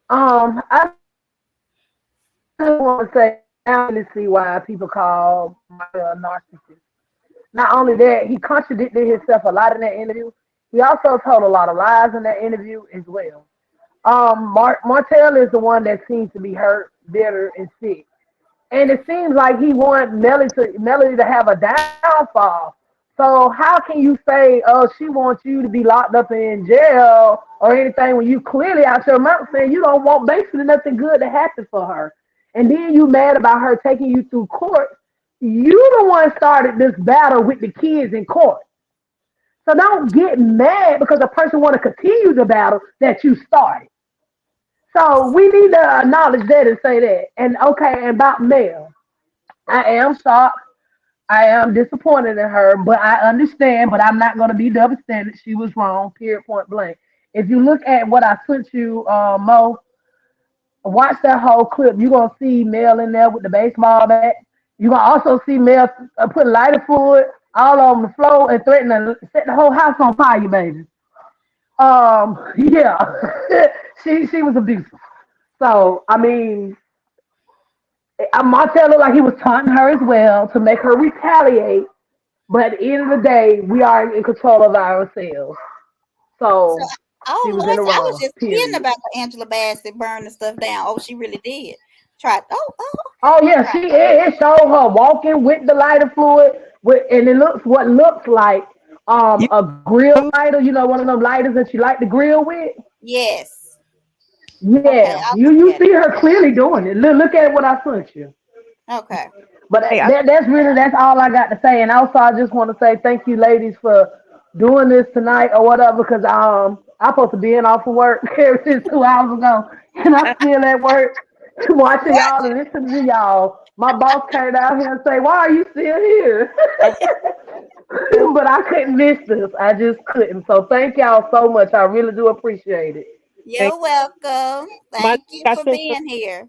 I want to say I really see why people call Martel a narcissist. Not only that, he contradicted himself a lot in that interview. He also told a lot of lies in that interview as well. Martel is the one that seems to be hurt, bitter, and sick. And it seems like he wants Melody to have a downfall. So how can you say, oh, she wants you to be locked up in jail or anything when you clearly out your mouth saying you don't want basically nothing good to happen for her? And then you mad about her taking you through court. You the one started this battle with the kids in court. So don't get mad because a person want to continue the battle that you started. So we need to acknowledge that and say that. And okay, about Mel, I am shocked. I am disappointed in her, but I understand. But I'm not going to be double standard. She was wrong. Period. Point blank. If you look at what I sent you, Mo, watch that whole clip. You're gonna see Mel in there with the baseball bat. You're gonna also see Mel put lighter fluid all on the floor and threaten to set the whole house on fire, baby. Yeah, she was abusive. So I mean, Martel looked like he was taunting her as well to make her retaliate. But at the end of the day, we are in control of ourselves. So she was in the wrong. I was just kidding about the Angela Bassett burning the stuff down. Oh, she really did. Oh yeah, it showed her walking with the lighter fluid, and it looks what looks like a grill lighter. You know, one of them lighters that you like to grill with. Yes. Yeah, okay, you see her clearly doing it. Look at what I sent you. Okay. But that's all I got to say. And also, I just want to say thank you, ladies, for doing this tonight or whatever. Because I'm supposed to be in off of work since 2 hours ago, and I'm still at work watching y'all and listening to y'all. My boss came out here and say, "Why are you still here?" But I couldn't miss this. I just couldn't. So thank y'all so much. I really do appreciate it. You're welcome. Thank you for being here.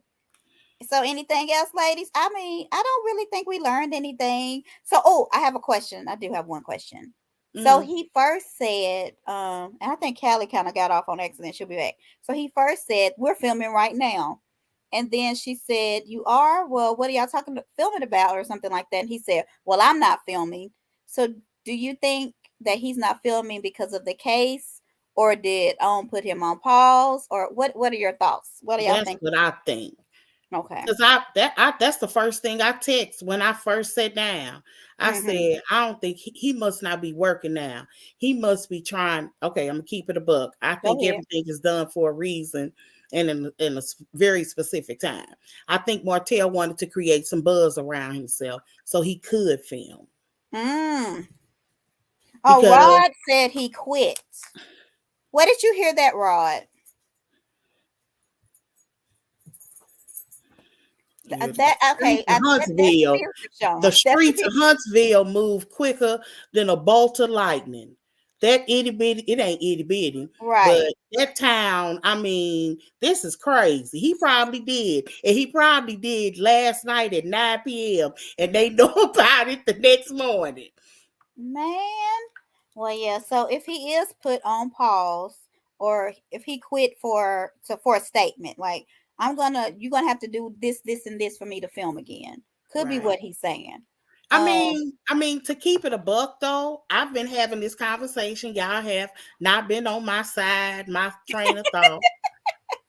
So anything else, ladies? I mean, I don't really think we learned anything. So, I have a question. I do have one question. Mm-hmm. So he first said, and I think Callie kind of got off on accident. She'll be back. So he first said, we're filming right now. And then she said, you are? Well, what are y'all filming about or something like that? And he said, well, I'm not filming. So do you think that he's not filming because of the case? Or did put him on pause? Or what are your thoughts? What do y'all think? That's what I think. Okay. Because that's the first thing I text when I first sat down. I said, I don't think he must not be working now. He must be trying. Okay, I'm gonna keep it a buck. I think everything is done for a reason and in a very specific time. I think Martel wanted to create some buzz around himself so he could film. Oh, Rod said he quit. Where did you hear that, Rod? Huntsville. The streets of Huntsville move quicker than a bolt of lightning. That itty bitty, it ain't itty bitty, right? But that town, I mean, this is crazy. He probably did, and he probably did last night at 9 p.m. and they know about it the next morning. Man, well, yeah. So if he is put on pause, or if he quit for a statement, like you're gonna have to do this, and this for me to film again. Could be what he's saying. I mean, to keep it a buck though, I've been having this conversation. Y'all have not been on my side, my train of thought.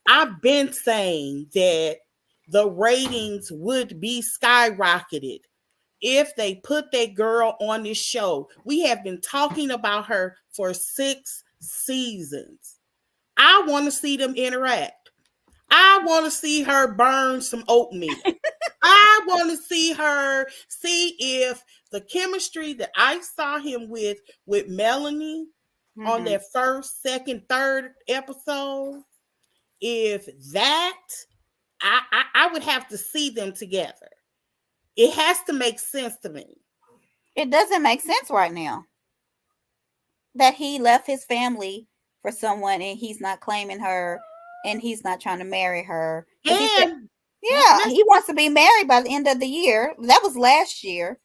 I've been saying that the ratings would be skyrocketed if they put that girl on this show. We have been talking about her for 6 seasons. I want to see them interact. I want to see her burn some oatmeal. I want to see if the chemistry that I saw him with Melanie on that first, second, third episode, if that, I would have to see them together. It has to make sense to me. It doesn't make sense right now that he left his family for someone and he's not claiming her and he's not trying to marry her. He wants to be married by the end of the year. That was last year.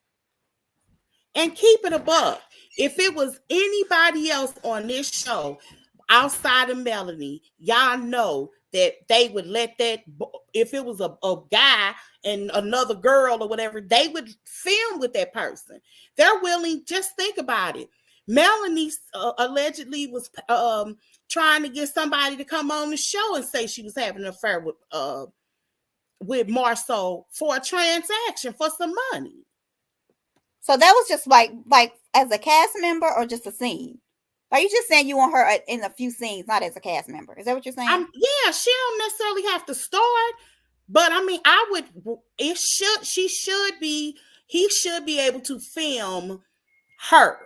And keep it above. If it was anybody else on this show outside of Melanie, y'all know that they would let that, if it was a guy and another girl or whatever, they would film with that person. They're willing, just think about it. Melanie allegedly was trying to get somebody to come on the show and say she was having an affair with Marceau for a transaction for some money. So that was just like as a cast member or just a scene? Are you just saying you want her in a few scenes, not as a cast member? Is that what you're saying? Yeah, she don't necessarily have to start, but I mean, he should be able to film her.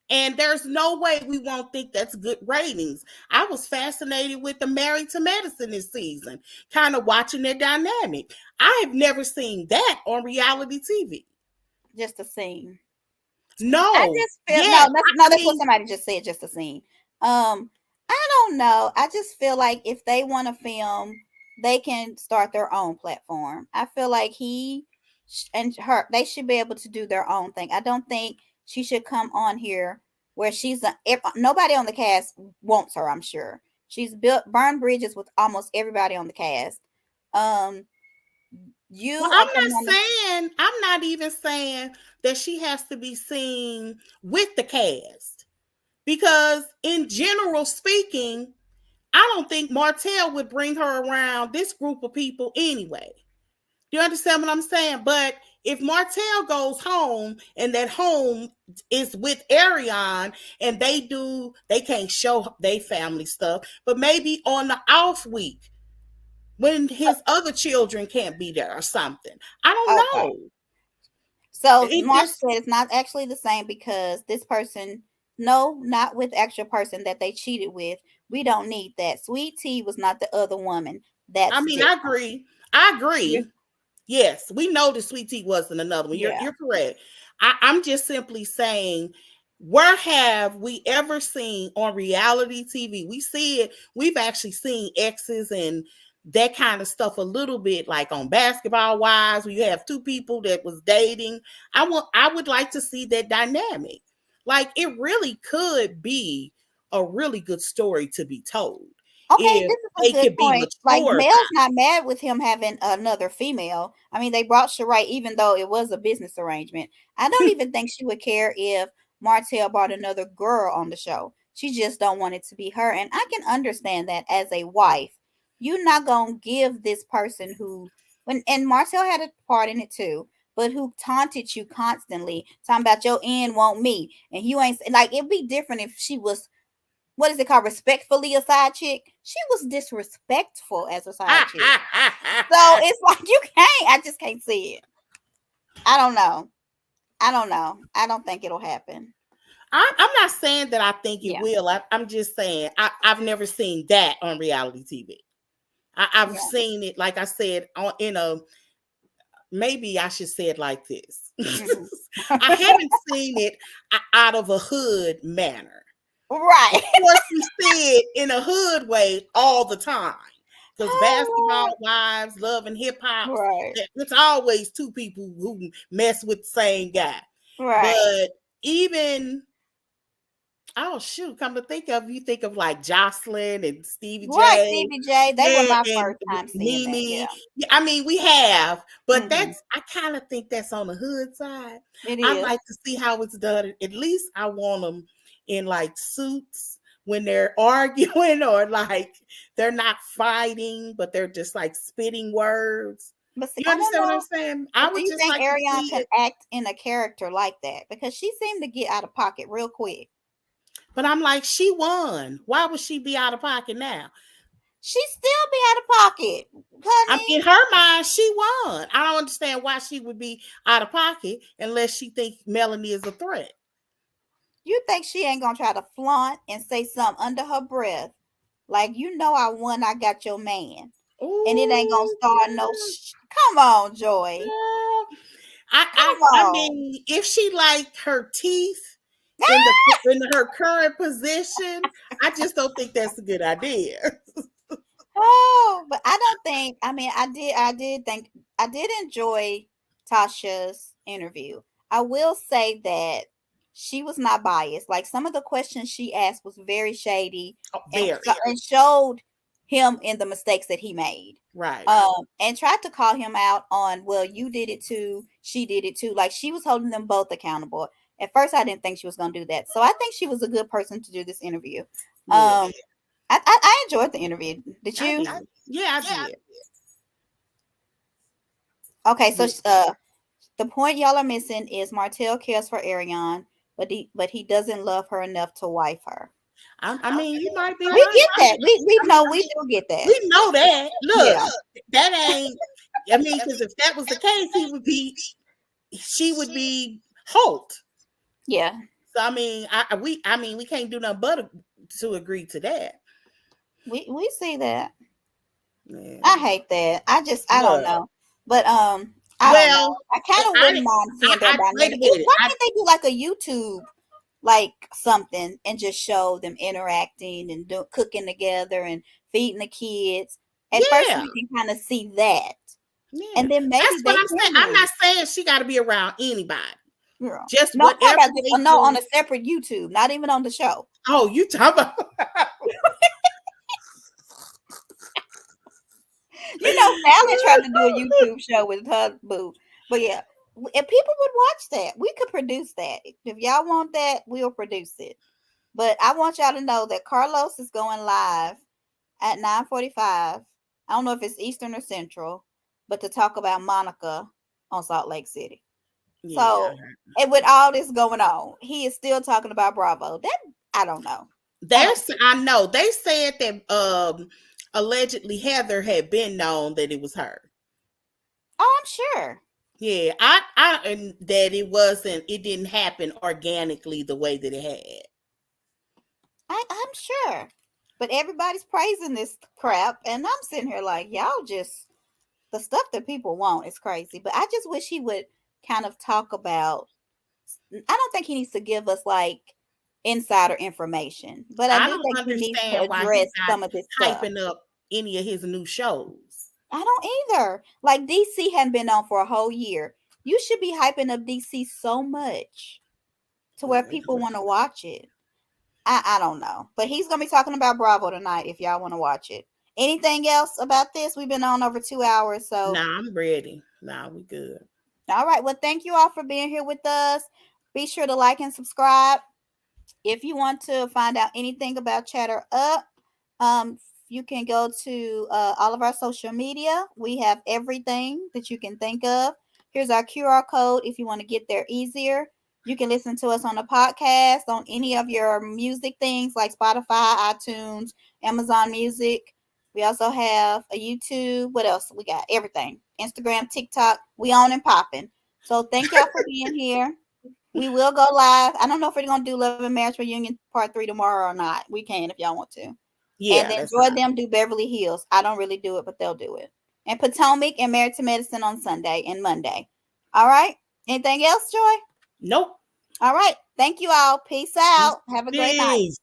And there's no way we won't think that's good ratings. I was fascinated with the Married to Medicine this season, kind of watching their dynamic. I have never seen that on reality TV. Just a scene. No. I just feel that's what somebody just said, just a scene. I don't know. I just feel like if they want to film, they can start their own platform. I feel like he and her, they should be able to do their own thing. I don't think she should come on here where nobody on the cast wants her, I'm sure. She's burned bridges with almost everybody on the cast. I'm not even saying that she has to be seen with the cast, because in general speaking, I don't think Martel would bring her around this group of people anyway. Do you understand what I'm saying? But if Martel goes home and that home is with Arion and they can't show their family stuff, but maybe on the off week when his other children can't be there or something. I don't know. So Mark said it's not actually the same because this person, not with actual person that they cheated with. We don't need that. Sweet Tea was not the other woman. I agree. Yes, we know that Sweet Tea wasn't another one. You're correct. I'm just simply saying, where have we ever seen on reality TV? We see it. We've actually seen exes and that kind of stuff a little bit, like on Basketball Wives, where you have two people that was dating. I would like to see that dynamic. Like, it really could be a really good story to be told. Okay, this is a good point. Like, Mel's not mad with him having another female. I mean, they brought Sheree, even though it was a business arrangement. I don't even think she would care if Martel brought another girl on the show. She just don't want it to be her. And I can understand that as a wife. You're not going to give this person who and Marcel had a part in it too, but who taunted you constantly, talking about your end won't me, and you ain't like it'd be different if she was, what is it called, respectfully a side chick. She was disrespectful as a side chick. So it's like you can't. I just can't see it. I don't know. I don't think it'll happen. I'm not saying that I think it will. I'm just saying I've never seen that on reality TV. I've seen it, like I said, maybe I should say it like this. I haven't seen it out of a hood manner. Right. Of course, we see it in a hood way all the time. Because Basketball Wives, Love and Hip Hop, right. It's always two people who mess with the same guy. Right. But even, come to think of, you think of like Jocelyn and Stevie J. Right, Stevie J. They were my first time seeing Mimi. that. Yeah. I mean, we have, but I kind of think that's on the hood side. I like to see how it's done. At least I want them in like suits when they're arguing, or like they're not fighting, but they're just like spitting words. But see, you understand what I'm saying? I would do you just think like Arion can act in a character like that? Because she seemed to get out of pocket real quick. But I'm like, she won. Why would she be out of pocket now? She still be out of pocket. Honey. In her mind, she won. I don't understand why she would be out of pocket unless she thinks Melanie is a threat. You think she ain't gonna try to flaunt and say something under her breath, like, I won, I got your man. Ooh, and it ain't gonna start no. Come on, Joy. I mean, if she liked her teeth in her current position, I just don't think that's a good idea. Oh, but I don't think. I mean, I did enjoy Tasha's interview. I will say that she was not biased. Like, some of the questions she asked was very shady, and showed him in the mistakes that he made. Right. And tried to call him out on, well, you did it too, she did it too. Like, she was holding them both accountable. At first, I didn't think she was going to do that. So I think she was a good person to do this interview. Yeah. I enjoyed the interview. Did you? Yeah, I did. Okay, so the point y'all are missing is Martel cares for Arion, but he doesn't love her enough to wife her. I mean, you might be. We get that. We know. We do get that. We know that. Look, that ain't. I mean, because if that was the case, she would be Holt. Yeah. So I mean, we can't do nothing but to agree to that. We see that. Yeah. I hate that. I don't know. But I don't know. I kind of wouldn't mind seeing their dynamic. Why can't they do like a YouTube, like something, and just show them interacting and cooking together and feeding the kids? At first, we can kind of see that, and then maybe that's what I'm saying. I'm not saying she got to be around anybody. Yeah. Just no, whatever. No, on a separate YouTube, not even on the show. Oh, you talking about? Sally tried to do a YouTube show with her boo. But yeah, if people would watch that, we could produce that. If y'all want that, we'll produce it. But I want y'all to know that Carlos is going live at 9:45. I don't know if it's Eastern or Central, but to talk about Monica on Salt Lake City. Yeah. So, and with all this going on, he is still talking about Bravo. That I don't know. I know. They said that allegedly Heather had been known that it was her. Oh, I'm sure. Yeah, and that it didn't happen organically the way that it had. I'm sure. But everybody's praising this crap, and I'm sitting here like, y'all just, the stuff that people want is crazy. But I just wish he would kind of talk about, I don't think he needs to give us like insider information, but I do think he needs to address some of this stuff. Hyping up any of his new shows. I don't either. Like, DC hadn't been on for a whole year. You should be hyping up DC so much to where people want to watch it. I don't know. But he's going to be talking about Bravo tonight if y'all want to watch it. Anything else about this? We've been on over 2 hours. So nah, I'm ready. Nah, we good. All right. Well, thank you all for being here with us. Be sure to like and subscribe. If you want to find out anything about Chatter Up, you can go to all of our social media. We have everything that you can think of. Here's our QR code if you want to get there easier. You can listen to us on a podcast, on any of your music things like Spotify, iTunes, Amazon Music. We also have a YouTube. What else? We got everything. Instagram, TikTok. We on and popping. So thank y'all for being here. We will go live. I don't know if we're going to do Love and Marriage Reunion Part 3 tomorrow or not. We can if y'all want to. Yeah. And then Joy them do Beverly Hills. I don't really do it, but they'll do it. And Potomac and Married to Medicine on Sunday and Monday. All right. Anything else, Joy? Nope. All right. Thank you all. Peace out. Have a great night. Peace.